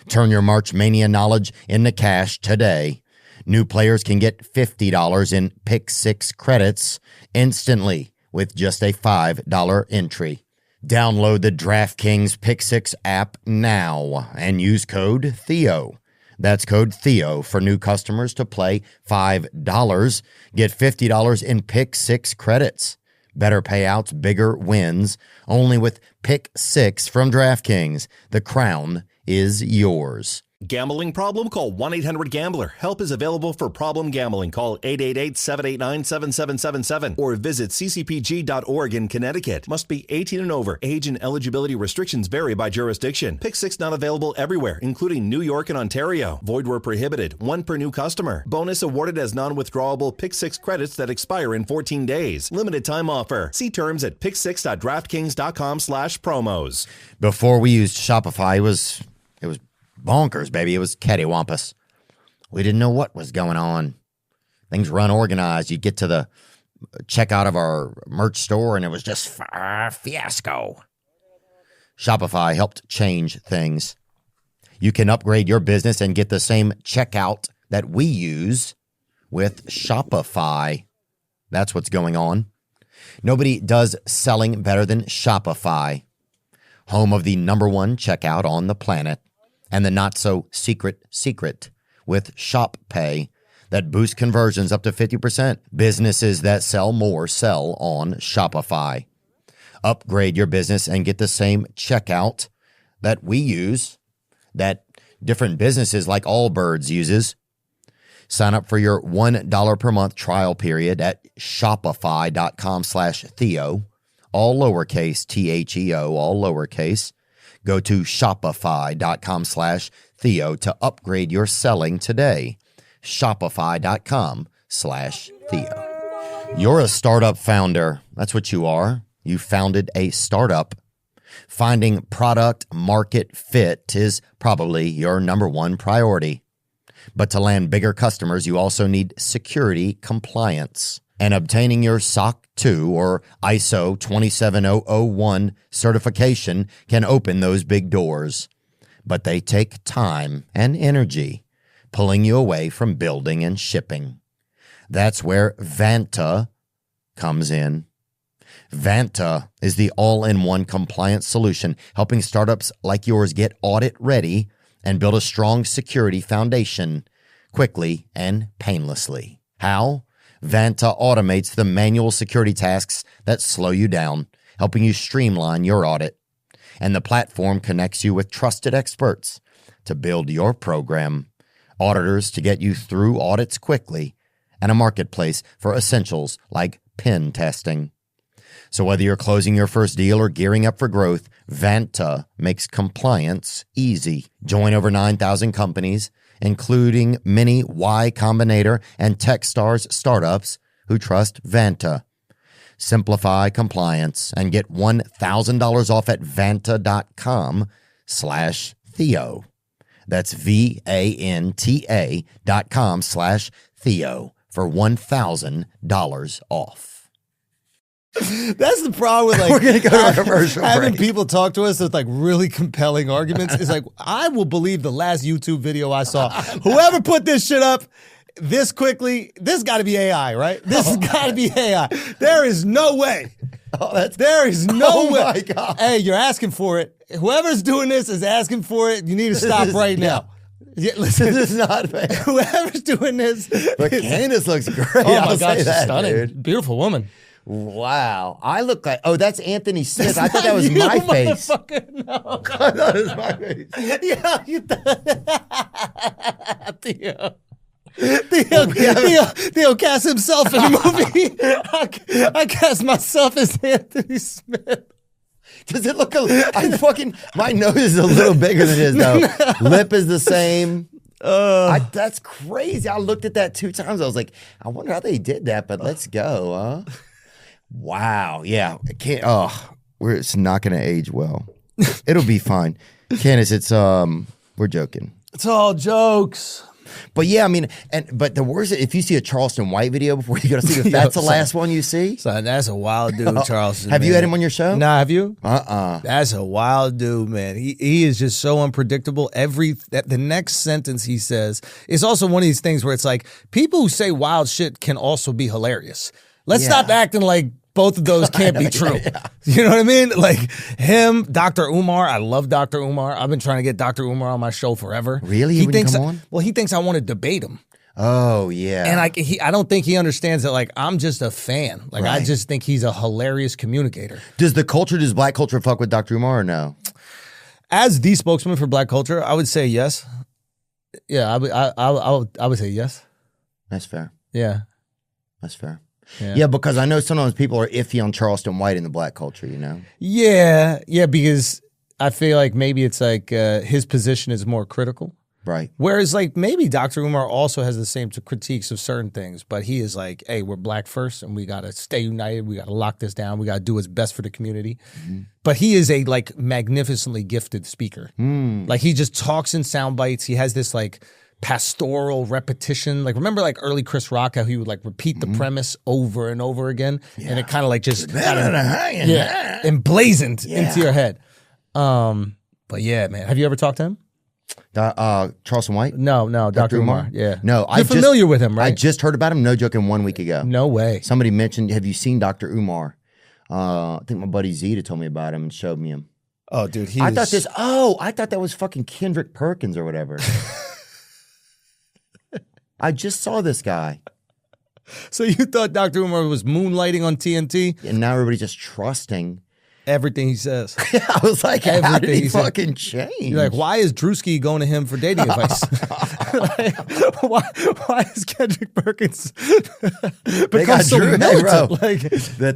Turn your March Mania knowledge into cash today. New players can get $50 in Pick 6 credits instantly with just a $5 entry. Download the DraftKings Pick 6 app now and use code Theo. That's code Theo for new customers to play $5. Get $50 in Pick 6 credits. Better payouts, bigger wins. Only with Pick 6 from DraftKings. The crown is yours. Gambling problem? Call 1-800-GAMBLER. Help is available for problem gambling. Call 888-789-7777 or visit ccpg.org in Connecticut. Must be 18 and over. Age and eligibility restrictions vary by jurisdiction. Pick 6 not available everywhere, including New York and Ontario. Void where prohibited. One per new customer. Bonus awarded as non-withdrawable Pick 6 credits that expire in 14 days. Limited time offer. See terms at pick6.draftkings.com/promos. Before we used Shopify, it was bonkers, baby. It was cattywampus. We didn't know what was going on. Things run organized. You get to the checkout of our merch store, and it was just fiasco. Shopify helped change things. You can upgrade your business and get the same checkout that we use with Shopify. That's what's going on. Nobody does selling better than Shopify, home of the #1 checkout on the planet. And the not-so-secret with Shop Pay that boosts conversions up to 50%. Businesses that sell more sell on Shopify. Upgrade your business and get the same checkout that we use, that different businesses like Allbirds uses. Sign up for your $1 per month trial period at shopify.com/Theo, all lowercase, THEO, all lowercase. Go to shopify.com/Theo to upgrade your selling today. Shopify.com/Theo. You're a startup founder. That's what you are. You founded a startup. Finding product market fit is probably your #1 priority. But to land bigger customers, you also need security compliance. And obtaining your SOC 2 or ISO 27001 certification can open those big doors. But they take time and energy, pulling you away from building and shipping. That's where Vanta comes in. Vanta is the all-in-one compliance solution, helping startups like yours get audit ready and build a strong security foundation quickly and painlessly. How? Vanta automates the manual security tasks that slow you down, helping you streamline your audit. And the platform connects you with trusted experts to build your program, auditors to get you through audits quickly, and a marketplace for essentials like pen testing. So whether you're closing your first deal or gearing up for growth, Vanta makes compliance easy. Join over 9,000 companies, including many Y Combinator and Techstars startups who trust Vanta. Simplify compliance and get $1,000 off at vanta.com/Theo. That's VANTA.com/Theo for $1,000 off. That's the problem with We're gonna go to a commercial having break. people talk to us with like really compelling arguments. It's like, I will believe the last YouTube video I saw. Whoever put this shit up this quickly, this got to be AI, right? This has got to be AI. There is no way. There is no way. My God. Hey, you're asking for it. Whoever's doing this is asking for it. You need to stop right now. Yeah, listen, This is not bad. whoever's doing this. But Candace looks great. Oh my I'll gosh, say she's that, stunning. dude. Beautiful woman. Wow. I look like, that's Anthony Smith. That's I thought not that was you, my face. motherfucker. No. I thought it was my face. Yeah, you Theo cast himself in the movie. I cast myself as Anthony Smith. Does it look my nose is a little bigger than his though. Lip is the same. That's crazy. I looked at that 2 times. I was like, I wonder how they did that, but let's go, huh? Wow. Yeah. It's not going to age well. It'll be fine. Candace, it's, we're joking. It's all jokes. But yeah, I mean, but the worst, if you see a Charleston White video before you go to see if that's the last one you see. Son, that's a wild dude, Charleston. Have you man. had him on your show? Nah, have you? That's a wild dude, man. He is just so unpredictable. The next sentence he says is also one of these things where it's like, people who say wild shit can also be hilarious. Let's stop acting like both of those can't be true. You know what I mean? Like him, Dr. Umar. I love Dr. Umar. I've been trying to get Dr. Umar on my show forever. Really? He wouldn't come on? Well, he thinks I want to debate him. Oh, yeah. And I don't think he understands that, like, I'm just a fan. Like, I Right. just think he's a hilarious communicator. Does black culture fuck with Dr. Umar or no? As the spokesman for black culture, I would say yes. Yeah, I would say yes. That's fair. Yeah. That's fair. Yeah. Yeah, because I know sometimes people are iffy on Charleston White in the black culture, you know? Yeah, because I feel like maybe it's like his position is more critical. Right. Whereas, like, maybe Dr. Umar also has the same critiques of certain things, but he is like, hey, we're black first and we got to stay united. We got to lock this down. We got to do what's best for the community. Mm-hmm. But he is a, like, magnificently gifted speaker. Like, he just talks in sound bites. He has this, like, pastoral repetition. Like, remember, like, early Chris Rock, how he would, like, repeat the premise over and over again? Yeah. And it kind of, like, just emblazoned into your head. But, yeah, man. Have you ever talked to him? Charleston White? No, Dr. Umar. Yeah. No, You're familiar with him, right? I just heard about him, no joking, 1 week ago. No way. Somebody mentioned, have you seen Dr. Umar? I think my buddy Zeta told me about him and showed me him. Oh, dude, I thought that was fucking Kendrick Perkins or whatever. I just saw this guy. So you thought Dr. Umar was moonlighting on TNT? And now everybody's just trusting Everything he says. I was like, how did Everything he he said. fucking change? You're like, why is Drewski going to him for dating advice? Like, why is Kendrick Perkins They got so Drew, hey, militant? bro. Like,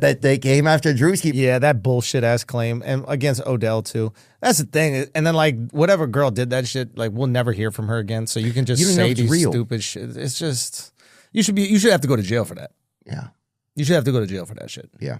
that they came after Drewski. yeah, that bullshit ass claim, and against Odell too. That's the thing. And then like whatever girl did that shit, like we'll never hear from her again. So you can just You don't know say if it's these real. stupid shit. It's just you should have to go to jail for that. Yeah. You should have to go to jail for that shit. Yeah.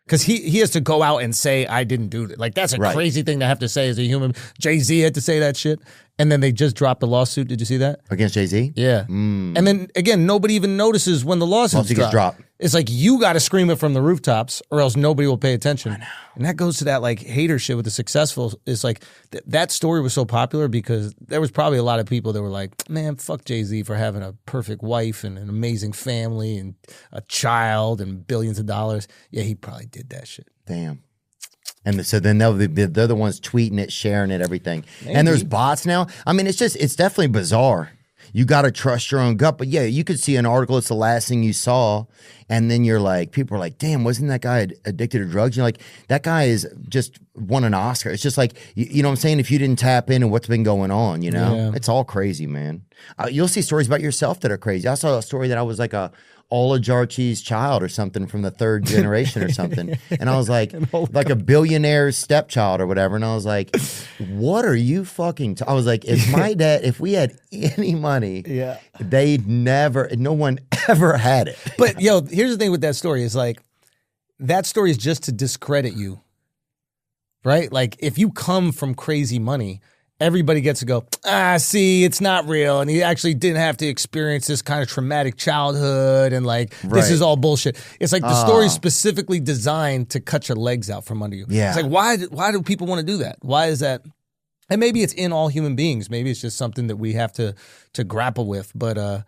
Because he has to go out and say, I didn't do it. Like, that's a Right. crazy thing to have to say as a human. Jay-Z had to say that shit. And then they just dropped the lawsuit. Did you see that? Against Jay-Z? Yeah. And then, again, nobody even notices when the lawsuit Lawsuit gets dropped. It's like, you got to scream it from the rooftops or else nobody will pay attention. I know. And that goes to that, like, hater shit with the successful. It's like, that story was so popular because there was probably a lot of people that were like, man, fuck Jay-Z for having a perfect wife and an amazing family and a child and billions of dollars. Yeah, he probably did that shit. Damn. And so then they're the ones tweeting it, sharing it, everything. Maybe. And there's bots now. I mean, it's definitely bizarre. You got to trust your own gut. But yeah, you could see an article, it's the last thing you saw. And then you're like, people are like, damn, wasn't that guy addicted to drugs? You're like, that guy is just won an Oscar. It's just like, you know what I'm saying? If you didn't tap into what's been going on, you know, Yeah. it's all crazy, man. You'll see stories about yourself that are crazy. I saw a story that I was like a oligarchy's child or something from the third generation or something. And I was like a billionaire's stepchild or whatever. And I was like, what are you fucking I was like, if my dad, if we had any money, Yeah. no one ever had it. But yo, here's the thing with that story is like, that story is just to discredit you, right? Like if you come from crazy money, everybody gets to go, see, it's not real. And he actually didn't have to experience this kind of traumatic childhood. And like, this Right. is all bullshit. It's like the story's specifically designed to cut your legs out from under you. Yeah. It's like, why do people want to do that? Why is that? And maybe it's in all human beings. Maybe it's just something that we have to grapple with. But I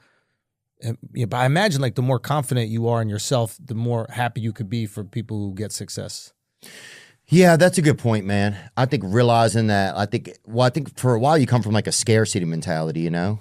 imagine like the more confident you are in yourself, the more happy you could be for people who get success. Yeah, that's a good point, man. I think realizing that, I think for a while you come from like a scarcity mentality, you know,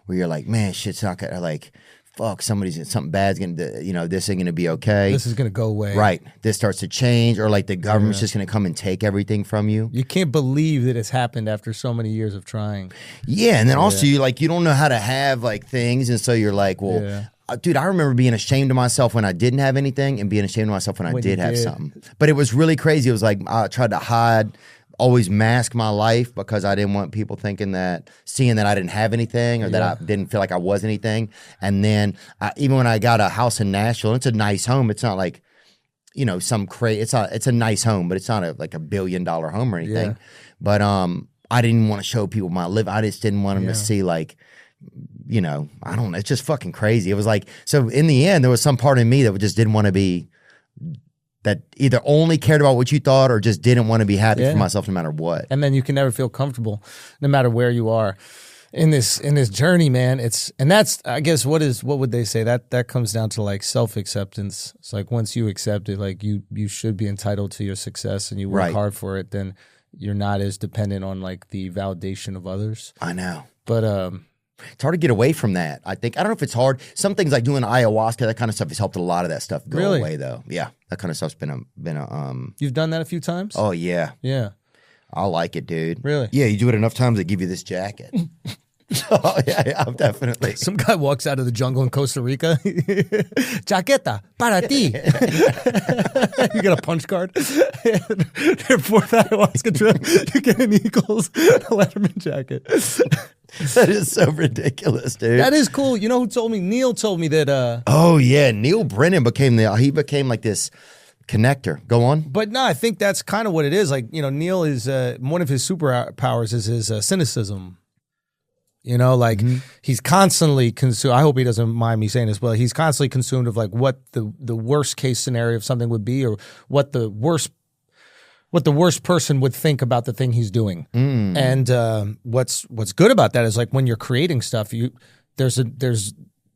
where you're like, man, shit's not gonna, like, fuck, something bad's gonna, you know, this ain't gonna be okay. This is going to go away. Right. This starts to change, or like the government's just gonna come and take everything from you. You can't believe that it's happened after so many years of trying. Yeah, and then also you don't know how to have like things, and so you're like, well. Yeah. Dude, I remember being ashamed of myself when I didn't have anything and being ashamed of myself when I When did you have did. something. But it was really crazy. It was like I tried to hide, always mask my life because I didn't want people seeing that I didn't have anything or that I didn't feel like I was anything. And then even when I got a house in Nashville, it's a nice home. It's not like, you know, it's a nice home, but it's not like $1 billion home or anything. Yeah. But I didn't want to show people my live. I just didn't want them to see like, you know, I don't know. It's just fucking crazy. It was like, so in the end, there was some part of me that just didn't want to be, that either only cared about what you thought or just didn't want to be happy for myself no matter what. And then you can never feel comfortable no matter where you are. in this journey, man. That's I guess what would they say? That comes down to like self-acceptance. It's like once you accept it, like you should be entitled to your success and you work hard for it, then you're not as dependent on like the validation of others. I know. But it's hard to get away from that. I think I don't know if it's hard. Some things like doing ayahuasca, that kind of stuff has helped a lot of that stuff go away though. Yeah. That kind of stuff's been a You've done that a few times? Oh yeah. Yeah. I like it, dude. Really? Yeah, you do it enough times, they give you this jacket. Oh, yeah, definitely. Some guy walks out of the jungle in Costa Rica. Chaqueta, para ti. You get a punch card. Your fourth ayahuasca trip, you get an Eagles Letterman jacket. That is so ridiculous, dude. That is cool. You know who told me? Neil told me that. Oh, yeah. Neil Brennan became like this connector. Go on. But no, I think that's kind of what it is. Like, you know, Neil is one of his superpowers is his cynicism. You know, like he's constantly consumed. I hope he doesn't mind me saying this, but he's constantly consumed of like what the worst case scenario of something would be, or what the worst person would think about the thing he's doing. And what's good about that is like when you're creating stuff, there's an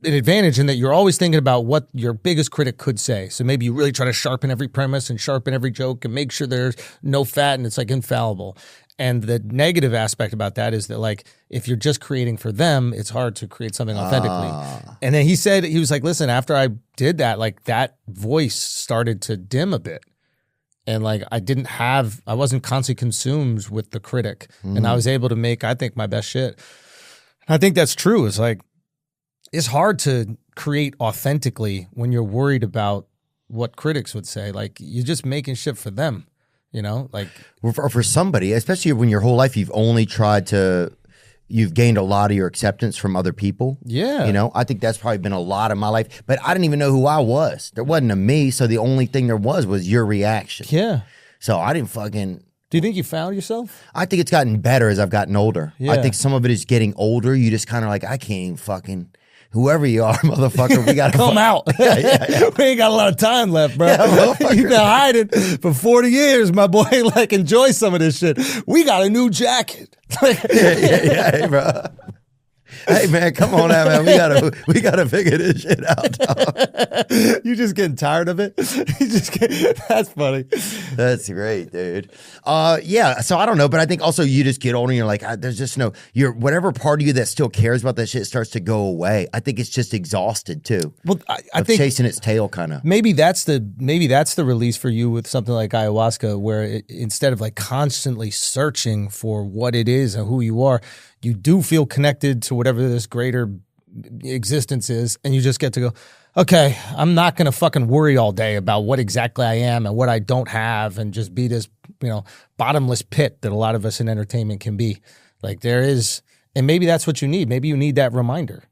advantage in that you're always thinking about what your biggest critic could say. So maybe you really try to sharpen every premise and sharpen every joke and make sure there's no fat and it's like infallible. And the negative aspect about that is that like if you're just creating for them, it's hard to create something authentically. And then he was like, listen, after I did that, like that voice started to dim a bit. And like I wasn't constantly consumed with the critic. And I was able to make, I think, my best shit. And I think that's true. It's like it's hard to create authentically when you're worried about what critics would say. Like you're just making shit for them. You know, like for somebody, especially when your whole life you've gained a lot of your acceptance from other people. Yeah. You know, I think that's probably been a lot of my life, but I didn't even know who I was. There wasn't a me. So the only thing there was your reaction. Yeah. So I didn't fucking. Do you think you found yourself? I think it's gotten better as I've gotten older. Yeah. I think some of it is getting older. You just kind of like, I can't even fucking. Whoever you are, motherfucker, we gotta come out. Yeah. We ain't got a lot of time left, bro. Yeah, You've been hiding for 40 years, my boy. Like, enjoy some of this shit. We got a new jacket. Yeah, hey, bro. Hey man, come on out, man. We gotta figure this shit out, dog. You just getting tired of it? That's funny. That's great, dude. Yeah. So I don't know, but I think also you just get older and you're like, there's just whatever part of you that still cares about that shit starts to go away. I think it's just exhausted too. Well, I think chasing its tail, kind of. Maybe that's the release for you with something like ayahuasca, where instead of like constantly searching for what it is and who you are, you do feel connected to whatever this greater existence is, and you just get to go, okay, I'm not going to fucking worry all day about what exactly I am and what I don't have and just be this, bottomless pit that a lot of us in entertainment can be. Like there is, and maybe that's what you need. Maybe you need that reminder.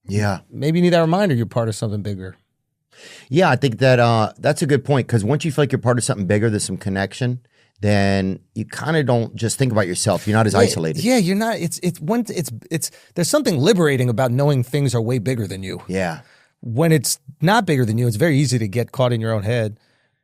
Yeah. Maybe you need that reminder you're part of something bigger. Yeah, I think that that's a good point, because once you feel like you're part of something bigger, there's some connection, then you kind of don't just think about yourself. You're not as isolated. Yeah, you're not. It's there's something liberating about knowing things are way bigger than you. Yeah. When it's not bigger than you, it's very easy to get caught in your own head.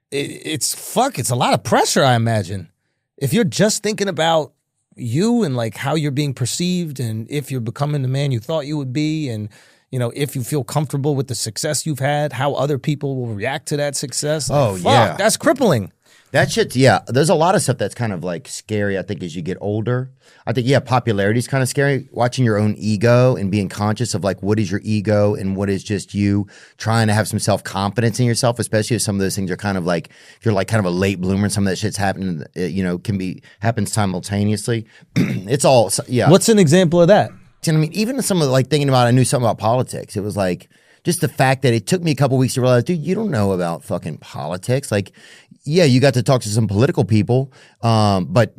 It's a lot of pressure, I imagine. If you're just thinking about you and like how you're being perceived and if you're becoming the man you thought you would be, and if you feel comfortable with the success you've had, how other people will react to that success. Yeah. That's crippling. That shit, yeah. There's a lot of stuff that's kind of like scary, I think, as you get older. I think, yeah, popularity is kind of scary. Watching your own ego and being conscious of like what is your ego and what is just you trying to have some self-confidence in yourself, especially if some of those things are kind of like, if you're like kind of a late bloomer and some of that shit's happening, happens simultaneously. It's all, yeah. What's an example of that? I mean, even some of like thinking about, I knew something about politics. It was like, just the fact that it took me a couple weeks to realize, dude, you don't know about fucking politics. Like, yeah, you got to talk to some political people, but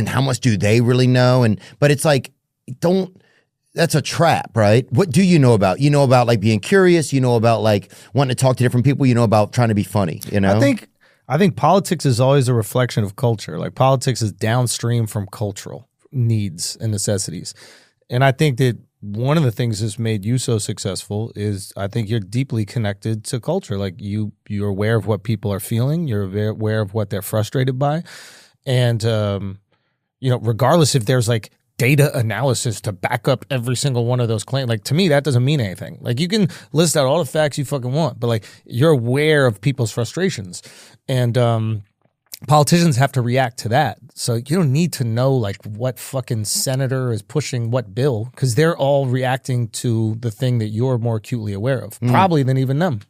how much do they really know? But it's like, that's a trap, right? What do you know about? You know about like being curious, you know about like wanting to talk to different people, you know about trying to be funny, I think politics is always a reflection of culture. Like politics is downstream from cultural needs and necessities. And I think that one of the things that's made you so successful is I think you're deeply connected to culture. Like you're aware of what people are feeling. You're aware of what they're frustrated by. And, regardless if there's like data analysis to back up every single one of those claims. Like, to me, that doesn't mean anything. Like, you can list out all the facts you fucking want, but like, you're aware of people's frustrations, and politicians have to react to that. So you don't need to know like what fucking senator is pushing what bill, because they're all reacting to the thing that you're more acutely aware of, probably than even them.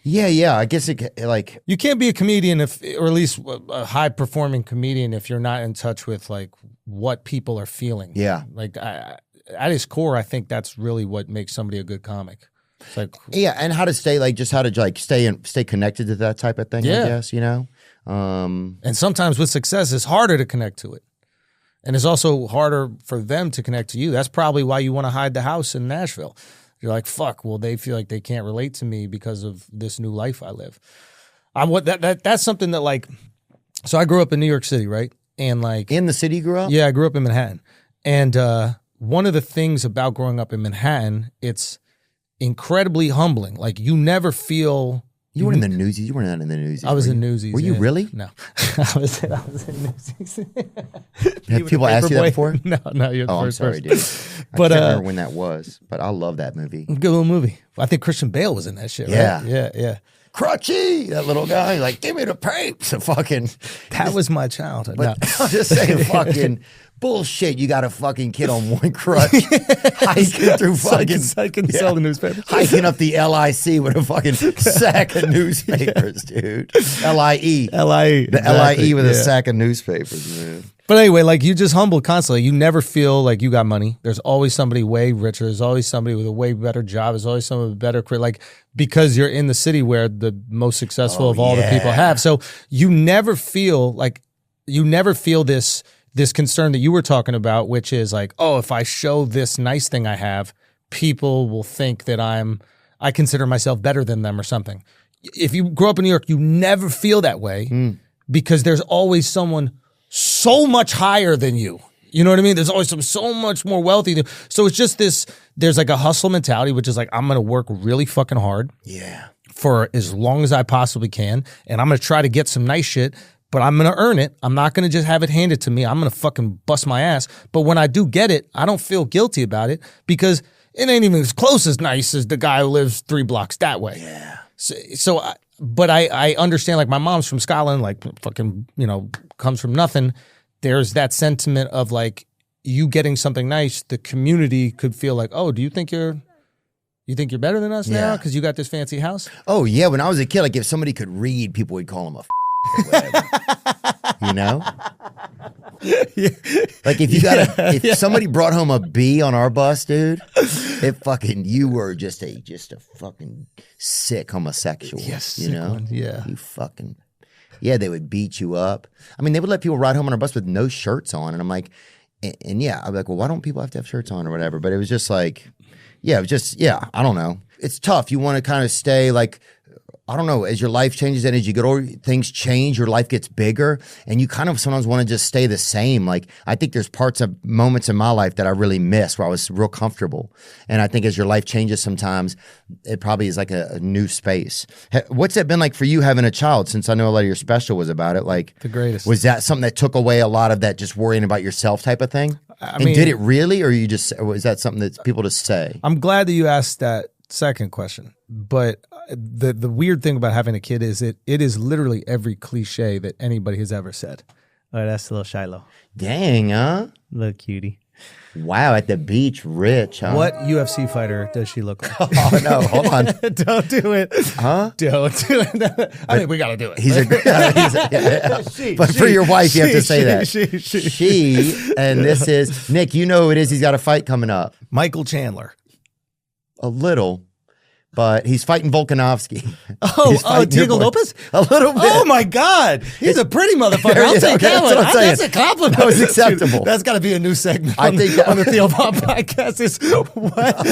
Yeah. I guess like you can't be a comedian or at least a high performing comedian if you're not in touch with like what people are feeling. Yeah. Like at its core, I think that's really what makes somebody a good comic. It's like, yeah, and how to stay stay connected to that type of thing. Yeah. I guess, you know. And sometimes with success, it's harder to connect to it. And it's also harder for them to connect to you. That's probably why you want to hide the house in Nashville. You're like, fuck, well, they feel like they can't relate to me because of this new life I live. That's something that like, so I grew up in New York City, right? And like. In the city you grew up? Yeah, I grew up in Manhattan. And one of the things about growing up in Manhattan, it's incredibly humbling. Like, you never feel. You weren't in the Newsies. You weren't in the Newsies. I was in Newsies. Were you really? No, I was in Newsies. Have people asked you that before? No, you're the I'm first sorry, person. dude. But I can't remember when that was, but I love that movie. good little movie. I think Christian Bale was in that shit. Yeah. Right? Yeah. Crutchy, that little guy, like, give me the papes. That was my childhood. But I'm just saying, fucking bullshit. You got a fucking kid on one crutch hiking through fucking so I can sell the newspaper. hiking up the LIC with a fucking sack of newspapers, dude. LIE. LIE. The LIE with a sack of newspapers, man. But anyway, like, you just humble constantly. You never feel like you got money. There's always somebody way richer. There's always somebody with a way better job. There's always someone with a better career. Like, because you're in the city where the most successful of all the people have. So you never feel this concern that you were talking about, which is like, oh, if I show this nice thing I have, people will think that I consider myself better than them or something. If you grow up in New York, you never feel that way because there's always someone so much higher than you. You know what I mean? There's always so much more wealthy than, so it's just this, there's like a hustle mentality, which is like, I'm going to work really fucking hard. Yeah. For as long as I possibly can. And I'm going to try to get some nice shit, but I'm going to earn it. I'm not going to just have it handed to me. I'm going to fucking bust my ass. But when I do get it, I don't feel guilty about it because it ain't even as close as nice as the guy who lives 3 blocks that way. Yeah. But I understand, like, my mom's from Scotland, like, fucking, comes from nothing. There's that sentiment of like, you getting something nice, the community could feel like, oh, do you think you're better than us now because you got this fancy house? Oh yeah, when I was a kid, like, if somebody could read, people would call him a or whatever. You know? Like, if somebody brought home a B on our bus, dude, you were just a fucking sick homosexual. Yes, you know? one. Yeah. You fucking. Yeah, they would beat you up. I mean, they would let people ride home on our bus with no shirts on. And I'm like, and yeah, I'd be like, well, why don't people have to have shirts on or whatever? But it was just like, I don't know. It's tough. You want to kind of stay like, I don't know, as your life changes and as you get older, things change, your life gets bigger, and you kind of sometimes want to just stay the same. Like, I think there's moments in my life that I really miss where I was real comfortable. And I think as your life changes sometimes, it probably is like a new space. What's that been like for you having a child, since I know a lot of your special was about it? Like, the greatest. Was that something that took away a lot of that just worrying about yourself type of thing? I mean, did it really, or was that something that people just say? I'm glad that you asked that second question. But the weird thing about having a kid is it is literally every cliche that anybody has ever said. Oh, that's a little Shiloh. Dang, huh? Little cutie. Wow, at the beach, rich, huh? What UFC fighter does she look like? Oh, no, hold on. Don't do it. Huh? Don't do it. I think we got to do it. But for your wife, you have to say that. She. And this is, Nick, you know who it is. He's got a fight coming up. Michael Chandler. A little. But he's fighting Volkanovski. Diego Lopez? A little bit. Oh, my God. He's a pretty motherfucker. I'll take that one. That's a compliment. That was acceptable. That's got to be a new segment on the Theo Bob podcast. Is what?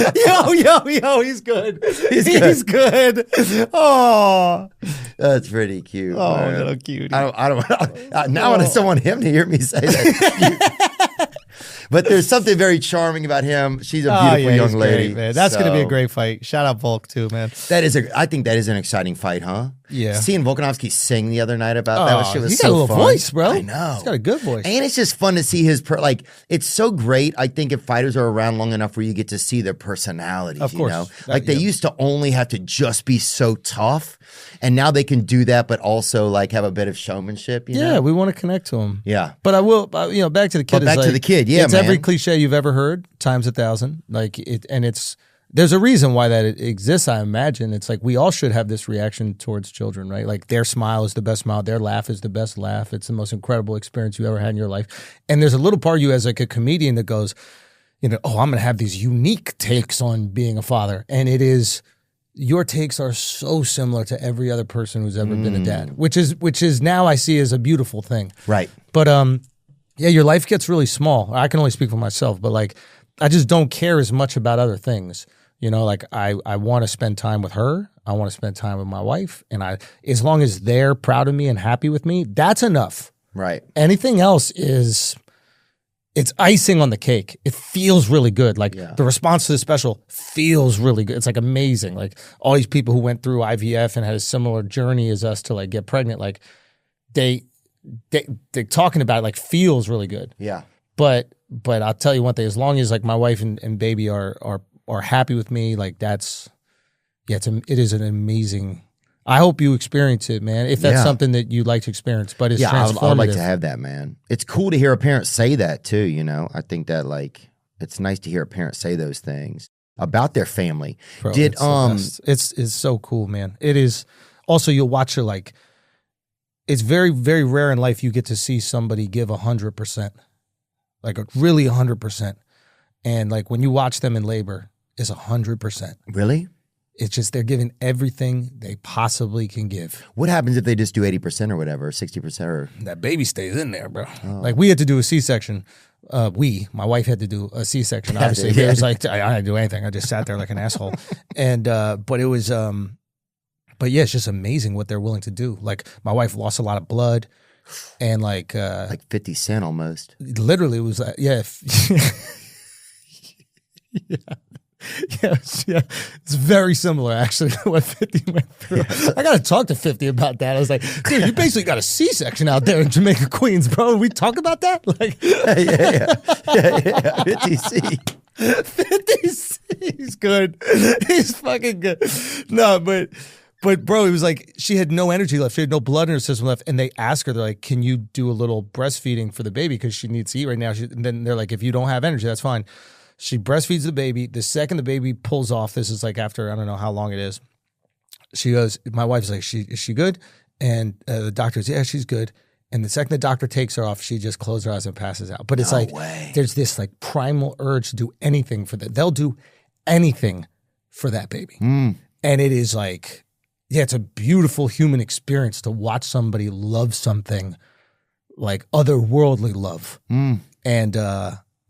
Yo, he's good. He's good. Oh. That's pretty cute. Oh, man. little cutie. I don't now I just want him to hear me say that. But there's something very charming about him. She's a beautiful young lady. Great, man. That's going to be a great fight. Shout out Volk too, man. I think that is an exciting fight, huh? Yeah. Seeing Volkanovski sing the other night about that shit was he got so a little fun. voice, bro. I know. He's got a good voice. And it's just fun to see his it's so great. I think if fighters are around long enough where you get to see their personalities, Of course. you know, like they used to only have to just be so tough, and now they can do that, but also like have a bit of showmanship. You know? We want to connect to him. Yeah. But I will, back to the kid. But back to the kid, yeah, it's every man. cliche you've ever heard times 1,000. Like it, and it's there's a reason why that it exists. I imagine it's like we all should have this reaction towards children, right? Like their smile is the best smile, their laugh is the best laugh. It's the most incredible experience you ever had in your life. And there's a little part of you as like a comedian that goes, I'm going to have these unique takes on being a father, and it is. Your takes are so similar to every other person who's ever been a dad, which is now I see as a beautiful thing. Right. But your life gets really small. I can only speak for myself, but like I just don't care as much about other things. Like I want to spend time with her. I want to spend time with my wife, and as long as they're proud of me and happy with me, that's enough. Right. Anything else it's icing on the cake. It feels really good. Like the response to the special feels really good. It's like amazing. Like all these people who went through IVF and had a similar journey as us to like get pregnant, like they're talking about it like feels really good. Yeah. But I'll tell you one thing, as long as like my wife and baby are happy with me, like it is an amazing. I hope you experience it, man. If that's something that you'd like to experience, but it's transformative. I would like to have that, man. It's cool to hear a parent say that too. I think that like it's nice to hear a parent say those things about their family. Bro, it's so cool, man. It is. Also, you'll watch it like it's very, very rare in life you get to see somebody give 100%, like really 100%, and like when you watch them in labor, it's 100%. Really? It's just they're giving everything they possibly can give. What happens if they just do 80% or whatever, 60% or? That baby stays in there, bro. Oh. Like we had to do a C-section. My wife had to do a C-section. Obviously, it was like I didn't do anything. I just sat there like an asshole. And but it was, but yeah, it's just amazing what they're willing to do. Like my wife lost a lot of blood, and like 50 Cent almost. Literally, it was yeah. Yeah, it's very similar actually to what 50 went through. Yeah. I got to talk to 50 about that. I was like, dude, you basically got a C-section out there in Jamaica, Queens, bro. We talk about that? Like, yeah. 50C. 50C. He's good. He's fucking good. No, but bro, it was like she had no energy left. She had no blood in her system left. And they asked her, they're like, can you do a little breastfeeding for the baby? Because she needs to eat right now. And then they're like, if you don't have energy, that's fine. She breastfeeds the baby. The second the baby pulls off, this is like after, I don't know how long it is. She goes, my wife's like, is she good? And the doctor goes, yeah, she's good. And the second the doctor takes her off, she just closes her eyes and passes out. But it's there's this like primal urge to do anything for that. They'll do anything for that baby. And it is like, yeah, it's a beautiful human experience to watch somebody love something like otherworldly love. And,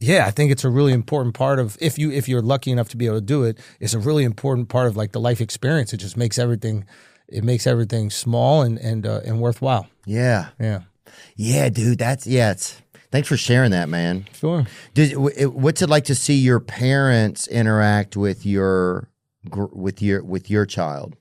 yeah, I think it's a really important part of if you're lucky enough to be able to do it. It's a really important part of like the life experience. It just makes everything small and worthwhile. Yeah, dude. Thanks for sharing that, man. Sure. What's it like to see your parents interact with your child?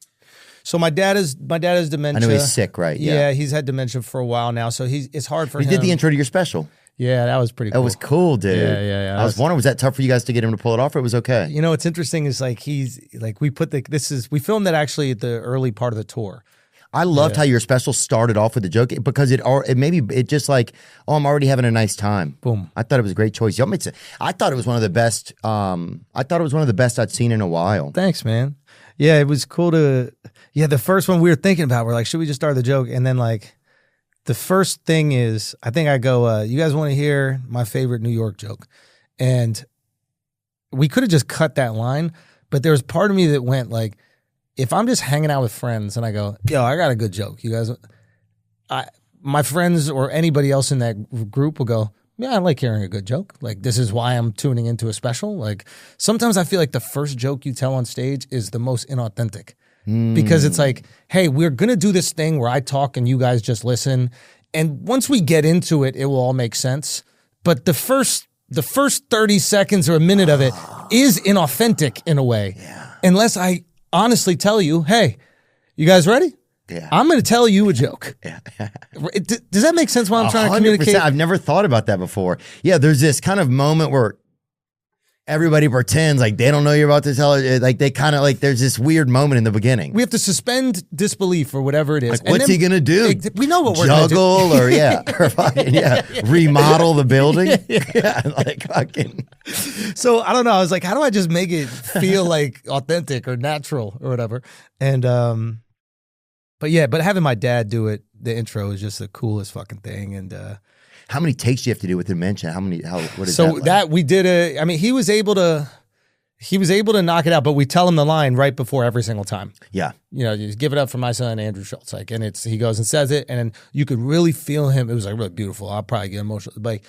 So my dad has dementia. I know he's sick, right? Yeah, he's had dementia for a while now. So it's hard for him. He did the intro to your special. Yeah, that was pretty cool. That was cool, dude. Yeah. I was wondering, was that tough for you guys to get him to pull it off, or it was okay? What's interesting is like we filmed that actually at the early part of the tour. I loved how your special started off with a joke because it just like, oh, I'm already having a nice time. Boom. I thought it was a great choice. I thought it was one of the best. I thought it was one of the best I'd seen in a while. Thanks, man. Yeah, it was cool to. Yeah, the first one we were thinking about, we're like, should we just start the joke? And then like. The first thing is, I think I go, you guys want to hear my favorite New York joke? And we could have just cut that line, but there was part of me that went like, if I'm just hanging out with friends and I go, yo, I got a good joke. You guys, my friends or anybody else in that group will go, yeah, I like hearing a good joke. Like, this is why I'm tuning into a special. Like, sometimes I feel like the first joke you tell on stage is the most inauthentic. Because it's like, hey, we're going to do this thing where I talk and you guys just listen. And once we get into it, it will all make sense. But the first 30 seconds or a minute of it is inauthentic in a way. Yeah. Unless I honestly tell you, hey, you guys ready? Yeah. I'm going to tell you a joke. Yeah. Does that make sense while I'm trying to communicate? I've never thought about that before. Yeah, there's this kind of moment where everybody pretends like they don't know you're about to tell it. Like they kind of like there's this weird moment in the beginning. We have to suspend disbelief or whatever it is. Like, what's he gonna do? We know what we're gonna do. Juggle or or fucking remodel the building. Yeah, like fucking. So I don't know. I was like, how do I just make it feel like authentic or natural or whatever? And but having my dad do it, the intro is just the coolest fucking thing. And how many takes do you have to do with dementia? What is so that? Like? That we did I mean, he was able to knock it out, but we tell him the line right before every single time. Yeah. You just give it up for my son, Andrew Schultz. Like, and he goes and says it, and then you could really feel him. It was like really beautiful. I'll probably get emotional, but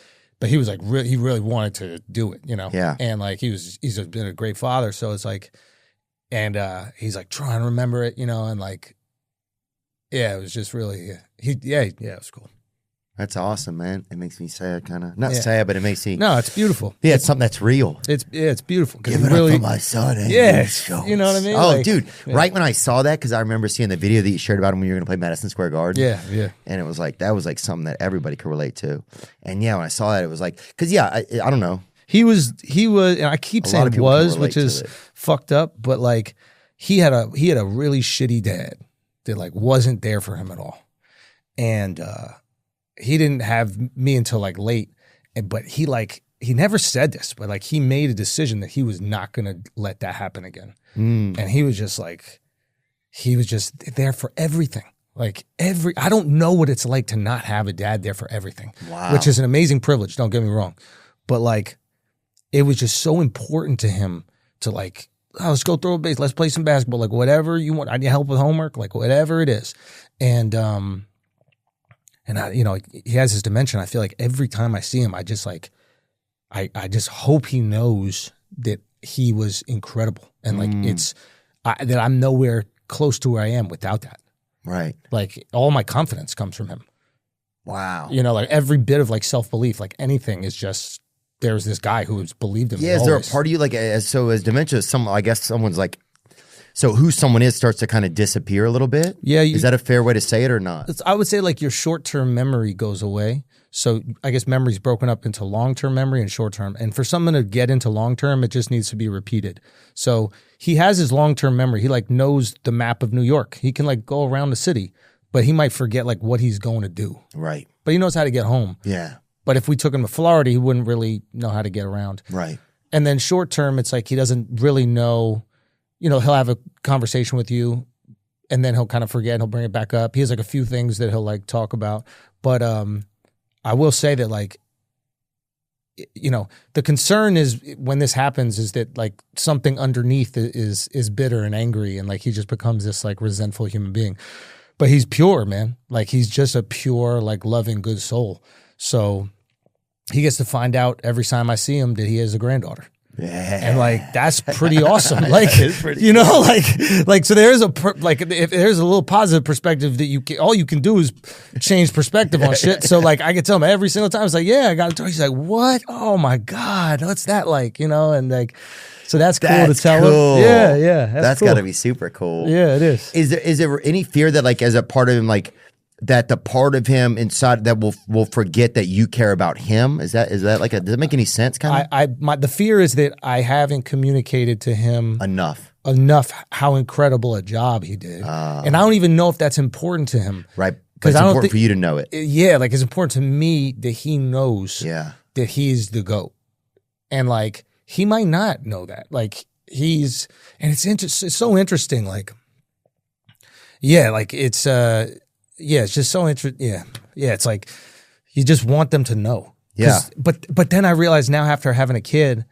he was like, he really wanted to do it, Yeah. And like, he's just been a great father. So it's like, and he's like trying to remember it, and like, yeah, it was just really, it was cool. That's awesome, man. It makes me sad, kind of. Not sad, but it makes me. No, it's beautiful. Yeah, it's something that's real. It's beautiful. Give it up for my son. Yes, you know what I mean? Oh, like, dude, right when I saw that, because I remember seeing the video that you shared about him when you were going to play Madison Square Garden. Yeah. And it was like, that was like something that everybody could relate to. And yeah, when I saw that, it was like, because I don't know. He was, and I keep saying was, which is fucked up, but like he had a really shitty dad that like wasn't there for him at all. And he didn't have me until like late, but he never said this, but like he made a decision that he was not going to let that happen again. And he was just there for everything. Like I don't know what it's like to not have a dad there for everything, which is an amazing privilege. Don't get me wrong. But like, it was just so important to him to like, let's go throw a base. Let's play some basketball. Like whatever you want. I need help with homework, like whatever it is. And I, he has his dementia. I feel like every time I see him, I just like, I just hope he knows that he was incredible. And like, that I'm nowhere close to where I am without that. Right. Like all my confidence comes from him. Wow. Like every bit of like self-belief, like anything is just, there's this guy who's believed in me. Yeah. Is there a part of you like, as dementia, I guess someone's like, so who someone is starts to kind of disappear a little bit? Yeah. Is that a fair way to say it or not? I would say like your short-term memory goes away. So I guess memory's broken up into long-term memory and short-term. And for someone to get into long-term, it just needs to be repeated. So he has his long-term memory. He like knows the map of New York. He can like go around the city, but he might forget like what he's going to do. Right. But he knows how to get home. Yeah. But if we took him to Florida, he wouldn't really know how to get around. Right. And then short-term, it's like he doesn't really know. He'll have a conversation with you and then he'll kind of forget and he'll bring it back up. He has like a few things that he'll like talk about. But I will say that like, the concern is when this happens is that like something underneath is bitter and angry and like he just becomes this like resentful human being. But he's pure, man. Like he's just a pure, like loving, good soul. So he gets to find out every time I see him that he has a granddaughter. Yeah. And like that's pretty awesome. Like like so there is if there's a little positive perspective that all you can do is change perspective on shit. So like I can tell him every single time it's like, yeah, I got a toy. He's like, what? Oh my God, what's that like? And like so that's cool to tell him. Yeah. That's cool. gotta be super cool. Yeah, it is. Is there any fear that like as a part of him like that the part of him inside that will forget that you care about him? Is that like does it make any sense? Kind of. The fear is that I haven't communicated to him enough how incredible a job he did, and I don't even know if that's important to him. Right, because it's important for you to know it. Yeah, like it's important to me that he knows. Yeah. That he's the GOAT, and like he might not know that. Like and it's so interesting. Like, yeah, like it's yeah, it's just so interesting. Yeah, it's like you just want them to know. Yeah. But then I realized now after having a kid,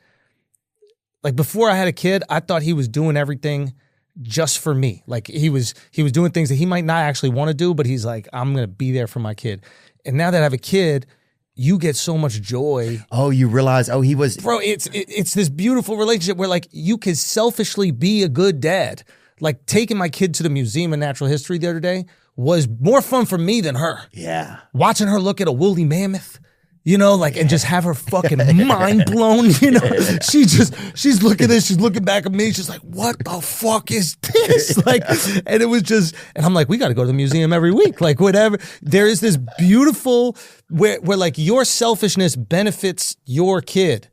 like before I had a kid, I thought he was doing everything just for me. Like he was doing things that he might not actually want to do, but he's like, I'm going to be there for my kid. And now that I have a kid, you get so much joy. Oh, you realize, he was... Bro, it's this beautiful relationship where like you could selfishly be a good dad. Like taking my kid to the Museum of Natural History the other day was more fun for me than her. Yeah. Watching her look at a woolly mammoth, You know, like, and just have her fucking mind blown, you know? She's looking at this, she's looking back at me, she's like, what the fuck is this? Like, and it was just, and I'm like, we got to go to the museum every week, like, whatever. There is this beautiful, where like your selfishness benefits your kid.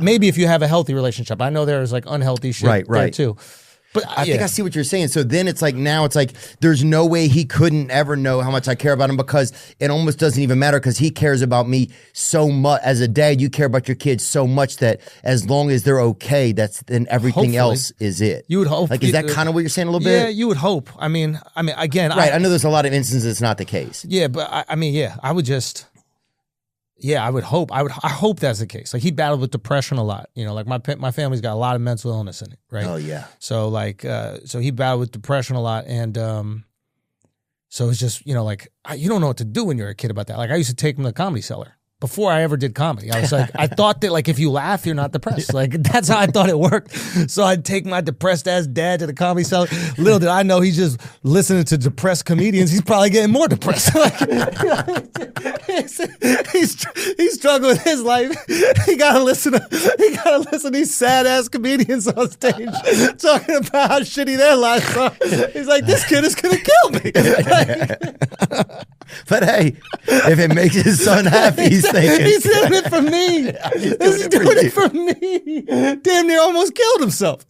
Maybe if you have a healthy relationship. I know there's like unhealthy shit there too. But I think I see what you're saying. So then it's like, now it's like, there's no way he couldn't ever know how much I care about him, because it almost doesn't even matter, because he cares about me so much. As a dad, you care about your kids so much that as long as they're okay, then everything else is it. You would hope. Like, is that kind of what you're saying a little bit? Yeah, you would hope. I mean, again. Right, I know there's a lot of instances it's not the case. Yeah, but I would just... Yeah, I would hope. I hope that's the case. Like, he battled with depression a lot. You know, like my family's got a lot of mental illness in it, right? Oh yeah. So like, so he battled with depression a lot, and so it's just, you know, like, you don't know what to do when you're a kid about that. Like, I used to take him to the Comedy Cellar before I ever did comedy. I was like, I thought that, like, if you laugh, you're not depressed. Like, that's how I thought it worked. So I'd take my depressed ass dad to the Comedy Cellar. Little did I know he's just listening to depressed comedians. He's probably getting more depressed. Like, he's struggling with his life. He gotta listen to these sad ass comedians on stage talking about how shitty their lives are. He's like, this kid is gonna kill me. But hey, if it makes his son happy, he's thinking. He's doing it for me. He's doing it for me. Damn near almost killed himself.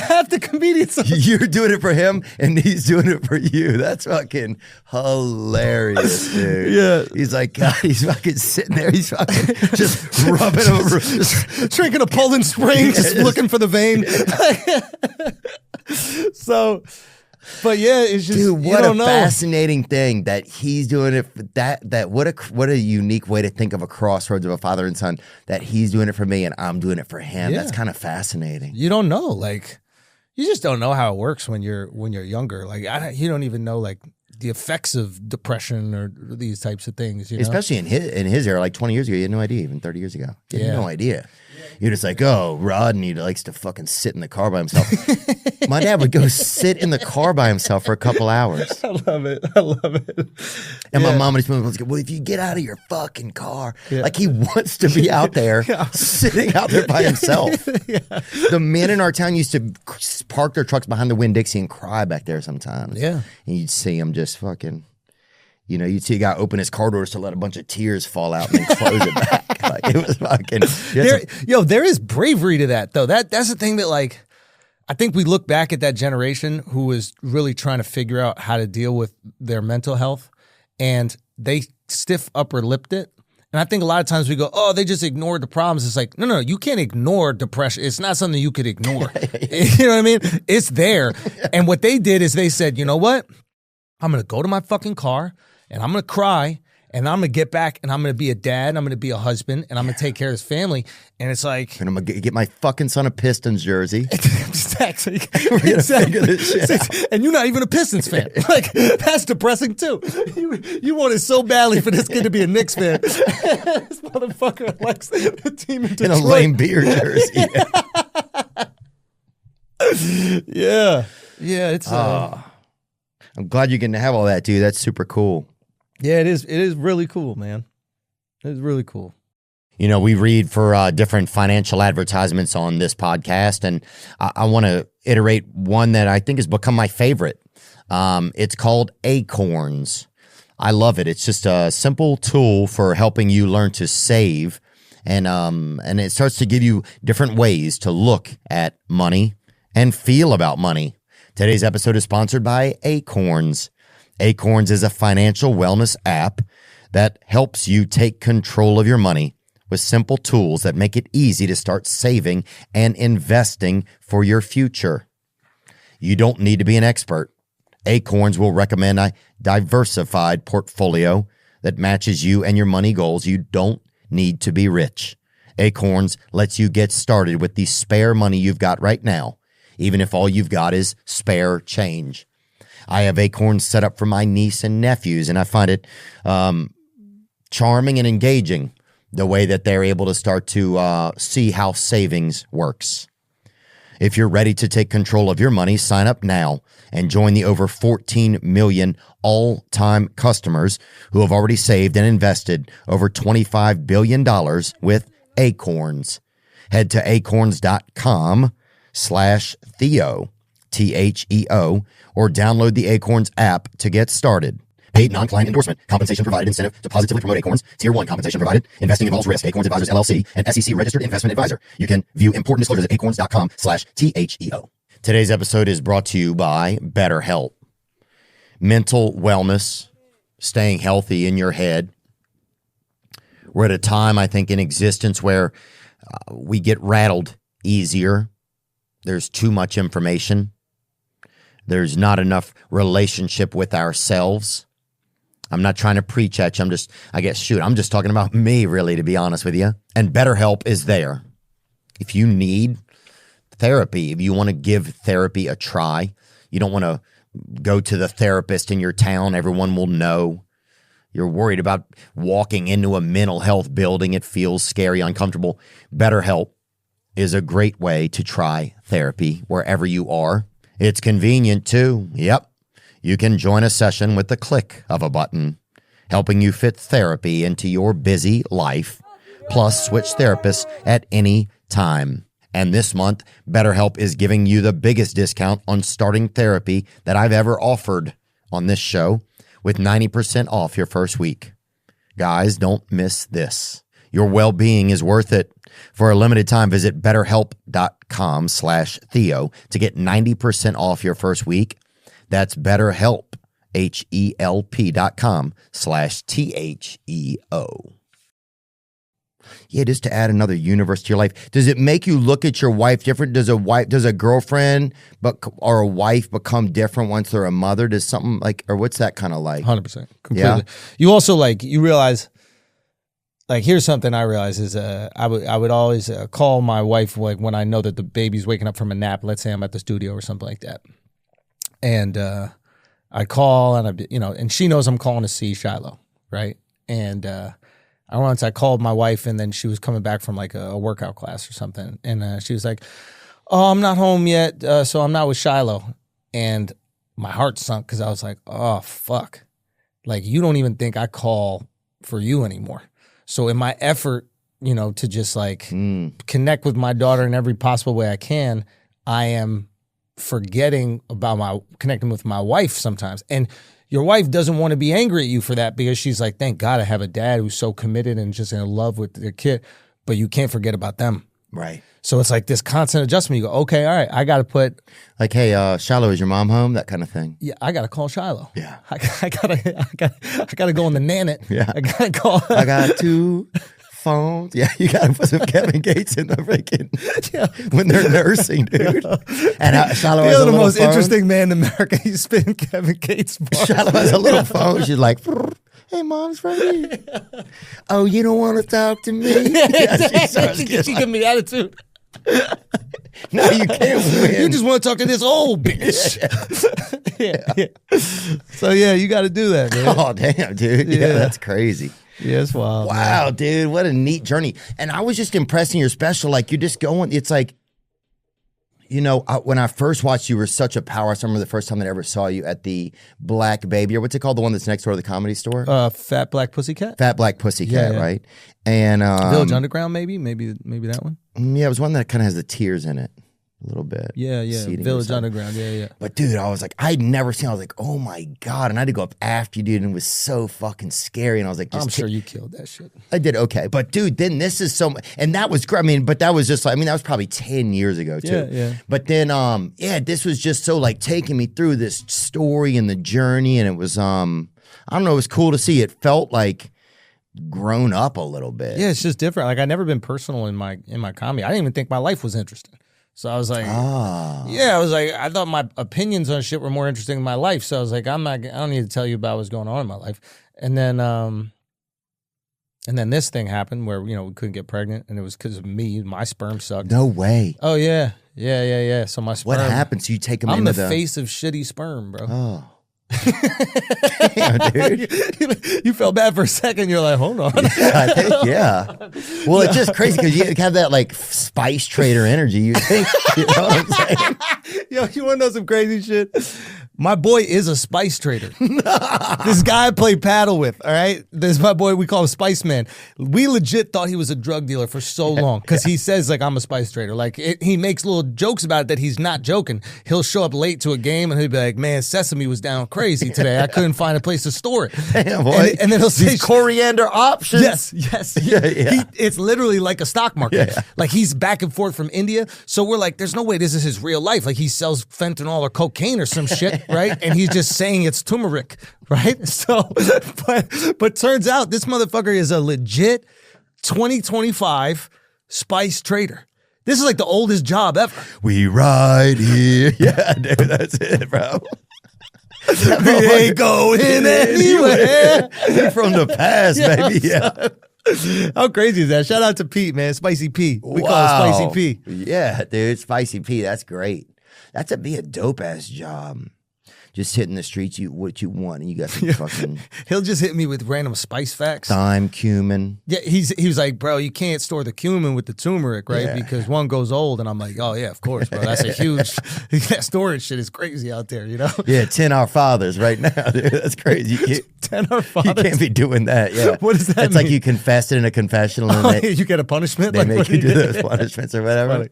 Half the comedians. You're doing it for him, and he's doing it for you. That's fucking hilarious, dude. Yeah. He's like, God, he's fucking sitting there. He's fucking just rubbing over. Just drinking a Poland Spring, just looking for the vein. So... But yeah, it's just, dude, you what don't a know. fascinating thing that he's doing it for that what a unique way to think of a crossroads of a father and son, that he's doing it for me and I'm doing it for him. Yeah. That's kind of fascinating. You don't know, like, you just don't know how it works when you're younger. Like, you don't even know, like, the effects of depression or these types of things, you know? Especially in his era, like 20 years ago, you had no idea. Even 30 years ago, you had no idea. You're just like, oh, Rodney likes to fucking sit in the car by himself. My dad would go sit in the car by himself for a couple hours. I love it. I love it. And my mom would go, well, if you get out of your fucking car, like, he wants to be out there sitting out there by himself. The men in our town used to park their trucks behind the Winn-Dixie and cry back there sometimes. Yeah. And you'd see him just fucking, you know, you'd see a guy open his car doors to let a bunch of tears fall out and then close it back. Like, it was fucking. There is bravery to that, though. That's the thing that, like, I think we look back at that generation who was really trying to figure out how to deal with their mental health, and they stiff upper lipped it. And I think a lot of times we go, oh, they just ignored the problems. It's like, no, you can't ignore depression. It's not something you could ignore. You know what I mean? It's there. And what they did is they said, you know what? I'm going to go to my fucking car and I'm going to cry. And I'm going to get back and I'm going to be a dad and I'm going to be a husband and I'm going to take care of his family. And it's like... And I'm going to get my fucking son a Pistons jersey. Exactly. We're going to figure this shit out. And you're not even a Pistons fan. Like, that's depressing too. You wanted so badly for this kid to be a Knicks fan. This motherfucker likes the team in Detroit. In a lame beer jersey. Yeah. Yeah, it's... I'm glad you're getting to have all that, dude. That's super cool. Yeah, it is. It is really cool, man. It is really cool. You know, we read for different financial advertisements on this podcast, and I want to iterate one that I think has become my favorite. It's called Acorns. I love it. It's just a simple tool for helping you learn to save, and it starts to give you different ways to look at money and feel about money. Today's episode is sponsored by Acorns. Acorns is a financial wellness app that helps you take control of your money with simple tools that make it easy to start saving and investing for your future. You don't need to be an expert. Acorns will recommend a diversified portfolio that matches you and your money goals. You don't need to be rich. Acorns lets you get started with the spare money you've got right now, even if all you've got is spare change. I have Acorns set up for my niece and nephews, and I find it charming and engaging the way that they're able to start to see how savings works. If you're ready to take control of your money, sign up now and join the over 14 million all-time customers who have already saved and invested over $25 billion with Acorns. Head to acorns.com/Theo, Theo, or download the Acorns app to get started. Paid non-client endorsement. Compensation provided. Incentive to positively promote Acorns. Tier 1 compensation provided. Investing involves risk. Acorns Advisors LLC, an SEC registered investment advisor. You can view important disclosures at acorns.com/Theo. Today's episode is brought to you by BetterHelp. Mental wellness, staying healthy in your head. We're at a time, I think, in existence where we get rattled easier. There's too much information. There's not enough relationship with ourselves. I'm not trying to preach at you. I'm just talking about me, really, to be honest with you. And BetterHelp is there. If you need therapy, if you want to give therapy a try, you don't want to go to the therapist in your town, everyone will know. You're worried about walking into a mental health building. It feels scary, uncomfortable. BetterHelp is a great way to try therapy wherever you are. It's convenient too. Yep. You can join a session with the click of a button, helping you fit therapy into your busy life, plus switch therapists at any time. And this month, BetterHelp is giving you the biggest discount on starting therapy that I've ever offered on this show, with 90% off your first week. Guys, don't miss this. Your well-being is worth it. For a limited time, visit betterhelp.com/Theo to get 90% off your first week. That's BetterHelp, HELP.com/THEO. Yeah, just to add another universe to your life. Does it make you look at your wife different? Does a girlfriend or a wife become different once they're a mother? Does something like, or what's that kind of like? 100%. Completely. Yeah. You also you realize, here's something I realize is I would always call my wife when I know that the baby's waking up from a nap. Let's say I'm at the studio or something like that. And I call and she knows I'm calling to see Shiloh, right? And once I called my wife, and then she was coming back from a workout class or something, and she was like, "Oh, I'm not home yet, so I'm not with Shiloh." And my heart sunk because I was like, "Oh fuck, you don't even think I call for you anymore." So in my effort, to just connect with my daughter in every possible way I can, I am forgetting about connecting with my wife sometimes. And your wife doesn't want to be angry at you for that, because she's like, thank God I have a dad who's so committed and just in love with their kid, but you can't forget about them. Right. So it's this constant adjustment. You go, okay, all right, I got to put hey, Shiloh, is your mom home? That kind of thing. Yeah, I got to call Shiloh. Yeah. I gotta go on the Nanit. Yeah. I got to call. I got 2 phones. Yeah, you got to put some Kevin Gates in the freaking, when they're nursing, dude. And Shiloh has You're a the little most phone. interesting man in America. You spin Kevin Gates bars. Shiloh has a little phone. She's like, hey, Mom's right here. Oh, you don't want to talk to me? She give me attitude. No, you can't win. You just want to talk to this old bitch. Yeah. So you got to do that, man. Oh, damn, dude. Yeah, that's crazy. Yeah, it's wild. Wow, man. dude. What a neat journey. And I was just impressed in your special. You're just going, it's when I first watched you, were such a powerhouse. I remember the first time that I ever saw you at the Black Baby, or what's it called? The one that's next door to the Comedy Store? Fat Black Pussycat? Fat Black Pussycat, Yeah. right? And Village Underground, maybe that one? Yeah, it was one that kind of has the tears in it. A little bit. Yeah. Seating or Village something. Underground, yeah. But dude, I was like, I'd never seen. I was like, oh my God, and I had to go up after you, dude, and it was so fucking scary. And I was like, I'm sure you killed that shit. I did okay, but dude, then this is and that was great. But that was just that was probably 10 years ago too. Yeah. But then, this was just so taking me through this story and the journey, and it was, I don't know, it was cool to see. It felt grown up a little bit. Yeah, it's just different. I never been personal in my comedy. I didn't even think my life was interesting. So I was like, I thought my opinions on shit were more interesting than my life. So I was like, I don't need to tell you about what's going on in my life. And then this thing happened where, we couldn't get pregnant, and it was because of me. My sperm sucked. No way. Oh, yeah. So my sperm. What happened? So you take them I'm into the face of shitty sperm, bro. Oh. Damn, dude. You felt bad for a second. You're like, hold on. I think, yeah. Well, it's just crazy because you have that like spice trader energy. You think, you know what I'm saying? Yo, you want to know some crazy shit? My boy is a spice trader. This guy I play paddle with, all right? This is my boy, we call him Spice Man. We legit thought he was a drug dealer for so long because he says, like, I'm a spice trader. Like, he makes little jokes about it that he's not joking. He'll show up late to a game and he'll be like, man, sesame was down crazy today. I couldn't find a place to store it. Damn, boy. And then he'll say, these coriander options. Yes. Yeah. It's literally like a stock market. Yeah. Like, he's back and forth from India. So we're like, there's no way this is his real life. Like, he sells fentanyl or cocaine or some shit, right? And he's just saying it's turmeric, right? So, but turns out this motherfucker is a legit 2025 spice trader. This is like the oldest job ever. We ride here. Yeah, dude, that's it, bro. We ain't going anywhere. You're from the past, baby. Yeah. How crazy is that? Shout out to Pete, man. Spicy P. We call Wow. it Spicy P. Yeah, dude, Spicy P. That's great. That'd be a dope ass job. Just hitting the streets, what you want, and you got some fucking He'll just hit me with random spice facts. thyme, cumin. Yeah, he was like, bro, you can't store the cumin with the turmeric, right? Yeah. Because one goes old, and I'm like, oh yeah, of course, bro. That's a huge that storage shit is crazy out there, you know. Yeah, 10 Our Fathers right now, dude. That's crazy. You 10 Our you Fathers. can't be doing that. Yeah, What does that That's like mean? you confessed it in a confessional, and Oh, they, yeah, you get a punishment. they Like, make what you do you those punishments or whatever.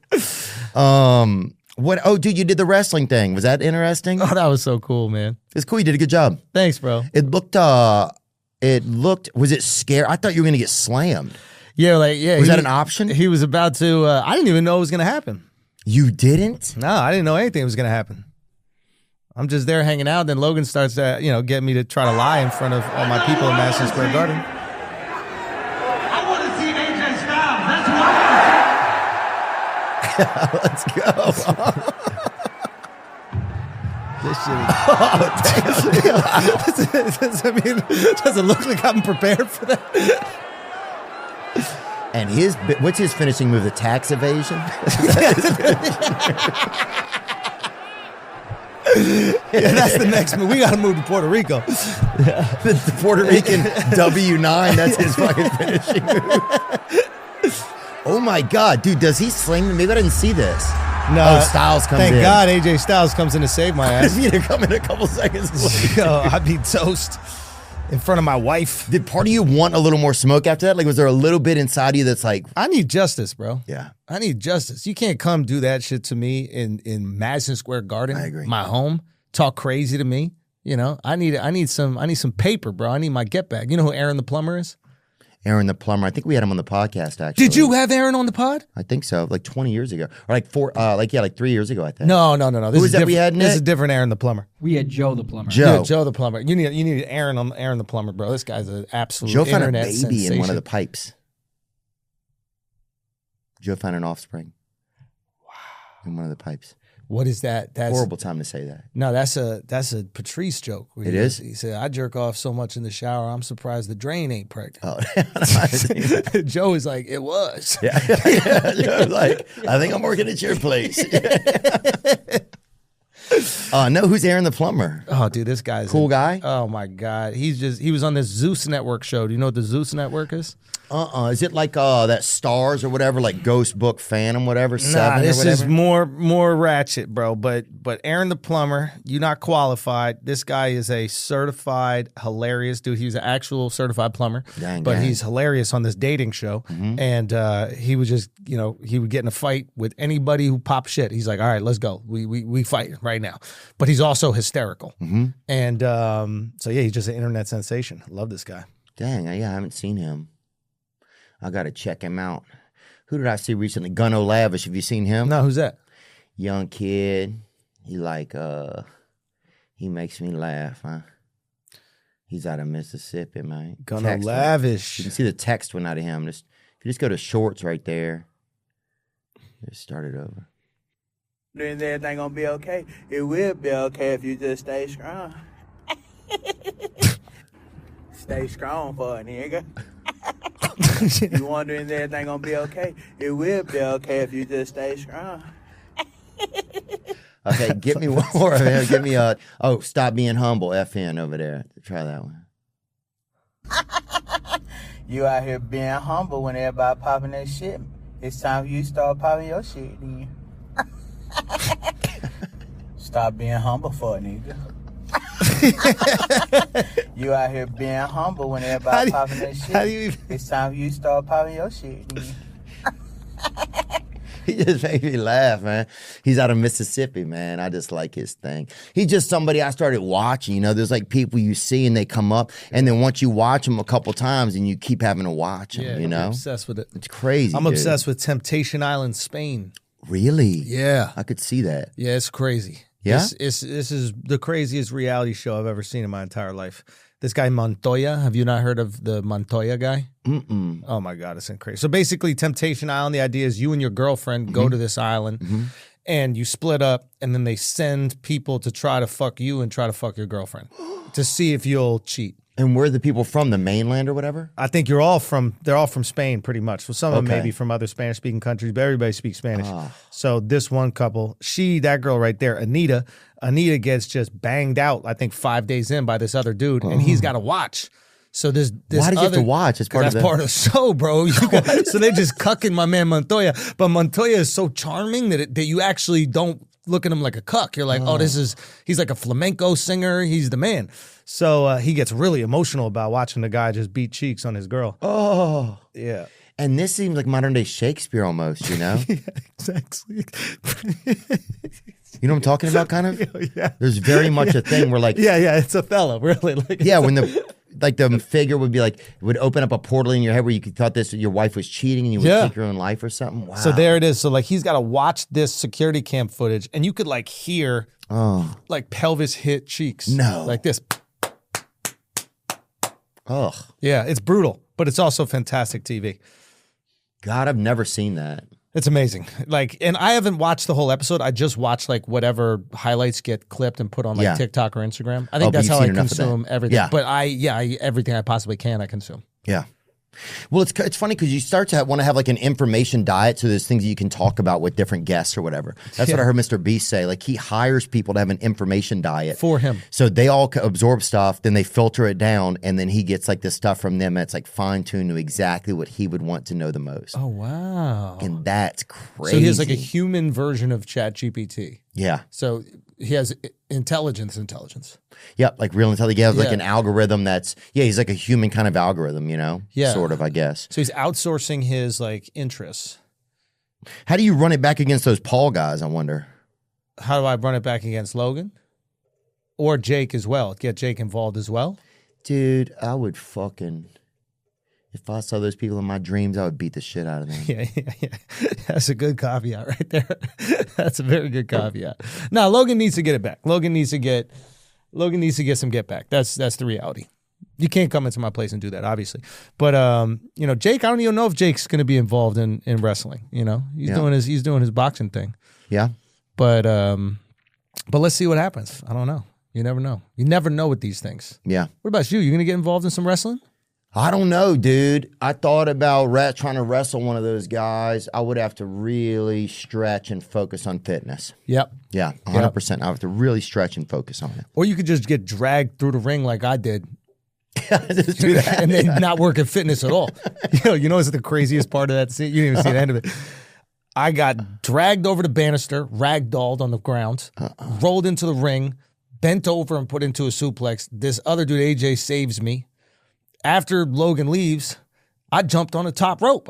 What? Oh, dude, you did the wrestling thing. Was that interesting? Oh, that was so cool, man. It's cool. You did a good job. Thanks, bro. It looked. Was it scary? I thought you were gonna get slammed. Yeah, like yeah. Was that an option? He was about to. I didn't even know it was gonna happen. You didn't? No, I didn't know anything was gonna happen. I'm just there hanging out. Then Logan starts to, get me to try to lie in front of all my people in Madison Square Garden. I want to see AJ Styles. That's what Let's go. This shit. I mean, does it look like I'm prepared for that? And what's his finishing move? The tax evasion? Yeah, that's the next move. We got to move to Puerto Rico. The Puerto Rican W9. That's his fucking finishing move. Oh my God, dude! Does he sling? Maybe I didn't see this. No, Oh, Styles comes thank in. God AJ Styles comes in to save my If ass. he'd have come in a couple seconds late. Yo, I'd be toast in front of my wife. Did part of you want a little more smoke after that? Like, was there a little bit inside you that's like, I need justice, bro. yeah, I need justice. You can't come do that shit to me in Madison Square Garden. I agree. My home. Talk crazy to me. I need some paper, bro. I need my get back. You know who Aaron the plumber is? Aaron the plumber? I think we had him on the podcast, actually. Did you have Aaron on the pod? I think so, like 20 years ago. Or like 3 years ago, I think. No. This was is that we different. had, This Nick? is different Aaron the plumber. We had Joe the plumber. Joe. Yeah, Joe the plumber. You need Aaron the plumber, bro. This guy's an absolute Joe found a internet baby sensation. in one of the pipes. Joe found an offspring. Wow. In one of the pipes. What is that? That's Horrible time to say that. No, that's a Patrice joke. where It he is? He said, "I jerk off so much in the shower, I'm surprised the drain ain't pregnant." Oh, Joe is like, "It was." yeah. Joe's like, I think I'm working at your place. No, who's Aaron the plumber? Oh, dude, this guy's Cool guy? Oh my God, he was on this Zeus Network show. Do you know what the Zeus Network is? Is it like that Stars or whatever, like Ghost Book Phantom, whatever, Nah, Seven or this whatever? is more ratchet, bro. But Aaron the plumber, you're not qualified. This guy is a certified hilarious dude. He's an actual certified plumber, Dang, but dang. he's hilarious on this dating show. And he was just, he would get in a fight with anybody who popped shit. He's like, all right, let's go. We fight right now. But he's also hysterical. And so yeah, he's just an internet sensation. Love this guy. Dang, yeah, I haven't seen him. I got to check him out. Who did I see recently? Gunno Lavish. Have you seen him? No, who's that? Young kid. He he makes me laugh, huh? He's out of Mississippi, man. Gunno Text went- Lavish. You can see the text went out of him. If you just go to shorts right there. Just start it over. Is everything gonna be okay? It will be okay if you just stay strong. Stay strong for a nigga. You wondering is everything gonna be okay? It will be okay if you just stay strong. Okay, get me one more. Give me a. Oh, stop being humble. FN over there. Try that one. You out here being humble when everybody popping their shit. It's time for you to start popping your shit, then. Stop being humble for it, nigga. You out here being humble when everybody popping their shit. It's time for you to start popping your shit, then. He just made me laugh, man. He's out of Mississippi, man. I just like his thing. He's just somebody I started watching. You know, there's like people you see and they come up, and then once you watch them a couple times, and you keep having to watch them. You know, I'm obsessed with it. It's crazy. I'm obsessed with Temptation Island, Spain. Really? Yeah, I could see that. Yeah, it's crazy. Yeah, this is the craziest reality show I've ever seen in my entire life. This guy Montoya, have you not heard of the Montoya guy? Mm-mm. Oh my God, it's crazy. So basically, Temptation Island, the idea is you and your girlfriend go to this island, and you split up, and then they send people to try to fuck you and try to fuck your girlfriend to see if you'll cheat. And where are the people from? The mainland or whatever? I think they're all from Spain, pretty much. So some of them may be from other Spanish-speaking countries, but everybody speaks Spanish. So this one couple, that girl right there, Anita gets just banged out, I think 5 days in by this other dude, and he's got to watch. So this why do you have to watch? It's part of part of the show, bro. So they're just cucking my man Montoya, but Montoya is so charming that you actually don't look at him like a cuck. You're like, he's like a flamenco singer. He's the man. So he gets really emotional about watching the guy just beat cheeks on his girl. Oh, yeah. And this seems like modern day Shakespeare almost, you know? Yeah, exactly. You know what I'm talking about, kind of? Yeah. There's very much a thing where like... Yeah, it's Othello, really. When the figure would be like, it would open up a portal in your head where you thought your wife was cheating and you would take your own life or something. Wow. So there it is. So like he's got to watch this security cam footage, and you could like hear like pelvis hit cheeks. No. Like this. Ugh. Yeah, it's brutal, but it's also fantastic TV. God, I've never seen that. It's amazing. Like, and I haven't watched the whole episode. I just watched like whatever highlights get clipped and put on like TikTok or Instagram. I think that's how I consume everything. Yeah. But everything I possibly can, I consume. Yeah. Well, it's funny because you start to want to have like an information diet. So there's things you can talk about with different guests or whatever. That's what I heard Mr. Beast say. Like he hires people to have an information diet for him. So they all absorb stuff, then they filter it down, and then he gets like this stuff from them that's like fine tuned to exactly what he would want to know the most. Oh, wow. And that's crazy. So he has like a human version of ChatGPT. Yeah. So he has intelligence. Yep, like real intelligence. He has like an algorithm that's, he's like a human kind of algorithm, you know? Yeah. Sort of, I guess. So he's outsourcing his like interests. How do you run it back against those Paul guys, I wonder? How do I run it back against Logan? Or Jake as well? Get Jake involved as well? Dude, I would fucking... If I saw those people in my dreams, I would beat the shit out of them. Yeah. That's a good caveat right there. That's a very good caveat. No, Logan needs to get it back. Logan needs to get some get back. That's the reality. You can't come into my place and do that, obviously. But Jake, I don't even know if Jake's going to be involved in wrestling. You know, he's doing his boxing thing. Yeah. But let's see what happens. I don't know. You never know. You never know with these things. Yeah. What about you? You going to get involved in some wrestling? I don't know, dude. I thought about trying to wrestle one of those guys. I would have to really stretch and focus on fitness. Yep. Yeah, 100%. I have to really stretch and focus on it. Or you could just get dragged through the ring like I did. Just do that. And then not work at fitness at all. You know what's the craziest part of that scene? You didn't even see the end of it. I got dragged over the banister, ragdolled on the ground, rolled into the ring, bent over and put into a suplex. This other dude, AJ, saves me. After Logan leaves, I jumped on the top rope.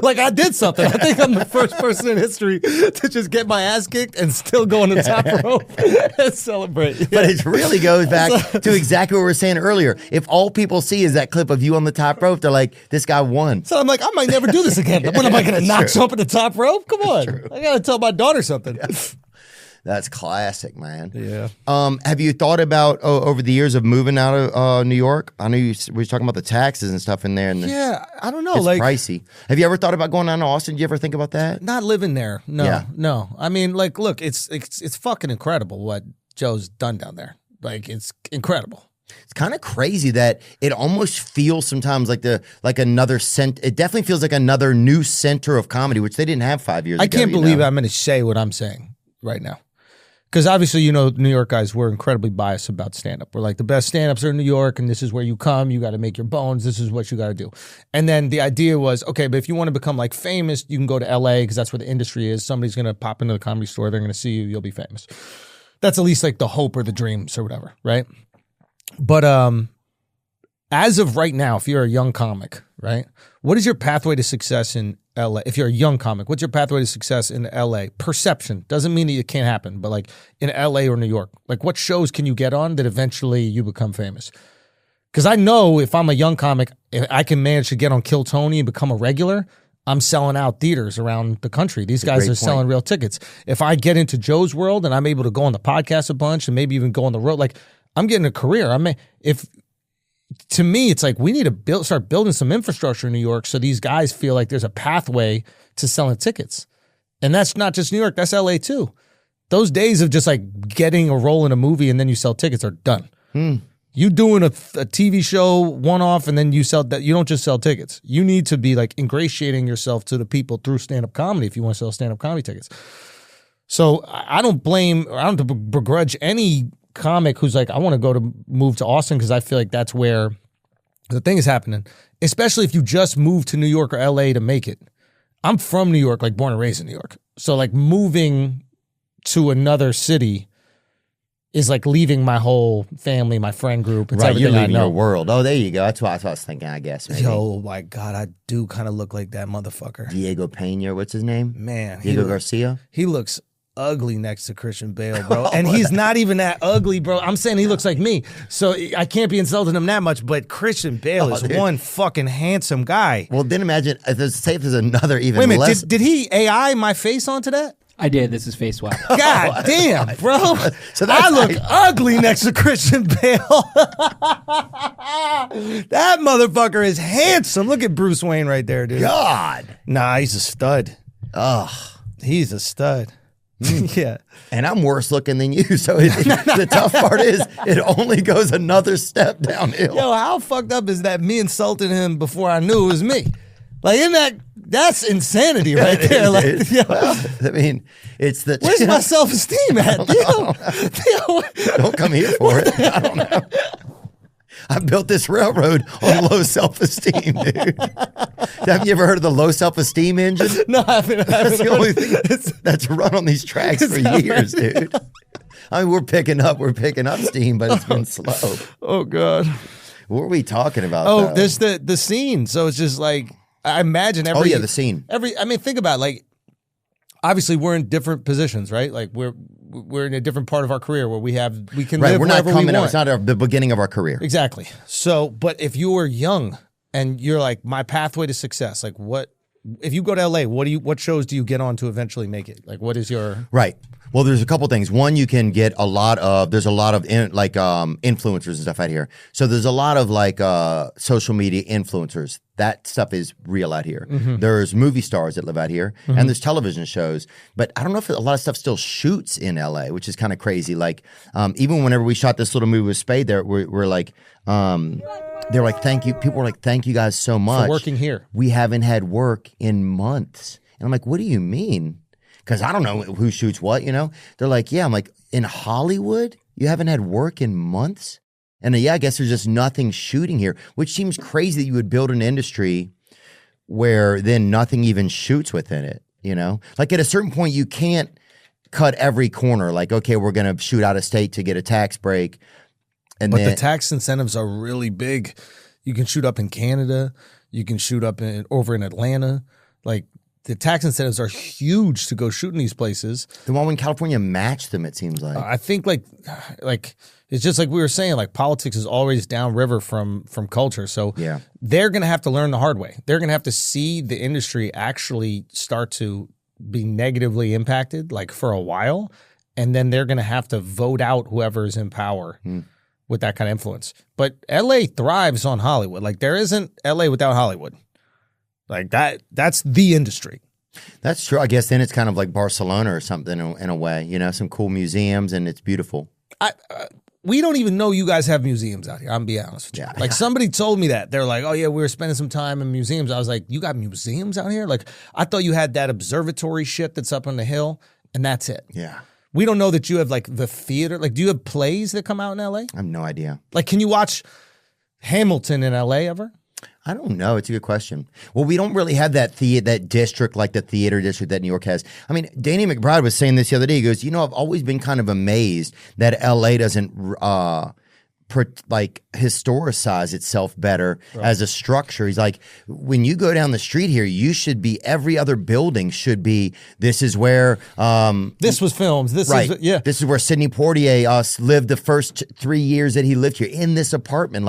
Like I did something. I think I'm the first person in history to just get my ass kicked and still go on the top rope and celebrate. Yeah. But it really goes back to exactly what we were saying earlier. If all people see is that clip of you on the top rope, they're like, this guy won. So I'm like, I might never do this again. When am I going to knock jump at the top rope? Come on. I got to tell my daughter something. Yeah. That's classic, man. Yeah. Have you thought about over the years of moving out of New York? I know we were talking about the taxes and stuff in there. And I don't know. It's like pricey. Have you ever thought about going down to Austin? Did you ever think about that? Not living there. No. I mean, like, look, it's fucking incredible what Joe's done down there. Like, it's incredible. It's kind of crazy that it almost feels sometimes like another it definitely feels like another new center of comedy, which they didn't have 5 years ago. I can't believe I'm going to say what I'm saying right now. Because obviously, you know, New York guys, we're incredibly biased about stand-up. We're like, the best stand-ups are in New York, and this is where you come. You got to make your bones. This is what you got to do. And then the idea was, okay, but if you want to become like famous, you can go to L.A. because that's where the industry is. Somebody's going to pop into the Comedy Store. They're going to see you. You'll be famous. That's at least like the hope or the dreams or whatever, right? But as of right now, if you're a young comic, right, what is your pathway to success in LA? If you're a young comic, what's your pathway to success in LA? Perception doesn't mean that it can't happen, but like in LA or New York, like what shows can you get on that eventually you become famous? Because I know if I'm a young comic, if I can manage to get on Kill Tony and become a regular, I'm selling out theaters around the country. These guys are selling real tickets. If I get into Joe's world and I'm able to go on the podcast a bunch and maybe even go on the road, like I'm getting a career. To me, it's like we need to start building some infrastructure in New York so these guys feel like there's a pathway to selling tickets. And that's not just New York, that's LA too. Those days of just like getting a role in a movie and then you sell tickets are done. You doing a TV show one-off and then you sell that, you don't just sell tickets. You need to be like ingratiating yourself to the people through stand-up comedy if you want to sell stand-up comedy tickets. So I don't begrudge any comic who's like, I want to move to Austin because I feel like that's where the thing is happening, especially if you just move to New York or LA to make it. I'm from New York, like born and raised in New York. So like moving to another city is like leaving my whole family, my friend group. It's Right, you're everything I leaving know. your world. Oh, there you go. That's what I was thinking, I guess. Maybe. Yo, my God, I do kind of look like that motherfucker. Diego Pena, what's his name? Man. Diego Garcia? He looks ugly next to Christian Bale, bro. And he's not even that ugly, bro. I'm saying he looks like me. So I can't be insulting him that much, but Christian Bale is one fucking handsome guy. Well, then imagine, say if there's another even Wait a minute, less. did he AI my face onto that? I did. This is face swap. God damn, bro. So I look ugly next to Christian Bale. That motherfucker is handsome. Look at Bruce Wayne right there, dude. God. Nah, he's a stud. Ugh. He's a stud. Yeah. And I'm worse looking than you. So the tough part is it only goes another step downhill. Yo, how fucked up is that me insulting him before I knew it was me? Like, that's insanity right there. Like, yo, well, I mean, it's the. Where's my self-esteem at? Theo, don't come here for it. I don't know. I built this railroad on low self-esteem, dude. Have you ever heard of the low self-esteem engine? No, I haven't. That's the only thing that's run on these tracks for years, dude. I mean, we're picking up steam, but it's been slow. Oh, God. What were we talking about? Oh, though? there's the scene. So it's just like, I imagine the scene. I mean, think about it, like, obviously we're in different positions, right? Like we're in a different part of our career where we can live we're not wherever coming we out. want. It's not the beginning of our career. Exactly. So, but if you were young and you're like, my pathway to success, like if you go to LA, what shows do you get on to eventually make it? Like, what is your right? Well, there's a couple things. One, you can get there's a lot of influencers and stuff out here. So there's a lot of social media influencers. That stuff is real out here. Mm-hmm. There's movie stars that live out here, mm-hmm. and there's television shows. But I don't know if a lot of stuff still shoots in LA, which is kind of crazy. Like even whenever we shot this little movie with Spade, we're like, they're like, thank you. People were like, thank you guys so much for working here. We haven't had work in months, and I'm like, what do you mean? Because I don't know who shoots what, you know? They're like, yeah. I'm like, in Hollywood, you haven't had work in months? And yeah, I guess there's just nothing shooting here, which seems crazy that you would build an industry where then nothing even shoots within it, you know? Like at a certain point, you can't cut every corner. Like, okay, we're going to shoot out of state to get a tax break. But the tax incentives are really big. You can shoot up in Canada. You can shoot up over in Atlanta. Like, the tax incentives are huge to go shoot in these places. The one in California matched them, it seems like. I think like it's just like we were saying, like politics is always downriver from culture. So yeah. They're going to have to learn the hard way. They're going to have to see the industry actually start to be negatively impacted like for a while. And then they're going to have to vote out whoever is in power with that kind of influence. But LA thrives on Hollywood. Like there isn't LA without Hollywood. Like that's the industry. That's true. I guess then it's kind of like Barcelona or something in a way, you know, some cool museums and it's beautiful. We don't even know you guys have museums out here. I'm being honest with you. Like somebody told me that. They're like, oh yeah, we were spending some time in museums. I was like, you got museums out here? Like I thought you had that observatory shit that's up on the hill and that's it. Yeah. We don't know that you have like the theater. Like, do you have plays that come out in LA? I have no idea. Like, can you watch Hamilton in LA ever? I don't know. It's a good question. Well, we don't really have that district like the theater district that New York has. I mean, Danny McBride was saying this the other day. He goes, I've always been kind of amazed that LA doesn't historicize itself better as a structure. He's like, when you go down the street here, you should be, every other building should be, this is where this was filmed. This is where Sidney Poitier lived the first 3 years that he lived here in this apartment.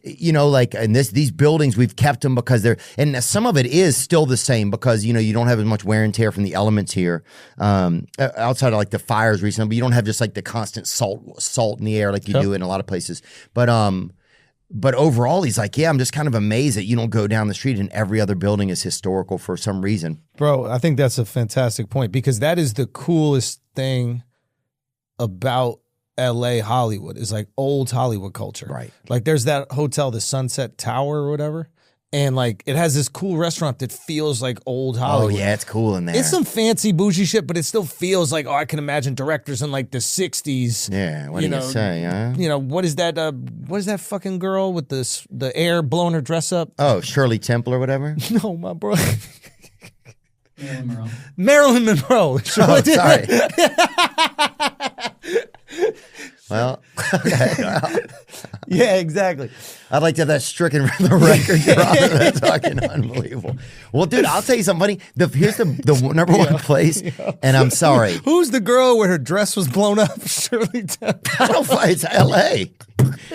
And these buildings, we've kept them because and some of it is still the same because you don't have as much wear and tear from the elements here outside of like the fires recently, but you don't have just like the constant salt in the air like you do in a lot of places. But overall, he's like, I'm just kind of amazed that you don't go down the street and every other building is historical for some reason. Bro, I think that's a fantastic point because that is the coolest thing about LA Hollywood is like old Hollywood culture. Right. Like there's that hotel, the Sunset Tower or whatever. And like it has this cool restaurant that feels like old Hollywood. Oh yeah, it's cool in there. It's some fancy bougie shit, but it still feels like I can imagine directors in like the 60s. Yeah, what do you say, huh? What is that fucking girl with the air blowing her dress up? Oh, Shirley Temple or whatever? No, my bro. Marilyn Monroe. Marilyn Monroe. Oh, sorry. Well, okay. Yeah, exactly. I'd like to have that stricken from the record. That's fucking unbelievable. Well, dude, I'll tell you something funny. Here's the number one place, and I'm sorry. Who's the girl where her dress was blown up? Shirley Temple. I don't find it's L.A.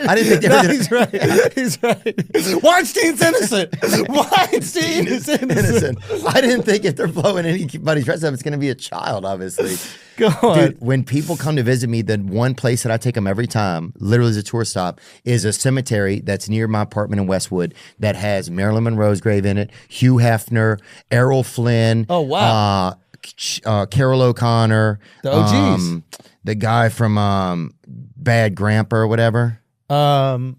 I didn't think they were He's right. He's right. Weinstein's innocent. Weinstein is innocent. I didn't think if they're blowing anybody's dress up, it's going to be a child, obviously. Go on. Dude, when people come to visit me, the one place that I take them every time, literally as a tour stop, is a cemetery that's near my apartment in Westwood that has Marilyn Monroe's grave in it, Hugh Hefner, Errol Flynn. Oh, wow. Carol O'Connor. The OGs. The guy from Bad Grandpa or whatever. Walter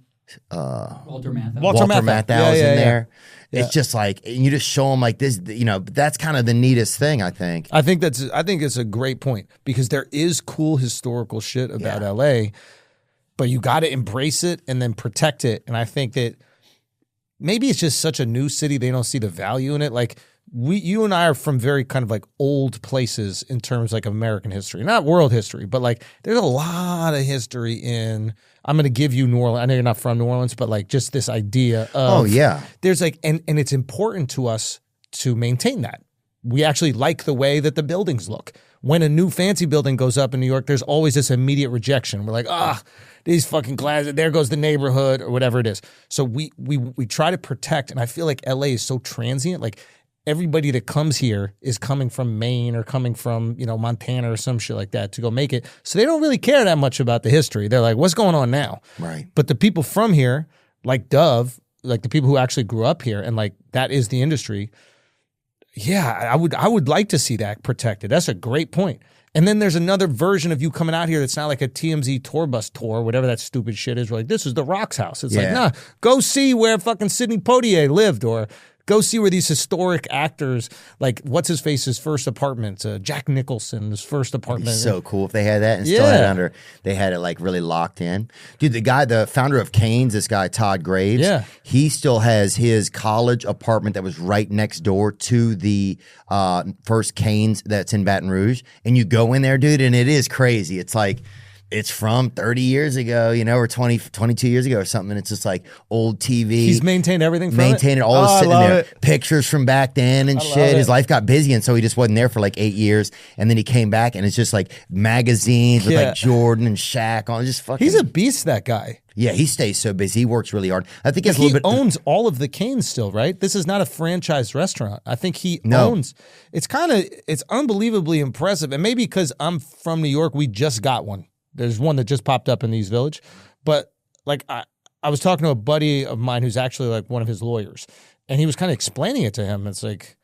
Matthau. Walter Matthau is in there. Yeah. It's just like, you just show them like this, that's kind of the neatest thing, I think. I think it's a great point because there is cool historical shit about LA, but you got to embrace it and then protect it. And I think that maybe it's just such a new city, they don't see the value in it. Like you and I are from very kind of like old places in terms like American history, not world history, but like there's a lot of history in. I'm going to give you New Orleans. I know you're not from New Orleans, but like just this idea of there's like, and it's important to us to maintain that. We actually like the way that the buildings look. When a new fancy building goes up in New York, there's always this immediate rejection. We're like, these fucking glasses, there goes the neighborhood or whatever it is. So we try to protect, and I feel like LA is so transient. Like everybody that comes here is coming from Maine or coming from, Montana or some shit like that to go make it. So they don't really care that much about the history. They're like, what's going on now? Right. But the people from here, like Dove, like the people who actually grew up here and like that is the industry. Yeah, I would like to see that protected. That's a great point. And then there's another version of you coming out here that's not like a TMZ tour bus tour, whatever that stupid shit is. We're like, this is the Rock's house. It's like, nah, go see where fucking Sidney Poitier lived, or go see where these historic actors, like what's his face's first apartment, Jack Nicholson's first apartment. It'd be so cool if they had that and still had it they had it like really locked in. Dude, the founder of Cane's, this guy Todd Graves, he still has his college apartment that was right next door to the first Cane's that's in Baton Rouge. And you go in there, dude, and it is crazy. It's like, it's from 30 years ago, or 22 years ago or something. And it's just like old TV. He's maintained everything from Maintained it. All sitting there. It. Pictures from back then and shit. His life got busy, and so he just wasn't there for like 8 years. And then he came back, and it's just like magazines with like Jordan and Shaq on. Just fucking. He's a beast, that guy. Yeah, he stays so busy. He works really hard. I think it's a he little bit. Owns all of the Canes still, right? This is not a franchise restaurant. I think he owns. It's unbelievably impressive. And maybe because I'm from New York, we just got one. There's one that just popped up in the East Village. But like I was talking to a buddy of mine who's actually like one of his lawyers, and he was kind of explaining it to him. It's like,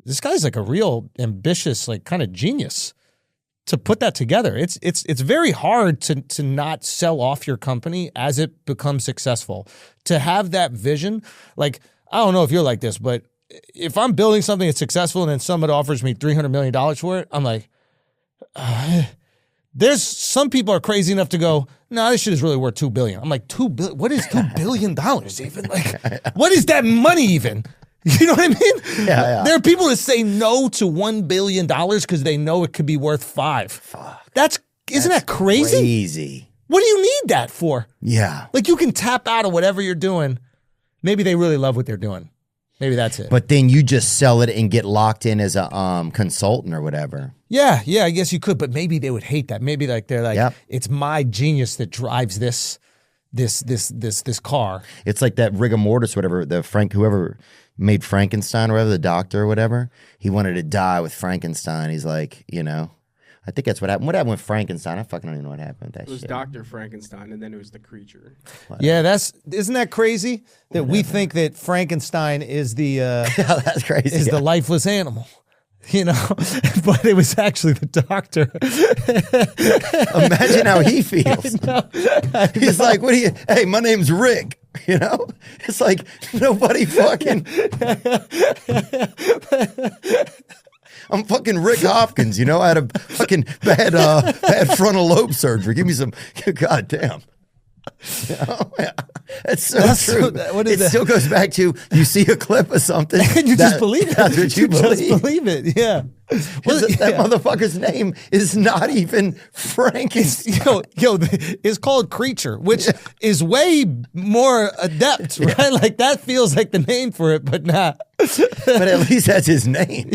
this guy's like a real ambitious, like kind of genius to put that together. It's very hard to not sell off your company as it becomes successful. To have that vision, like, I don't know if you're like this, but if I'm building something that's successful and then someone offers me $300 million for it, I'm like, There's some people are crazy enough to go, no, this shit is really worth $2 billion. I'm like, $2 billion? What is $2 billion even? Like, what is that money even? You know what I mean? Yeah. There are people that say no to $1 billion because they know it could be worth $5 billion. Fuck. Isn't that crazy? Crazy. What do you need that for? Yeah. Like, you can tap out of whatever you're doing. Maybe they really love what they're doing. Maybe that's it. But then you just sell it and get locked in as a consultant or whatever. Yeah, I guess you could, but maybe they would hate that. Maybe like they're like, Yep. It's my genius that drives this car. It's like that rigor mortis, whatever, whoever made Frankenstein or whatever, the doctor or whatever, he wanted to die with Frankenstein. He's like, I think that's what happened. What happened with Frankenstein? I fucking don't even know what happened with that It was shit. Dr. Frankenstein, and then it was the creature. Yeah, isn't that crazy that we think that Frankenstein is the That's crazy. is the lifeless animal, but it was actually the doctor. Imagine how he feels. He's like, hey, my name's Rick. It's like nobody fucking. I'm fucking Rick Hopkins, I had a fucking bad frontal lobe surgery. Give me some, goddamn. That's true. It still goes back to, you see a clip of something. And you just believe it. That's what you believe. Just believe it, yeah. That motherfucker's name is not even Frankenstein. It's called Creature, which is way more adept, right? Like, that feels like the name for it, but not. But at least that's his name.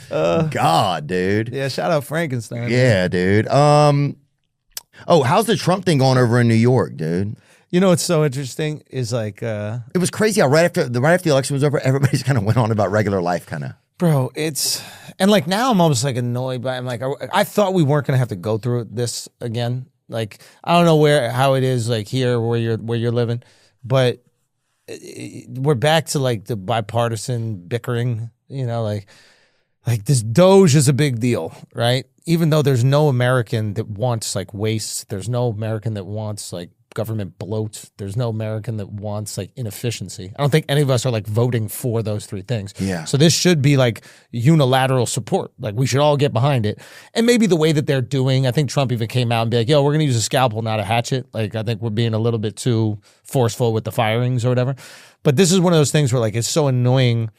God, dude. Yeah, shout out Frankenstein. Yeah, dude. How's the Trump thing going over in New York, dude? What's so interesting is like it was crazy how right after the election was over, everybody's kind of went on about regular life, kind of. Bro, and like now I'm almost like annoyed by it. I'm like, I thought we weren't gonna have to go through this again. Like, I don't know how it is like here where you're living, but we're back to like the bipartisan bickering. Like this Doge is a big deal, right? Even though there's no American that wants like waste, there's no American that wants like government bloat, there's no American that wants like inefficiency. I don't think any of us are like voting for those three things. Yeah. So this should be like unilateral support. Like, we should all get behind it. And maybe the way that they're doing, I think Trump even came out and be like, yo, we're gonna use a scalpel, not a hatchet. Like, I think we're being a little bit too forceful with the firings or whatever. But this is one of those things where like it's so annoying.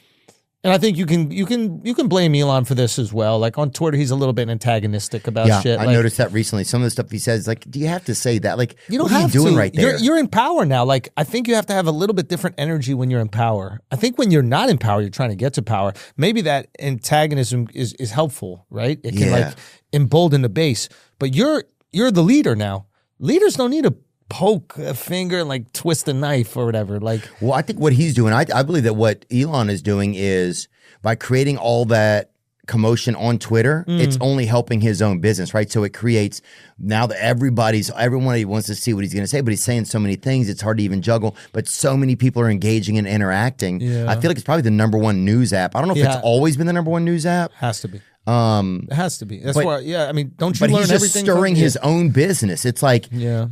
And I think you can blame Elon for this as well. Like, on Twitter, he's a little bit antagonistic about shit. I noticed that recently. Some of the stuff he says, like, do you have to say that? Like, you don't what are have you doing to. right there? You're in power now. Like, I think you have to have a little bit different energy when you're in power. I think when you're not in power, you're trying to get to power. Maybe that antagonism is helpful, right? It can like embolden the base. But you're the leader now. Leaders don't need to poke a finger and like twist a knife or whatever. Like, well, I think what he's doing, I believe that what Elon is doing is, by creating all that commotion on Twitter, it's only helping his own business, right? So it creates now that everyone wants to see what he's going to say, but he's saying so many things, it's hard to even juggle. But so many people are engaging and interacting. Yeah. I feel like it's probably the number one news app. I don't know if it's always been the number one news app. Has to be. It has to be. That's why. Yeah, I mean, don't you but learn he's just everything stirring from his own business. It's like,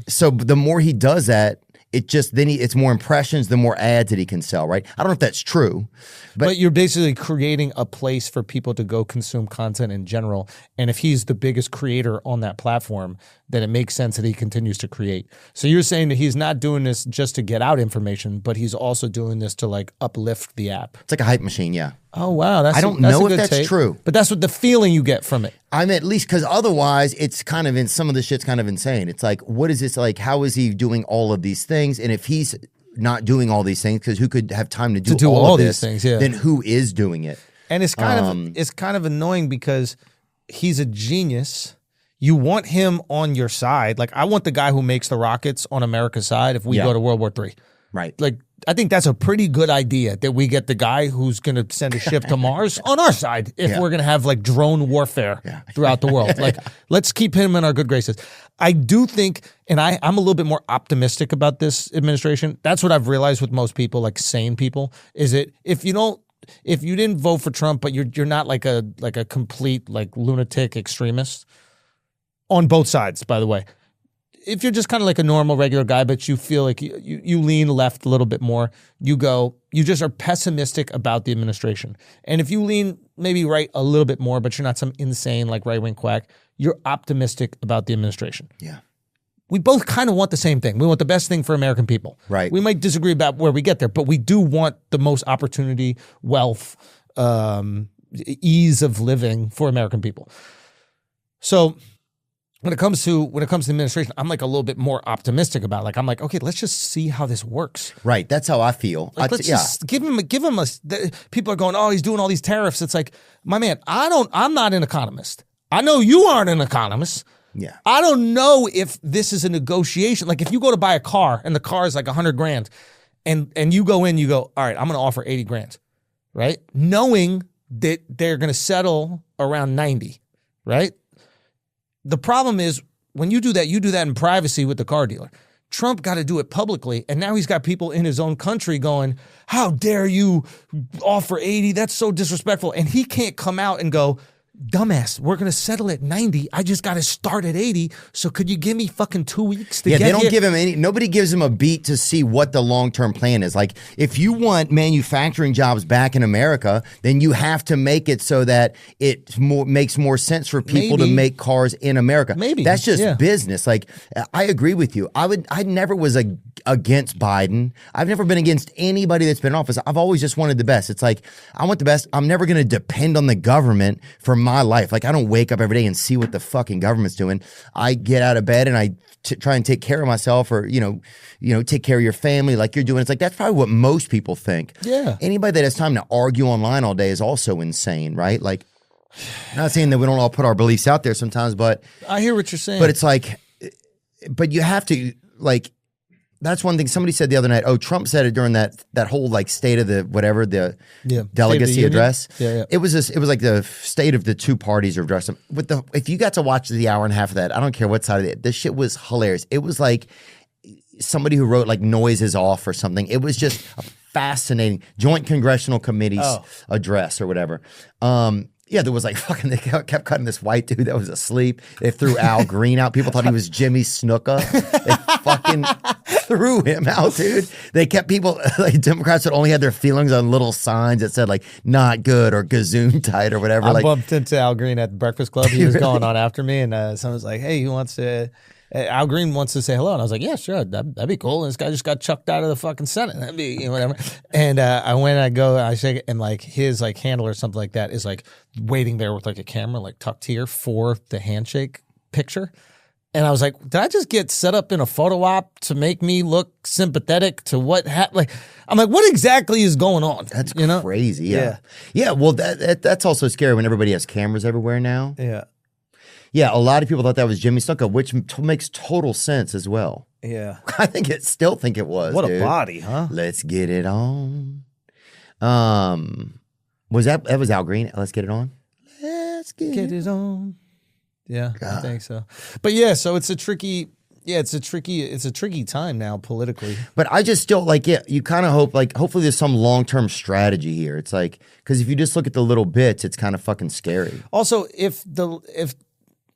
so the more he does that, it's more impressions, the more ads that he can sell, right? I don't know if that's true. But you're basically creating a place for people to go consume content in general. And if he's the biggest creator on that platform, then it makes sense that he continues to create. So you're saying that he's not doing this just to get out information, but he's also doing this to like uplift the app. It's like a hype machine, yeah. Oh, wow. I don't know if that's true. But that's what the feeling you get from it. I'm at least, because otherwise it's kind of some of the shit's kind of insane. It's like, what is this like? How is he doing all of these things? And if he's not doing all these things, because who could have time to do all of these things? Yeah. Then who is doing it? And it's kind of annoying because he's a genius. You want him on your side. Like, I want the guy who makes the rockets on America's side if we go to World War III. Right. Like, I think that's a pretty good idea that we get the guy who's going to send a ship to Mars on our side if we're going to have like drone warfare throughout the world. Like, let's keep him in our good graces. I do think, and I'm a little bit more optimistic about this administration. That's what I've realized with most people, like sane people, is that if you didn't vote for Trump, but you're not like a complete like lunatic extremist on both sides, by the way. if you're just kind of like a normal regular guy, but you feel like you lean left a little bit more, you just are pessimistic about the administration. And if you lean maybe right a little bit more, but you're not some insane like right-wing quack, you're optimistic about the administration. Yeah. We both kind of want the same thing. We want the best thing for American people. Right. We might disagree about where we get there, but we do want the most opportunity, wealth, ease of living for American people. So when it comes to administration, I'm like a little bit more optimistic about it. Like I'm like, okay, let's just see how this works. Right. That's how I feel. Like, let's just give him a. People are going, oh, he's doing all these tariffs. It's like, my man, I'm not an economist. I know you aren't an economist. Yeah. I don't know if this is a negotiation. Like if you go to buy a car and the car is like $100,000 and you go in, you go, all right, I'm going to offer $80,000, right? Knowing that they're going to settle around 90, right? The problem is when you do that in privacy with the car dealer. Trump got to do it publicly, and now he's got people in his own country going, how dare you offer 80? That's so disrespectful. And he can't come out and go, dumbass, we're going to settle at 90. I just got to start at 80. So could you give me fucking 2 weeks to get here? Yeah, they don't give him nobody gives him a beat to see what the long-term plan is. Like, if you want manufacturing jobs back in America, then you have to make it so that it makes more sense for people to make cars in America. Maybe. That's just business. Like, I agree with you. I never was against Biden. I've never been against anybody that's been in office. I've always just wanted the best. It's like, I want the best. I'm never going to depend on the government for my life. Like, I don't wake up every day and see what the fucking government's doing. I get out of bed and I try and take care of myself, or take care of your family like you're doing. It's like, that's probably what most people think. Yeah. Anybody that has time to argue online all day is also insane, right? Like, I'm not saying that we don't all put our beliefs out there sometimes, but I hear what you're saying. But it's like, but you have to, like, that's one thing somebody said the other night. Oh, Trump said it during that whole like state of the whatever, the delegacy address. Yeah. It was like the state of the two parties address. If you got to watch the hour and a half of that, I don't care what side of it. This shit was hilarious. It was like somebody who wrote like Noises Off or something. It was just a fascinating Joint Congressional Committee's address or whatever. Yeah, there was like fucking, they kept cutting this white dude that was asleep. They threw Al Green out. People thought he was Jimmy Snuka. They fucking threw him out, dude. They kept people, like Democrats that only had their feelings on little signs that said like not good or gazoon tight or whatever. I bumped into Al Green at the Breakfast Club. He was going on after me, and someone was like, hey, who wants to... Al Green wants to say hello. And I was like, yeah, sure. That'd be cool. And this guy just got chucked out of the fucking Senate. That'd be whatever. And I shake it, and like his like handler or something like that is like waiting there with like a camera like tucked here for the handshake picture. And I was like, did I just get set up in a photo op to make me look sympathetic to what happened? Like, I'm like, what exactly is going on? That's crazy. Yeah. Well, that's also scary when everybody has cameras everywhere now. Yeah. Yeah, a lot of people thought that was Jimmy Snuka, which makes total sense as well. Yeah. I still think it was. What dude. a body, huh? Let's get it on. Was that was Al Green? Let's get it on. Let's get it on. Yeah, God. I think so. But yeah, so it's a tricky time now politically. But I just still like, you kind of hope, like, hopefully there's some long-term strategy here. It's like, because if you just look at the little bits, it's kind of fucking scary. Also,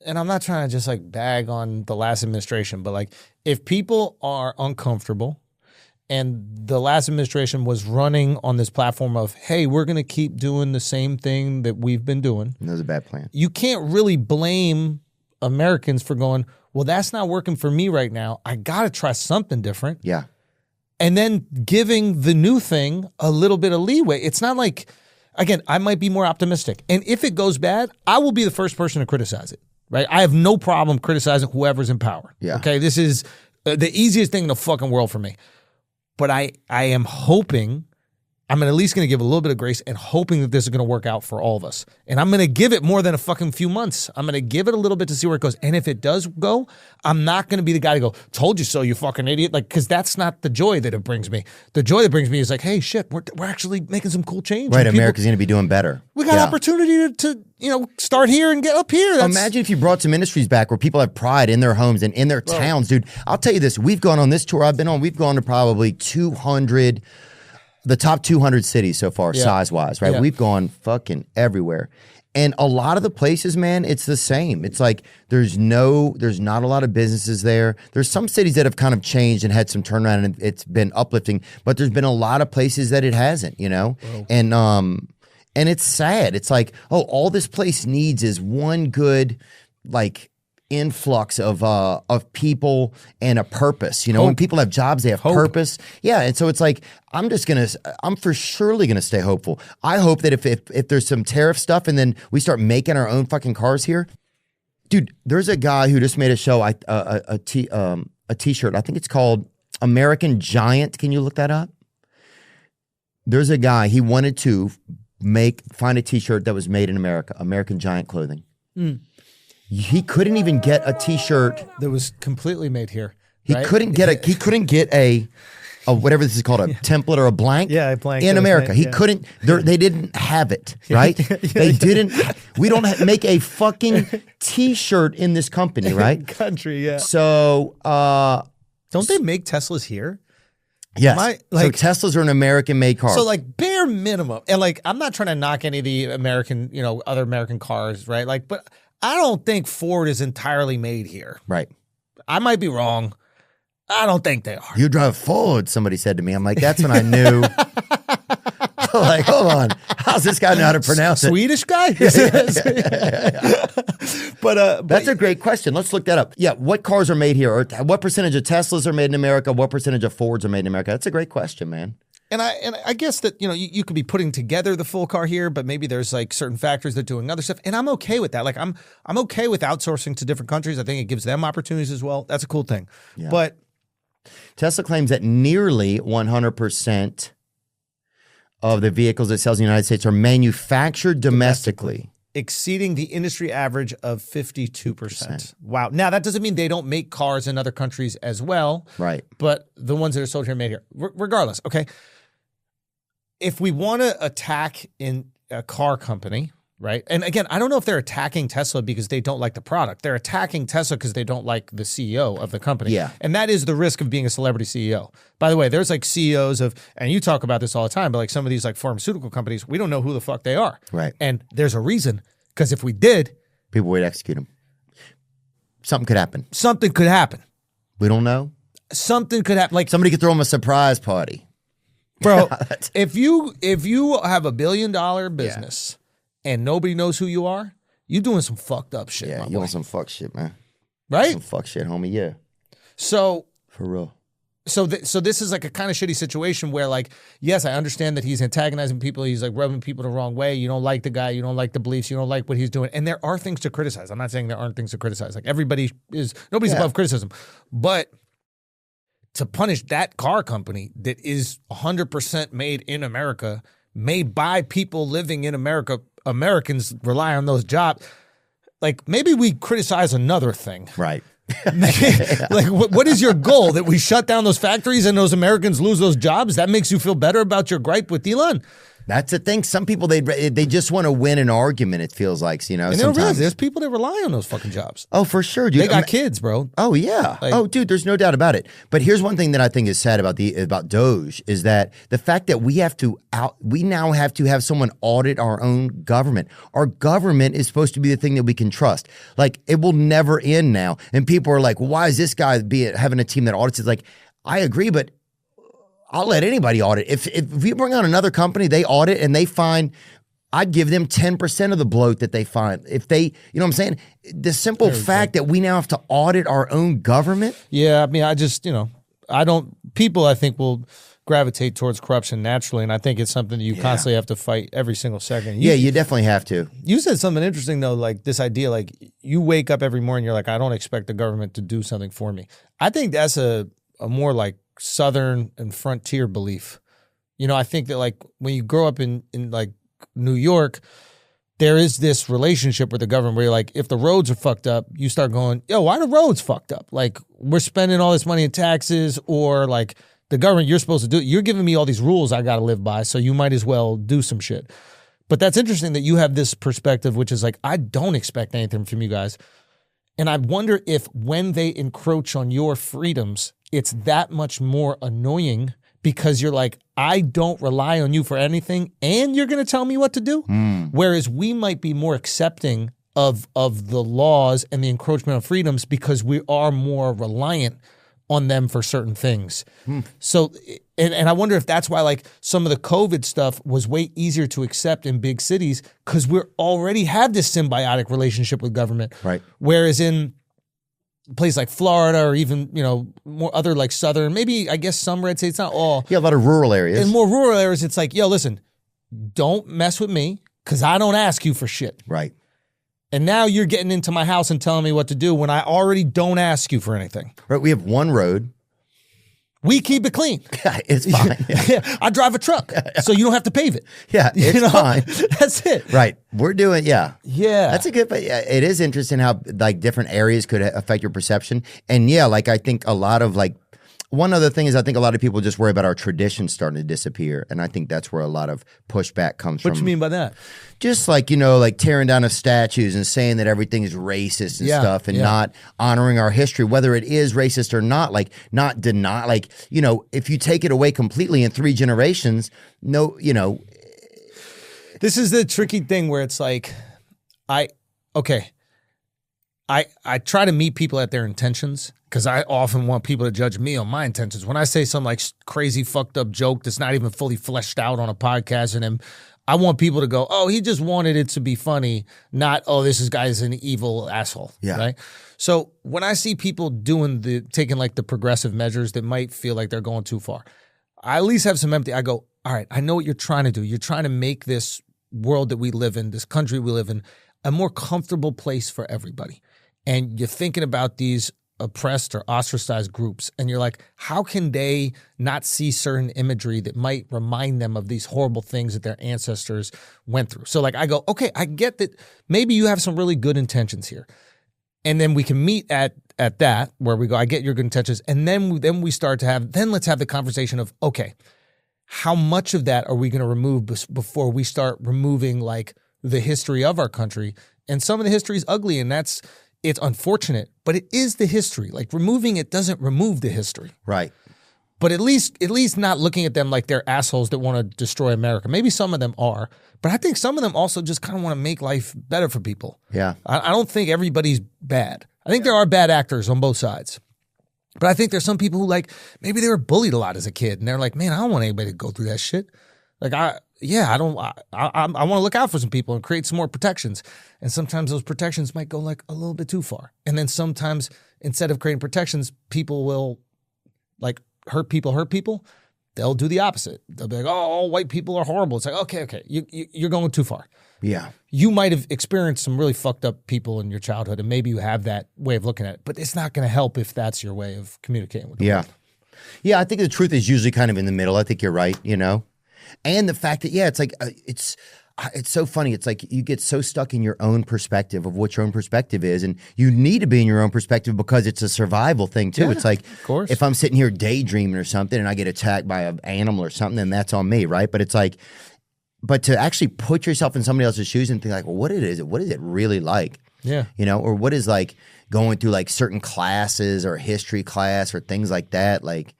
and I'm not trying to just like bag on the last administration, but like if people are uncomfortable and the last administration was running on this platform of, hey, we're going to keep doing the same thing that we've been doing. And that was a bad plan. You can't really blame Americans for going, well, that's not working for me right now. I got to try something different. Yeah. And then giving the new thing a little bit of leeway. It's not like, again, I might be more optimistic. And if it goes bad, I will be the first person to criticize it. Right, I have no problem criticizing whoever's in power. Yeah. Okay, this is the easiest thing in the fucking world for me. But I am hoping, I'm at least going to give a little bit of grace and hoping that this is going to work out for all of us. And I'm going to give it more than a fucking few months. I'm going to give it a little bit to see where it goes. And if it does go, I'm not going to be the guy to go, told you so, you fucking idiot. Like, because that's not the joy that it brings me. The joy that brings me is like, hey, shit, we're actually making some cool change. Right, America's going to be doing better. We got opportunity to start here and get up here. Imagine if you brought some industries back where people have pride in their homes and in their towns, dude. I'll tell you this. We've gone on this tour I've been on. We've gone to probably 200, the top 200 cities so far, size-wise, right? Yeah. We've gone fucking everywhere. And a lot of the places, man, it's the same. It's like there's not a lot of businesses there. There's some cities that have kind of changed and had some turnaround and it's been uplifting, but there's been a lot of places that it hasn't, you know? Whoa. And it's sad. It's like, oh, all this place needs is one good, like, influx of people and a purpose. You know, when people have jobs, they have purpose. Yeah, and so it's like I'm for surely gonna stay hopeful. I hope that if there's some tariff stuff and then we start making our own fucking cars here, dude. There's a guy who just made a show, a t-shirt. I think it's called American Giant. Can you look that up? There's a guy, he wanted to find a t-shirt that was made in America, American Giant clothing. He couldn't even get a t-shirt that was completely made here. Right? He couldn't get a whatever this is called, a template or a blank. Yeah, a blank in America. He couldn't. They didn't have it. Right? They didn't. We don't make a fucking t-shirt in this company. Right? Country. Yeah. So don't they make Teslas here? Yes. So Teslas are an American-made car. So like bare minimum, and like I'm not trying to knock any of the American, other American cars, right? Like, but I don't think Ford is entirely made here. Right. I might be wrong. I don't think they are. You drive Ford, somebody said to me. I'm like, that's when I knew. Like, hold on. How's this guy know how to pronounce it? Swedish guy? But that's a great question. Let's look that up. Yeah, what cars are made here? Or what percentage of Teslas are made in America? What percentage of Fords are made in America? That's a great question, man. And I guess that, you could be putting together the full car here, but maybe there's like certain factories that are doing other stuff. And I'm okay with that. Like I'm okay with outsourcing to different countries. I think it gives them opportunities as well. That's a cool thing. Yeah. But Tesla claims that nearly 100% of the vehicles it sells in the United States are manufactured domestically. Exceeding the industry average of 52%. Wow. Now, that doesn't mean they don't make cars in other countries as well. Right. But the ones that are sold here are made here. Regardless, okay? If we want to attack in a car company, right? And again, I don't know if they're attacking Tesla because they don't like the product. They're attacking Tesla because they don't like the CEO of the company. Yeah. And that is the risk of being a celebrity CEO. By the way, there's like CEOs of, and you talk about this all the time, but like some of these like pharmaceutical companies, we don't know who the fuck they are. Right. And there's a reason, because if we did, people would execute them. Something could happen. Something could happen. We don't know. Something could happen. Like somebody could throw them a surprise party. Bro, if you have $1 billion business, and nobody knows who you are, you doing some fucked up shit, yeah, my you boy. on some fuck shit, man. Right? Some fuck shit, homie, yeah. So for real. So this is like a kind of shitty situation where like, yes, I understand that he's antagonizing people. He's like rubbing people the wrong way. You don't like the guy. You don't like the beliefs. You don't like what he's doing. And there are things to criticize. I'm not saying there aren't things to criticize. Like nobody's above criticism. But to punish that car company that is 100% made in America, made by people living in America, Americans rely on those jobs. Like maybe we criticize another thing. Right. Like what is your goal? That we shut down those factories and those Americans lose those jobs? That makes you feel better about your gripe with Elon? That's the thing. Some people, they just want to win an argument, it feels like, you know. And they don't realize there's people that rely on those fucking jobs. Oh, for sure, dude. They got kids, bro. Oh, yeah. Like, dude, there's no doubt about it. But here's one thing that I think is sad about Doge is that the fact that we now have to have someone audit our own government. Our government is supposed to be the thing that we can trust. Like, it will never end now. And people are like, well, why is this guy having a team that audits? It's like, I agree, but I'll let anybody audit. If you bring on another company, they audit and they find, I'd give them 10% of the bloat that they find. If they, you know what I'm saying? The simple fact that we now have to audit our own government. Yeah, I mean, people I think will gravitate towards corruption naturally, and I think it's something that you constantly have to fight every single second. You definitely have to. You said something interesting though, like this idea, like you wake up every morning, you're like, I don't expect the government to do something for me. I think that's a more like Southern and frontier belief. You know, I think that like when you grow up in like New York, there is this relationship with the government where you're like, if the roads are fucked up, you start going, yo, why are the roads fucked up? Like we're spending all this money in taxes, or like the government, you're supposed to do it. You're giving me all these rules I got to live by, so you might as well do some shit. But that's interesting that you have this perspective, which is like, I don't expect anything from you guys. And I wonder if when they encroach on your freedoms, it's that much more annoying because you're like, I don't rely on you for anything, and you're going to tell me what to do. Whereas we might be more accepting of the laws and the encroachment of freedoms because we are more reliant on them for certain things. So, and I wonder if that's why like some of the COVID stuff was way easier to accept in big cities because we already have this symbiotic relationship with government. Right. Whereas in a place like Florida or even, more other like southern, maybe I guess some red states, not all. Yeah, a lot of rural areas. In more rural areas, it's like, yo, listen, don't mess with me because I don't ask you for shit. Right. And now you're getting into my house and telling me what to do when I already don't ask you for anything. Right. We have one road. We keep it clean. Yeah, it's fine. Yeah. I drive a truck, so you don't have to pave it. Yeah, it's fine. That's it. Right. We're doing, yeah. Yeah. That's a good, but yeah, it is interesting how like different areas could affect your perception. And yeah, like I think a lot of like, one other thing is I think a lot of people just worry about our traditions starting to disappear. And I think that's where a lot of pushback comes from. What you mean by that? Just like, like tearing down the statues and saying that everything is racist and stuff and not honoring our history, whether it is racist or not, like not deny, like, if you take it away completely in 3 generations, This is the tricky thing where it's like, I try to meet people at their intentions because I often want people to judge me on my intentions. When I say some like crazy fucked up joke that's not even fully fleshed out on a podcast, and then I want people to go, oh, he just wanted it to be funny, not, oh, this guy's an evil asshole. Yeah. Right. So when I see people taking like the progressive measures that might feel like they're going too far, I at least have some empathy. I go, all right, I know what you're trying to do. You're trying to make this world that we live in, this country we live in, a more comfortable place for everybody. And you're thinking about these oppressed or ostracized groups, and you're like, how can they not see certain imagery that might remind them of these horrible things that their ancestors went through? So like I go, okay, I get that maybe you have some really good intentions here. And then we can meet at that where we go, I get your good intentions. And then we start to let's have the conversation of, okay, how much of that are we going to remove before we start removing like the history of our country? And some of the history is ugly, and it's unfortunate, but it is the history. Like removing it doesn't remove the history. Right. But at least not looking at them like they're assholes that want to destroy America. Maybe some of them are, but I think some of them also just kind of want to make life better for people. Yeah. I don't think everybody's bad. I think there are bad actors on both sides. But I think there's some people who like, maybe they were bullied a lot as a kid and they're like, man, I don't want anybody to go through that shit. Like I want to look out for some people and create some more protections. And sometimes those protections might go like a little bit too far. And then sometimes instead of creating protections, people will like hurt people. They'll do the opposite. They'll be like, oh, all white people are horrible. It's like, okay, you're going too far. Yeah. You might have experienced some really fucked up people in your childhood, and maybe you have that way of looking at it, but it's not going to help if that's your way of communicating with the world. Yeah, I think the truth is usually kind of in the middle. I think you're right, And the fact that, it's like, it's so funny. It's like you get so stuck in your own perspective of what your own perspective is, and you need to be in your own perspective because it's a survival thing too. Yeah, it's like, of course, if I'm sitting here daydreaming or something and I get attacked by an animal or something, then that's on me, right? But it's like, but to actually put yourself in somebody else's shoes and think like, well, what is it really like? Yeah. Or what is like going through like certain classes or history class or things like that, like,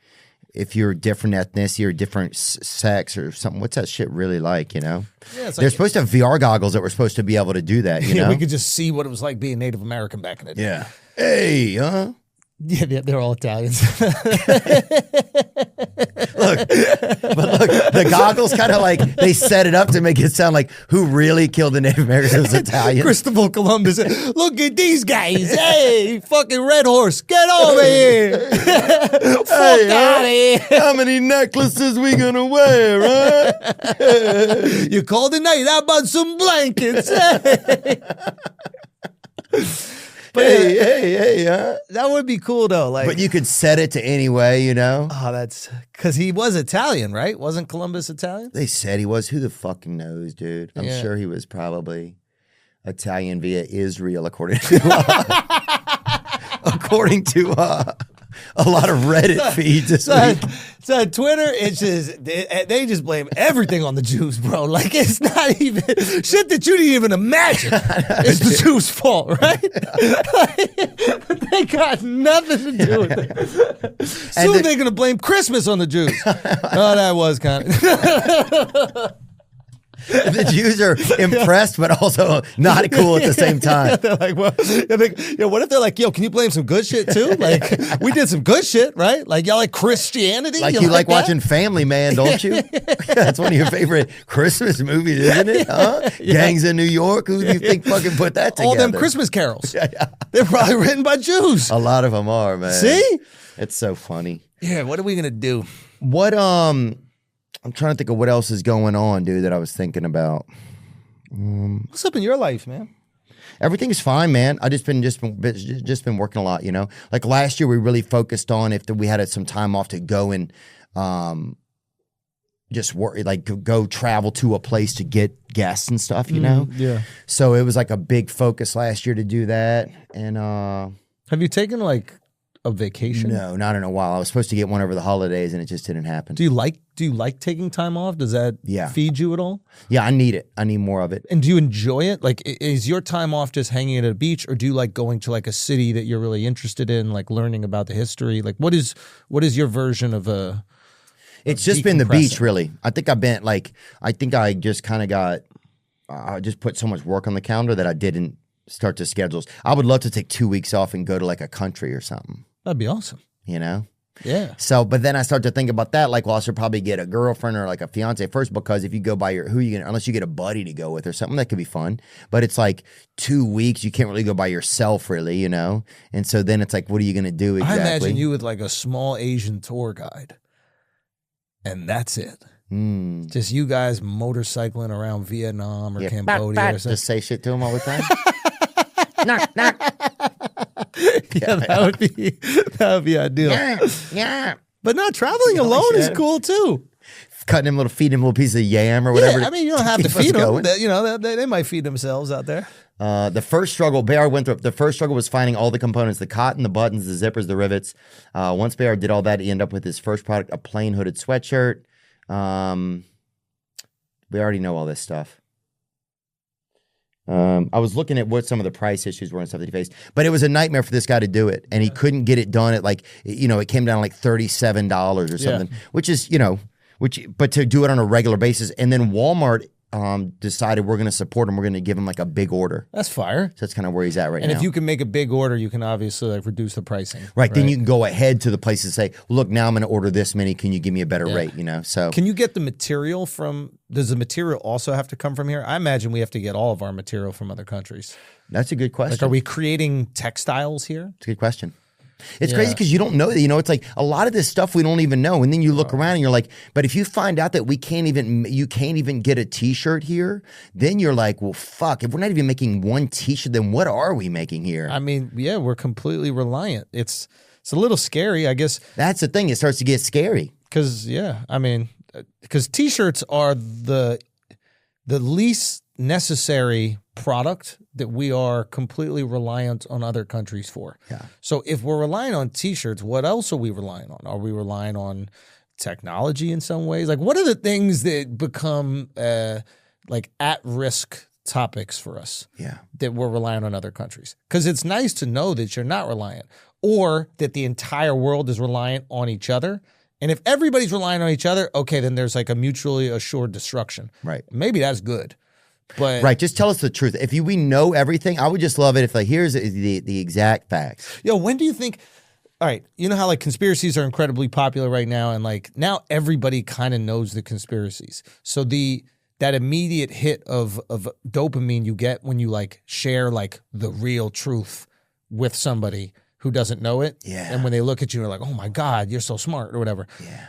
if you're a different ethnicity or different sex or something, what's that shit really like, Yeah, it's They're supposed to have VR goggles that were supposed to be able to do that, Yeah, we could just see what it was like being Native American back in the day. Yeah. Hey, huh? Yeah, they're all Italians. Look, the goggles kind of like, they set it up to make it sound like who really killed the Native Americans was Italian. Christopher Columbus, look at these guys. Hey, fucking red horse, get over here. Fuck out of here. How many necklaces we gonna wear, huh? You called it night, how about some blankets? Hey. But hey, huh? That would be cool though. Like, but you could set it to any way, Oh, that's because he was Italian, right? Wasn't Columbus Italian? They said he was. Who the fucking knows, dude? I'm sure he was probably Italian via Israel, according to a lot of Reddit feeds this week. So Twitter, it's just they just blame everything on the Jews, bro. Like it's not even shit that you didn't even imagine. It's the Jews' fault, right? They got nothing to do with it. Soon they're gonna blame Christmas on the Jews. Oh, that was kind of. The Jews are impressed, but also not cool at the same time. They're like, well, what if they're like, yo, can you blame some good shit too? Like, we did some good shit, right? Like, y'all like Christianity? Like you like watching Family Man, don't you? That's one of your favorite Christmas movies, isn't it? Huh? Yeah. Gangs in New York. Who do you think fucking put that together? All them Christmas carols. They're probably written by Jews. A lot of them are, man. See? It's so funny. Yeah, what are we going to do? What, I'm trying to think of what else is going on, dude, that I was thinking about. What's up in your life, man? Everything's fine, man. I just been working a lot, you know. Like last year, we really focused on if we had some time off to go and just work, like go travel to a place to get guests and stuff, you know. Yeah. So it was like a big focus last year to do that. And have you taken like a vacation? No, not in a while. I was supposed to get one over the holidays, and it just didn't happen. Do you like taking time off? Does that feed you at all? Yeah, I need it. I need more of it. And do you enjoy it? Like, is your time off just hanging at a beach, or do you like going to like a city that you're really interested in, like learning about the history? Like, what is your version of a? It's just been the beach, really. I think I just kind of got. I just put so much work on the calendar that I didn't start to schedules. I would love to take 2 weeks off and go to like a country or something. That'd be awesome. You know? Yeah. So, but then I start to think about that, like, well, I should probably get a girlfriend or like a fiance first, because if you go by unless you get a buddy to go with or something, that could be fun. But it's like 2 weeks, you can't really go by yourself, really, you know? And so then it's like, what are you going to do exactly? I imagine you with like a small Asian tour guide, and that's it. Just you guys motorcycling around Vietnam or Cambodia or something. Just say shit to him all the time. knock. Yeah, that would be ideal. Yeah. But no, traveling alone is cool too. Feeding him a little piece of yam or whatever. Yeah, I mean, you don't have to feed them. You know, they might feed themselves out there. The first struggle Bayard went through, was finding all the components, the cotton, the buttons, the zippers, the rivets. Once Bayard did all that, he ended up with his first product, a plain hooded sweatshirt. We already know all this stuff. I was looking at what some of the price issues were and stuff that he faced, but it was a nightmare for this guy to do it, and he couldn't get it done at like, you know, it came down to like $37 or something, which is, you know, but to do it on a regular basis, and then Walmart decided we're going to support him. We're going to give him like a big order. That's fire. So that's kind of where he's at right now. And if you can make a big order, you can obviously like reduce the pricing. Right. Then you can go ahead to the place and say, look, now I'm going to order this many. Can you give me a better rate? You know, so. Can you get the material does the material also have to come from here? I imagine we have to get all of our material from other countries. That's a good question. Like, are we creating textiles here? It's a good question. It's crazy because you don't know that, you know, it's like a lot of this stuff we don't even know. And then you look around and you're like, but if you find out that you can't even get a t-shirt here, then you're like, well, fuck, if we're not even making one t-shirt, then what are we making here? I mean, yeah, we're completely reliant. It's a little scary, I guess. That's the thing. It starts to get scary. Because t-shirts are the least necessary product that we are completely reliant on other countries for. Yeah. So if we're relying on t-shirts, what else are we relying on? Are we relying on technology in some ways? Like, what are the things that become like at-risk topics for us that we're relying on other countries? Because it's nice to know that you're not reliant, or that the entire world is reliant on each other. And if everybody's relying on each other, okay, then there's like a mutually assured destruction. Right. Maybe that's good. But right, just tell us the truth. If we know everything, I would just love it if like here's the exact facts. Yo, when do you think? All right, you know how like conspiracies are incredibly popular right now, and like now everybody kind of knows the conspiracies. So that immediate hit of dopamine you get when you like share like the real truth with somebody who doesn't know it, and when they look at you, they're like, "Oh my God, you're so smart," or whatever. Yeah.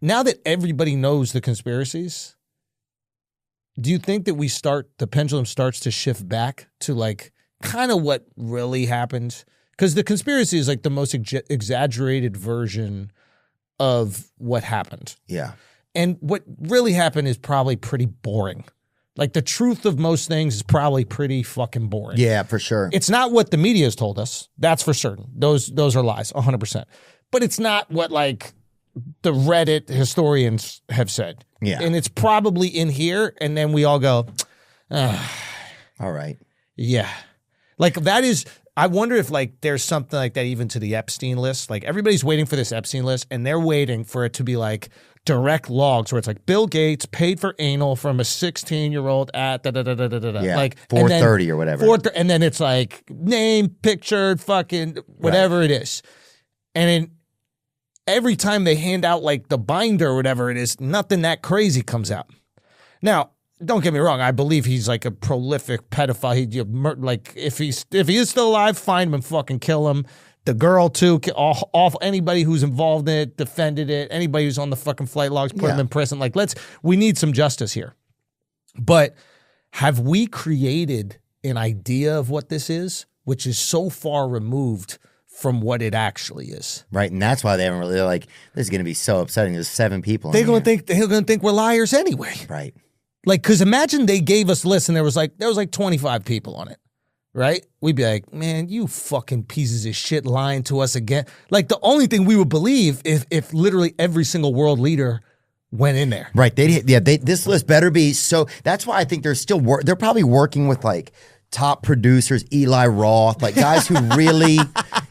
Now that everybody knows the conspiracies, do you think that the pendulum starts to shift back to like kind of what really happened? Because the conspiracy is like the most exaggerated version of what happened. Yeah. And what really happened is probably pretty boring Like the truth of most things is probably pretty fucking boring. Yeah, for sure. It's not what the media has told us. That's for certain. Those are lies, 100%. But it's not what like the Reddit historians have said. Yeah. And it's probably in here, and then we all go, all right. Yeah. Like that is, I wonder if like there's something like that even to the Epstein list. Like everybody's waiting for this Epstein list, and they're waiting for it to be like direct logs where it's like Bill Gates paid for anal from a 16-year-old at da-da-da-da-da-da. Yeah, like 4:30 or whatever. And then it's like name, picture, fucking whatever it is. And then every time they hand out like the binder or whatever it is, nothing that crazy comes out. Now, don't get me wrong. I believe he's like a prolific pedophile. Like if he is still alive, find him and fucking kill him. The girl too. Off anybody who's involved in it, defended it. Anybody who's on the fucking flight logs, put him in prison. Like we need some justice here. But have we created an idea of what this is, which is so far removed from what it actually is? Right, and that's why they haven't really like. This is going to be so upsetting. There's 7 people. They're going to think we're liars anyway. Right. Like, because imagine they gave us lists and there was like 25 people on it, right? We'd be like, man, you fucking pieces of shit lying to us again. Like the only thing we would believe if literally every single world leader went in there. Right. This list better be so. That's why I think they're still they're probably working with like top producers, Eli Roth, like guys who really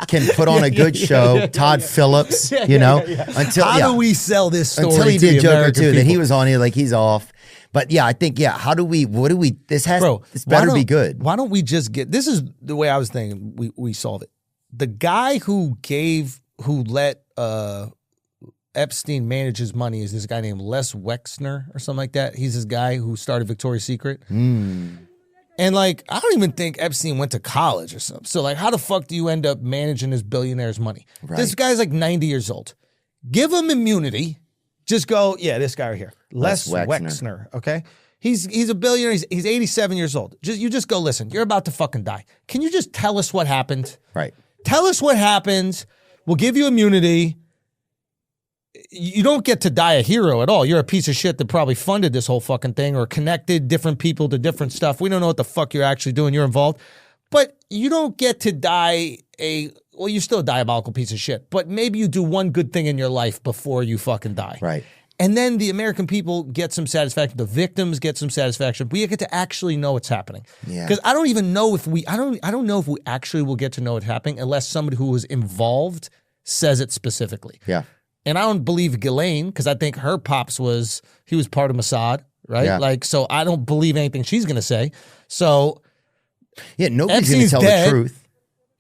can put on a good show. Todd Phillips, until how do we sell this story until he to did the Joker American too. Then he people? was on here like he's off. But yeah, I think what do we? This better be good. Why don't we just get? This is the way I was thinking. We solve it. The guy who let Epstein manage his money is this guy named Les Wexner or something like that. He's this guy who started Victoria's Secret. And like, I don't even think Epstein went to college or something. So like, how the fuck do you end up managing this billionaire's money? Right. This guy's like 90 years old. Give him immunity. Just go, yeah, this guy right here. Les Wexner, okay? He's a billionaire. He's 87 years old. You just go, listen, you're about to fucking die. Can you just tell us what happened? Right. Tell us what happened. We'll give you immunity. You don't get to die a hero at all. You're a piece of shit that probably funded this whole fucking thing or connected different people to different stuff. We don't know what the fuck you're actually doing. You're involved. But you don't get to die you're still a diabolical piece of shit. But maybe you do one good thing in your life before you fucking die. Right. And then the American people get some satisfaction. The victims get some satisfaction. We get to actually know what's happening. Yeah. Because I don't even know if I don't know if we actually will get to know what's happening unless somebody who was involved says it specifically. Yeah. And I don't believe Ghislaine because I think her pops was part of Mossad, right? Yeah. Like, so I don't believe anything she's going to say. So yeah, nobody's going to Epstein's tell dead, the truth.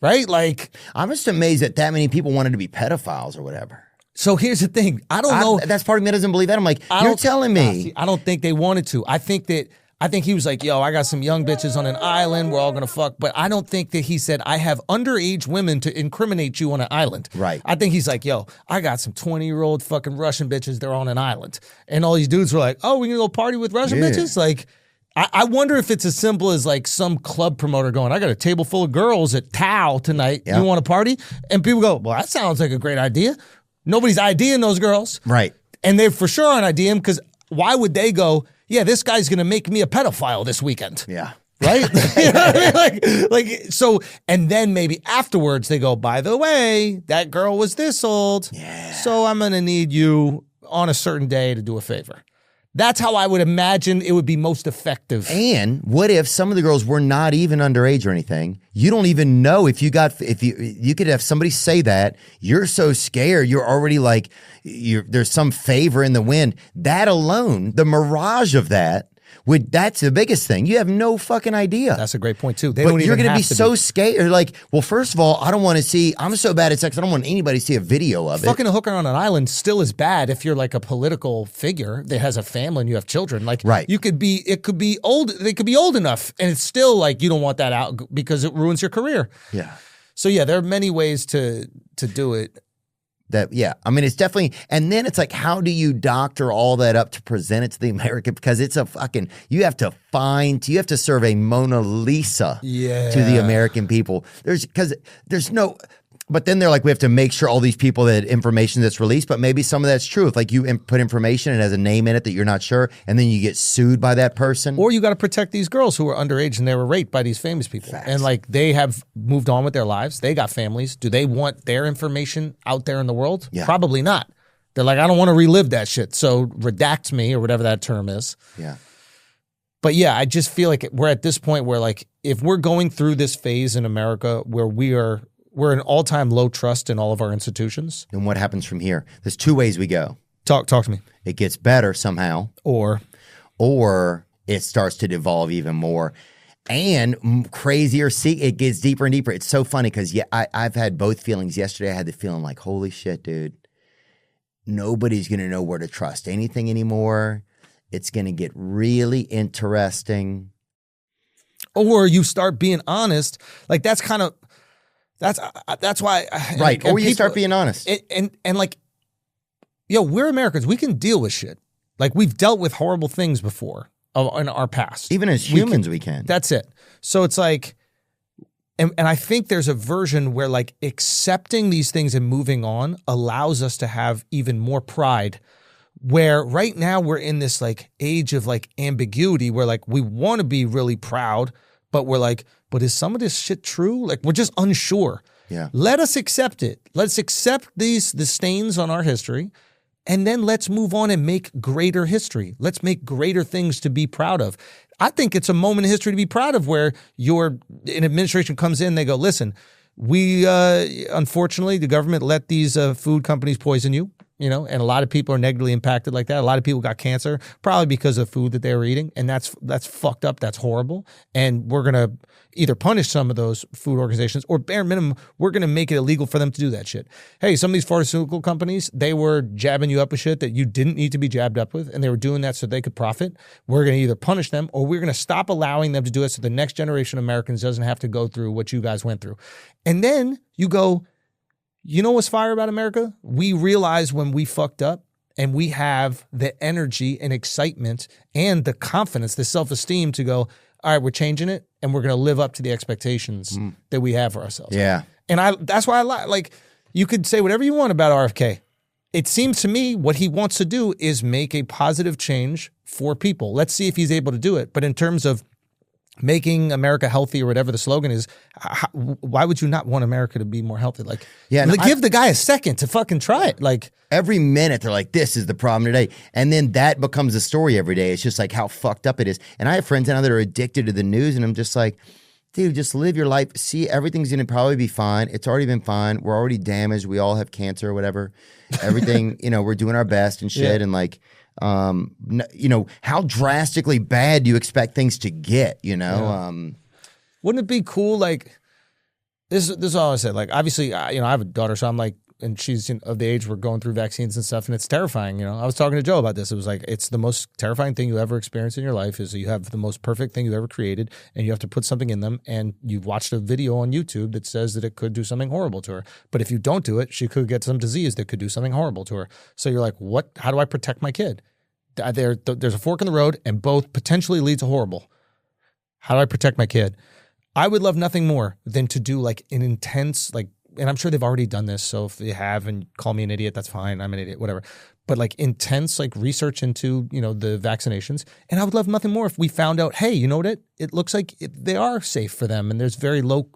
Right? Like, I'm just amazed that many people wanted to be pedophiles or whatever. So here's the thing. I don't know. That's part of me that doesn't believe that. I'm like, you're telling me. I don't think they wanted to. I think he was like, yo, I got some young bitches on an island. We're all going to fuck. But I don't think that he said, I have underage women to incriminate you on an island. Right. I think he's like, yo, I got some 20-year-old fucking Russian bitches. They're on an island. And all these dudes were like, oh, we can go party with Russian bitches? Like, I wonder if it's as simple as like some club promoter going, I got a table full of girls at Tao tonight. Yeah. You want to party? And people go, well, that sounds like a great idea. Nobody's IDing those girls. Right. And they for sure aren't IDing because why would they go, yeah, this guy's going to make me a pedophile this weekend. Yeah. Right? You know what I mean? Like, so, and then maybe afterwards they go, by the way, that girl was this old. Yeah. So I'm going to need you on a certain day to do a favor. That's how I would imagine it would be most effective. And what if some of the girls were not even underage or anything? You don't even know if you could have somebody say that. You're so scared. You're already like, there's some favor in the wind. That alone, the mirage of that's the biggest thing. You have no fucking idea. That's a great point too. You're going to be so scared. You're like, well, first of all, I don't want to see. I'm so bad at sex. I don't want anybody to see a video of it. Fucking a hooker on an island still is bad if you're like a political figure that has a family and you have children. Like, right. It could be old. They could be old enough, and it's still like you don't want that out because it ruins your career. Yeah. So yeah, there are many ways to do it. I mean, it's definitely, and then it's like, how do you doctor all that up to present it to the American? Because it's you have to serve a Mona Lisa to the American people. There's But then they're like, we have to make sure all these people that information that's released, but maybe some of that's true. If like you put information and it has a name in it that you're not sure, and then you get sued by that person. Or you got to protect these girls who are underage and they were raped by these famous people. Facts. And like they have moved on with their lives. They got families. Do they want their information out there in the world? Yeah. Probably not. They're like, I don't want to relive that shit. So redact me or whatever that term is. Yeah. But yeah, I just feel like we're at this point where like if we're going through this phase in America where we're an all-time low trust in all of our institutions. Then what happens from here? There's two ways we go. Talk to me. It gets better somehow. Or it starts to devolve even more. And crazier, it gets deeper and deeper. It's so funny because I've had both feelings. Yesterday I had the feeling like, holy shit, dude. Nobody's going to know where to trust anything anymore. It's going to get really interesting. Or you start being honest. Like that's why. Right. Or you start being honest. And like, yo, we're Americans. We can deal with shit. Like we've dealt with horrible things before in our past. Even as humans, we can. That's it. So it's like, and I think there's a version where like accepting these things and moving on allows us to have even more pride. Where right now we're in this like age of like ambiguity where like we want to be really proud, but we're like, but is some of this shit true? Like we're just unsure. Yeah. Let us accept it. Let's accept the stains on our history, and then let's move on and make greater history. Let's make greater things to be proud of. I think it's a moment in history to be proud of where an administration comes in, they go, listen, we unfortunately the government let these food companies poison you. You know, and a lot of people are negatively impacted like that. A lot of people got cancer probably because of food that they were eating, and that's fucked up. That's horrible. And we're gonna either punish some of those food organizations, or bare minimum, we're gonna make it illegal for them to do that shit. Hey, some of these pharmaceutical companies, they were jabbing you up with shit that you didn't need to be jabbed up with, and they were doing that so they could profit. We're gonna either punish them, or we're gonna stop allowing them to do it, so the next generation of Americans doesn't have to go through what you guys went through. And then you go, you know what's fire about America? We realize when we fucked up, and we have the energy and excitement and the confidence, the self-esteem to go, all right, we're changing it, and we're going to live up to the expectations that we have for ourselves. Yeah. And that's why like, you could say whatever you want about RFK. It seems to me what he wants to do is make a positive change for people. Let's see if he's able to do it. But in terms of making America healthy or whatever the slogan is, why would you not want America to be more healthy? Like, yeah, give the guy a second to fucking try it. Like every minute they're like, this is the problem today. And then that becomes a story every day. It's just like how fucked up it is. And I have friends now that are addicted to the news, and I'm just like, dude, just live your life. See, everything's going to probably be fine. It's already been fine. We're already damaged. We all have cancer or whatever. Everything, we're doing our best and shit. Yeah. And like, how drastically bad do you expect things to get, Yeah. Wouldn't it be cool? Like this is all I said. Like, obviously, I have a daughter, so I'm like, and she's of the age we're going through vaccines and stuff, and it's terrifying. I was talking to Joe about this. It was like, it's the most terrifying thing you ever experience in your life is that you have the most perfect thing you ever created, and you have to put something in them, and you've watched a video on YouTube that says that it could do something horrible to her. But if you don't do it, she could get some disease that could do something horrible to her. So you're like, what? How do I protect my kid? There's a fork in the road, and both potentially lead to horrible. How do I protect my kid? I would love nothing more than to do like an intense, like, and I'm sure they've already done this. So if they have and call me an idiot, that's fine. I'm an idiot, whatever. But like intense, like research into, the vaccinations. And I would love nothing more if we found out, hey, you know what? It looks like they are safe for them, and there's very low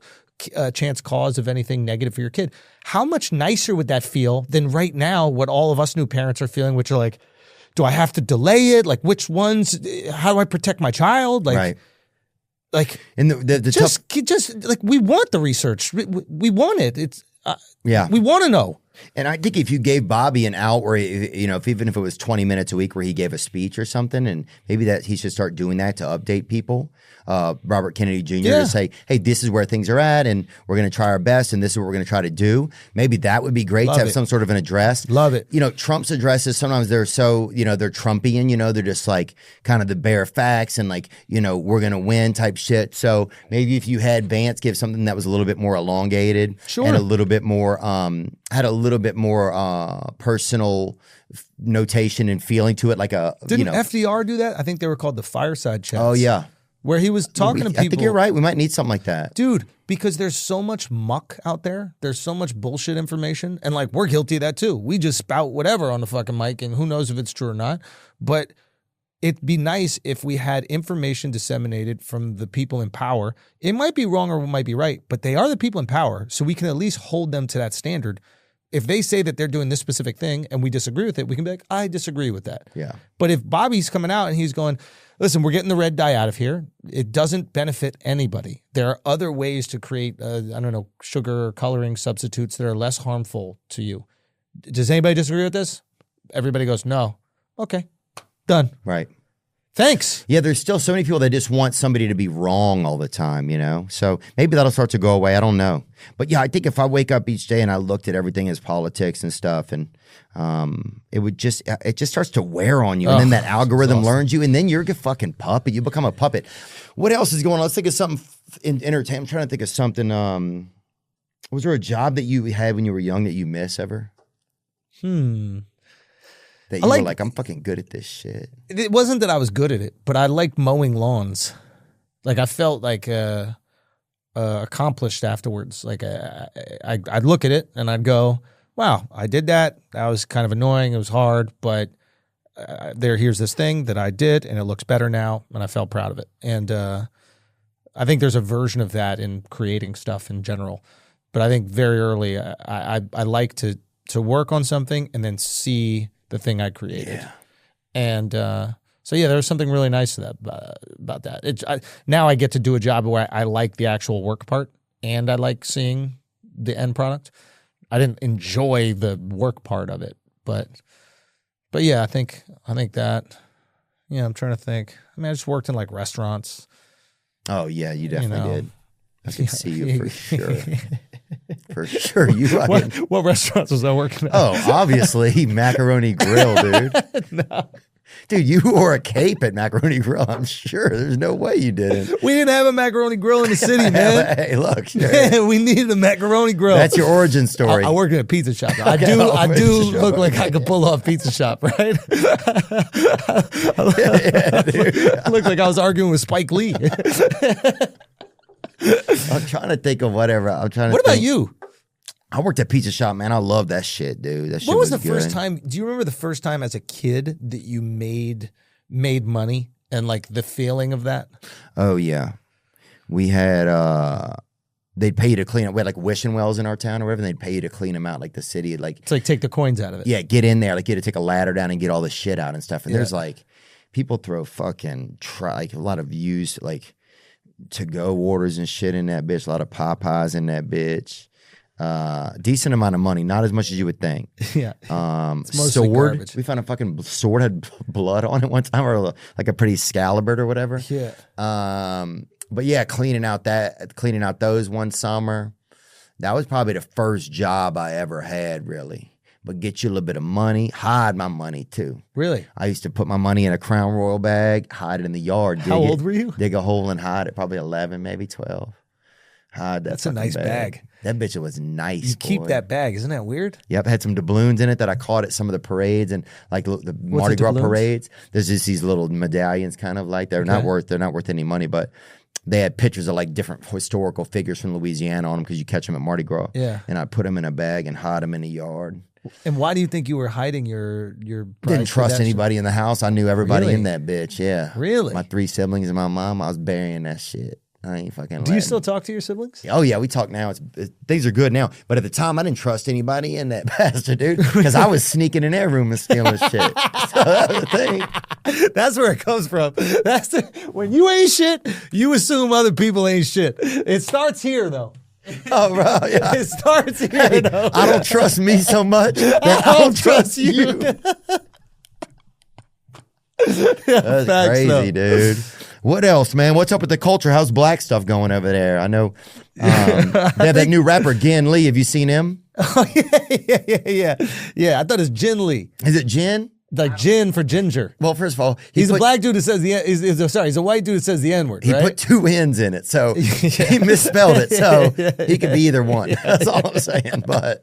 chance cause of anything negative for your kid. How much nicer would that feel than right now what all of us new parents are feeling, which are like, do I have to delay it? Like, which ones? How do I protect my child? Like, right. Like, and the just like we want the research. We want it. It's yeah. We want to know. And I think if you gave Bobby an out where, even if it was 20 minutes a week where he gave a speech or something, and maybe that he should start doing that to update people, Robert Kennedy Jr. to say, hey, this is where things are at, and we're going to try our best, and this is what we're going to try to do. Maybe that would be great to have some sort of an address. Love it. Trump's addresses, sometimes they're so, they're Trumpian, they're just like kind of the bare facts and like, we're going to win type shit. So maybe if you had Vance give something that was a little bit more elongated and a little bit more, had a little bit more personal notation and feeling to it, like a Didn't FDR do that? I think they were called the fireside chats. Oh yeah, where he was talking to people. I think you're right. We might need something like that. Dude, because there's so much muck out there. There's so much bullshit information. And like, we're guilty of that too. We just spout whatever on the fucking mic and who knows if it's true or not. But it'd be nice if we had information disseminated from the people in power. It might be wrong or it might be right, but they are the people in power. So we can at least hold them to that standard. If they say that they're doing this specific thing and we disagree with it, we can be like, I disagree with that. Yeah. But if Bobby's coming out and he's going, listen, we're getting the red dye out of here. It doesn't benefit anybody. There are other ways to create, sugar or coloring substitutes that are less harmful to you. Does anybody disagree with this? Everybody goes, no. Okay, done. Right. Thanks. Yeah, there's still so many people that just want somebody to be wrong all the time, So maybe that'll start to go away. I don't know. But yeah, I think if I wake up each day and I looked at everything as politics and stuff, and it just starts to wear on you. And then that algorithm learns you, and then you're a fucking puppet. You become a puppet. What else is going on? Let's think of something in entertainment. I'm trying to think of something. Was there a job that you had when you were young that you miss ever? That you were like, I'm fucking good at this shit. It wasn't that I was good at it, but I liked mowing lawns. Like I felt like accomplished afterwards. Like I'd look at it and I'd go, wow, I did that. That was kind of annoying. It was hard, but here's this thing that I did and it looks better now, and I felt proud of it. And I think there's a version of that in creating stuff in general. But I think very early, I like to work on something and then see the thing I created. Yeah. And so, yeah, there was something really nice to that, about that. Now I get to do a job where I like the actual work part and I like seeing the end product. I didn't enjoy the work part of it, but yeah, I think that, yeah, I'm trying to think. I mean, I just worked in like restaurants. Oh yeah, you definitely did. I can see you for sure. For sure. What restaurants was I working at? Oh, obviously Macaroni Grill, dude. No. Dude, you wore a cape at Macaroni Grill. I'm sure. There's no way you didn't. We didn't have a Macaroni Grill in the city, man. Hey, look. Sure. Man, we needed a Macaroni Grill. That's your origin story. I work at a pizza shop. I do look like I could pull off pizza shop, right? I look like I was arguing with Spike Lee. I'm trying to think of whatever. What about you? I worked at Pizza Shop, man. I love that shit, dude. That shit What was the good. first time? Do you remember the first time as a kid that you made money and like the feeling of that? Oh yeah, we had. They'd pay you to clean up. We had like wishing wells in our town or whatever. And they'd pay you to clean them out, like the city. Like it's like take the coins out of it. Yeah, get in there. Like you had to take a ladder down and get all the shit out and stuff. And there's like people throw fucking like a lot of used like to-go orders and shit in that bitch. A lot of Popeyes in that bitch. Decent amount of money, not as much as you would think. Yeah. It's mostly sword. Garbage. We found a fucking sword had blood on it one time, or like a pretty Excalibur or whatever. Yeah. But yeah, cleaning out those one summer. That was probably the first job I ever had, really. But get you a little bit of money, hide my money too. Really? I used to put my money in a Crown Royal bag, hide it in the yard. How old were you? Dig a hole and hide it. Probably 11, maybe 12. Hide that. That's a nice bag. That bitch was nice. You keep that bag, isn't that weird? Yep, had some doubloons in it that I caught at some of the parades and like the Mardi Gras parades. There's just these little medallions, kind of like they're not worth any money, but they had pictures of like different historical figures from Louisiana on them because you catch them at Mardi Gras. Yeah, and I put them in a bag and hide them in the yard. And why do you think you were hiding your Didn't trust anybody in the house. I knew everybody Really? in that bitch. Yeah, Really? My 3 siblings and my mom. I was burying that shit. I ain't fucking. Do you still talk to your siblings? Oh yeah, we talk now. Things are good now, but at the time I didn't trust anybody in that bastard, dude, because I was sneaking in their room and stealing shit. So that was the thing. That's where it comes from. When you ain't shit, you assume other people ain't shit. It starts here though. Oh, bro, yeah. It starts here though. I don't trust me so much that I don't trust you. That's Facts, crazy, dude. What else, man? What's up with the culture? How's black stuff going over there? I know they have that new rapper, Gen Lee. Have you seen him? Oh, yeah. I thought it's Jin Lee. Is it Jin? Like gin for ginger. Well, first of all, he's a black dude that says he's a white dude that says the N-word, He put 2 N's in it, so he misspelled it, so he could be either one. That's all I'm saying. But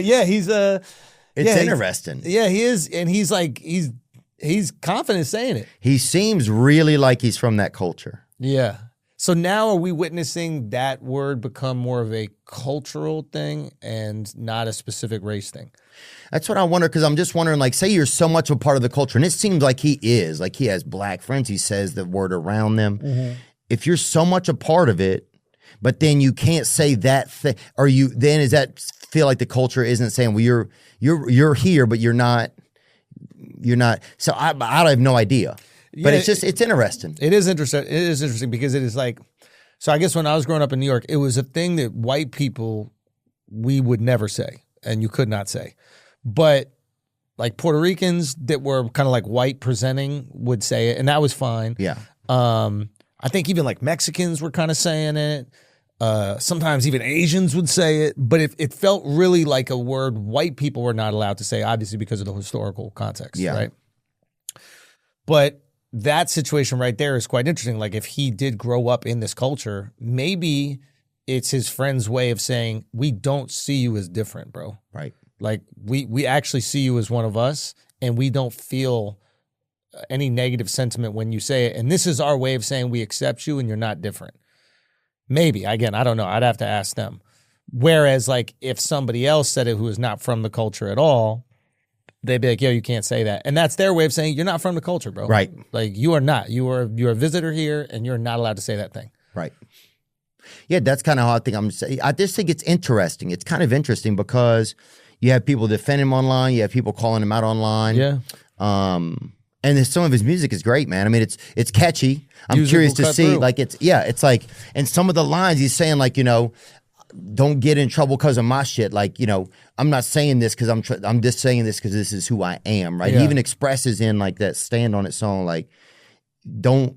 yeah, he's it's interesting. He is, and he's like he's confident saying it. He seems really like he's from that culture. Yeah. So now are we witnessing that word become more of a cultural thing and not a specific race thing? That's what I wonder, because I'm just wondering, like, say you're so much a part of the culture, and it seems like he is. Like, he has black friends. He says the word around them. Mm-hmm. If you're so much a part of it, but then you can't say that thing, or you then is that feel like the culture isn't saying, well, you're here, but you're not. So I have no idea. But Yeah, it's interesting. It is interesting. It is interesting because it is like, so I guess when I was growing up in New York, it was a thing that white people, we would never say, and you could not say. But like Puerto Ricans that were kind of like white presenting would say it, and that was fine. Yeah. I think even like Mexicans were kind of saying it. Sometimes even Asians would say it, but it felt really like a word white people were not allowed to say, obviously because of the historical context, right? But that situation right there is quite interesting. Like if he did grow up in this culture, maybe it's his friend's way of saying, we don't see you as different, bro. Right. Like we actually see you as one of us, and we don't feel any negative sentiment when you say it. And this is our way of saying we accept you and you're not different. Maybe. Again, I don't know. I'd have to ask them. Whereas like if somebody else said it who is not from the culture at all, they'd be like, yo, you can't say that. And that's their way of saying you're not from the culture, bro. Right. Like you are not. You're a visitor here and you're not allowed to say that thing. Right. Yeah, that's kind of how I think I'm saying. I just think it's interesting. It's kind of interesting because you have people defend him online. You have people calling him out online. Yeah. And some of his music is great, man. I mean, it's catchy. I'm Music curious will to cut see, through. like, it's like, and some of the lines he's saying, like, don't get in trouble because of my shit. Like, I'm not saying this because I'm just saying this because this is who I am, right? Yeah. He even expresses in like that Stand On It song, like, don't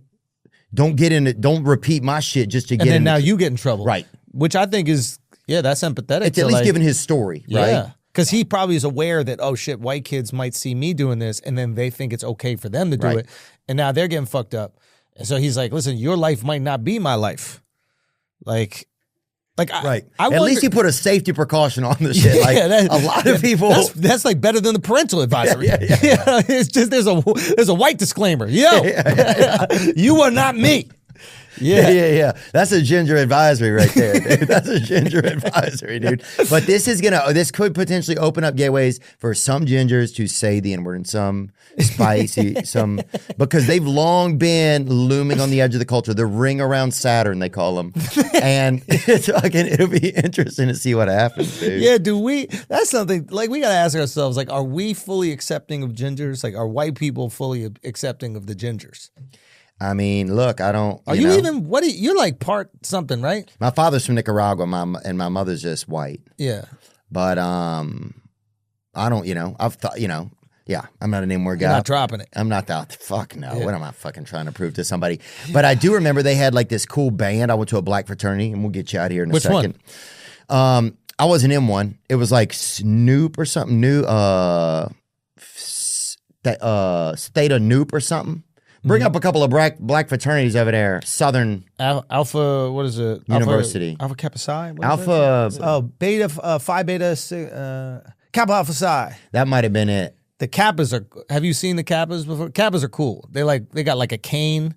get in it, don't repeat my shit just to get And then in now you get in trouble. Right. Which I think is, that's empathetic. It's at least giving his story, right? Yeah. Because he probably is aware that, oh shit, white kids might see me doing this, and then they think it's okay for them to do Right. it. And now they're getting fucked up. And so he's like, listen, your life might not be my life. Like Right. I At wonder, least he put a safety precaution on the shit. Like, a lot of people. That's like better than the parental advisory. Yeah. It's just there's a white disclaimer. Yo, you are not me. Yeah. That's a ginger advisory right there, dude. That's a ginger advisory, dude. But this could potentially open up gateways for some gingers to say the N-word and some spicy, because they've long been looming on the edge of the culture. The ring around Saturn, they call them. And it'll be interesting to see what happens, dude. Yeah, that's something, like, we got to ask ourselves, like, are we fully accepting of gingers? Like, are white people fully accepting of the gingers? I mean, look, I don't. Are you even, you're like part something, right? My father's from Nicaragua, and my mother's just white. Yeah. But I don't, I've thought, yeah, I'm not an N-word guy. You're not dropping it. I'm not that. Fuck no. What am I fucking trying to prove to somebody? But I do remember they had like this cool band. I went to a black fraternity, and we'll get you out here in a Which second. one? I wasn't in one. It was like Snoop or something new. State of Noop or something. Bring up a couple of black fraternities over there. Southern Alpha, what is it? University. Alpha Kappa Psi? Beta. Phi Beta, Kappa Alpha Psi. That might have been it. The Kappas have you seen the Kappas before? Kappas are cool. They got like a cane,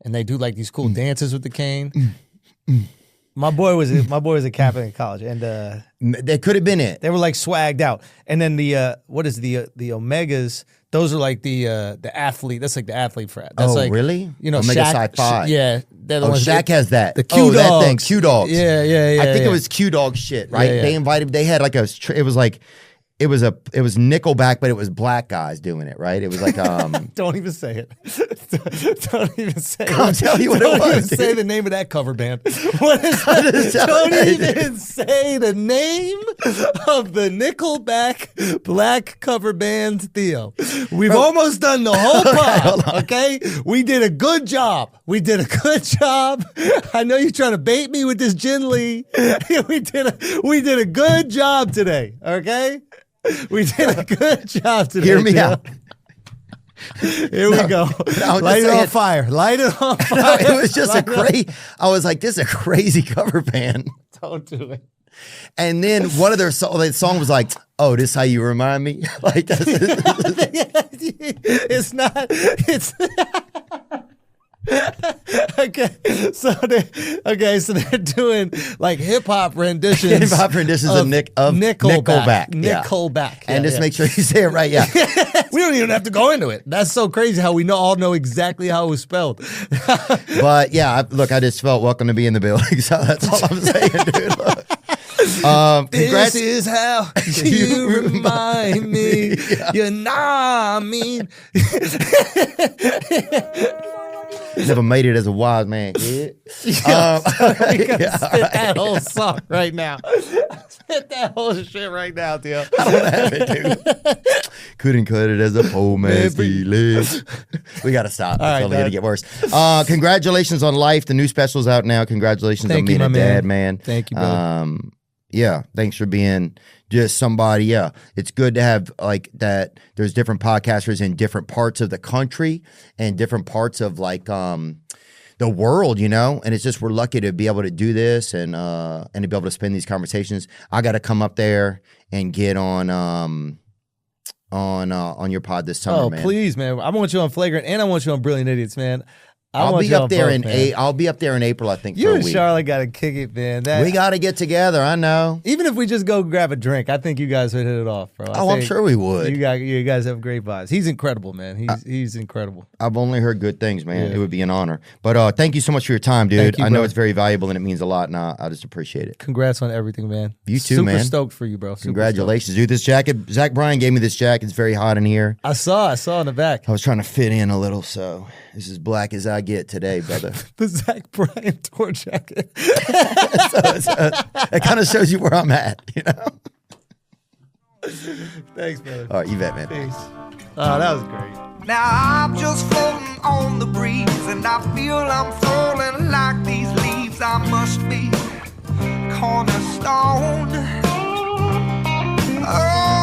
and they do like these cool dances with the cane. My boy was a Kappa in college, and That could have been it. they were like swagged out. And then the Omegas, those are like the athlete. That's like the athlete frat. That's like, really? Omega Shaq, Psi Phi. yeah. They're the ones Shaq has that. The Q that Dogs. thing, Q Dogs. Yeah. I think it was Q Dog shit, right? Yeah. They invited. They had like it was like. It was Nickelback, but it was black guys doing it, right? It was like Don't even say it. Don't even say it. I'll tell you what it Don't was, even dude. say the name of that cover band. What is that? Don't even say the name of the Nickelback black cover band, Theo. We've almost done the whole pod, okay? We did a good job. I know you're trying to bait me with this Jin Lee. We did a good job today, okay? We did a good job today. Hear me Theo. out. Here we go. Light it on fire. It was just I was like, this is a crazy cover band. Don't do it. And then one of their song was like, oh, this how you remind me? Like, It's not. It's. So they're doing like hip hop renditions. Hip hop renditions of Nickelback. Yeah. Nickelback. And just Yeah. make sure you say it right. Yeah. We don't even have to go into it. That's so crazy how we all know exactly how it was spelled. But yeah, look, I just felt welcome to be in the building. So that's all I'm saying, dude. Look. Congrats. This is how you remind me. Yeah. You know what I mean? Never made it as a wise man, kid. We gotta spit that whole song right now. Spit that whole shit right now, Theo. I don't have it, dude. Couldn't cut it as a poor man's feelings. We got to stop. It's right, only going to get worse. Congratulations on Life. The new special's out now. Congratulations on being a dad, man. Thank you, brother. Yeah, thanks for being just somebody. Yeah, it's good to have like that. There's different podcasters in different parts of the country and different parts of like the world, you know. And it's just we're lucky to be able to do this and to be able to spend these conversations. I got to come up there and get on your pod this summer, man. Oh, please, man. I want you on Flagrant and I want you on Brilliant Idiots, man. I'll be up there in April, I think. You for a and week. Charlotte got to kick it, man. We got to get together. I know. Even if we just go grab a drink, I think you guys would hit it off, bro. I'm sure we would. You guys have great vibes. He's incredible, man. He's incredible. I've only heard good things, man. Yeah. It would be an honor. But thank you so much for your time, dude. You, I know bro. it's very valuable and it means a lot, and I just appreciate it. Congrats on everything, man. You too, Super man. Super stoked for you, bro. Super Congratulations, dude. This jacket, Zach Bryan gave me this jacket. It's very hot in here. I saw in the back. I was trying to fit in a little, so this is black as I get today, brother. The Zach Bryan tour jacket. It kind of shows you where I'm at, you know? Thanks, brother. All right, you bet, man. Peace. Oh, that was great. Now I'm just floating on the breeze, and I feel I'm falling like these leaves. I must be cornerstone. Oh,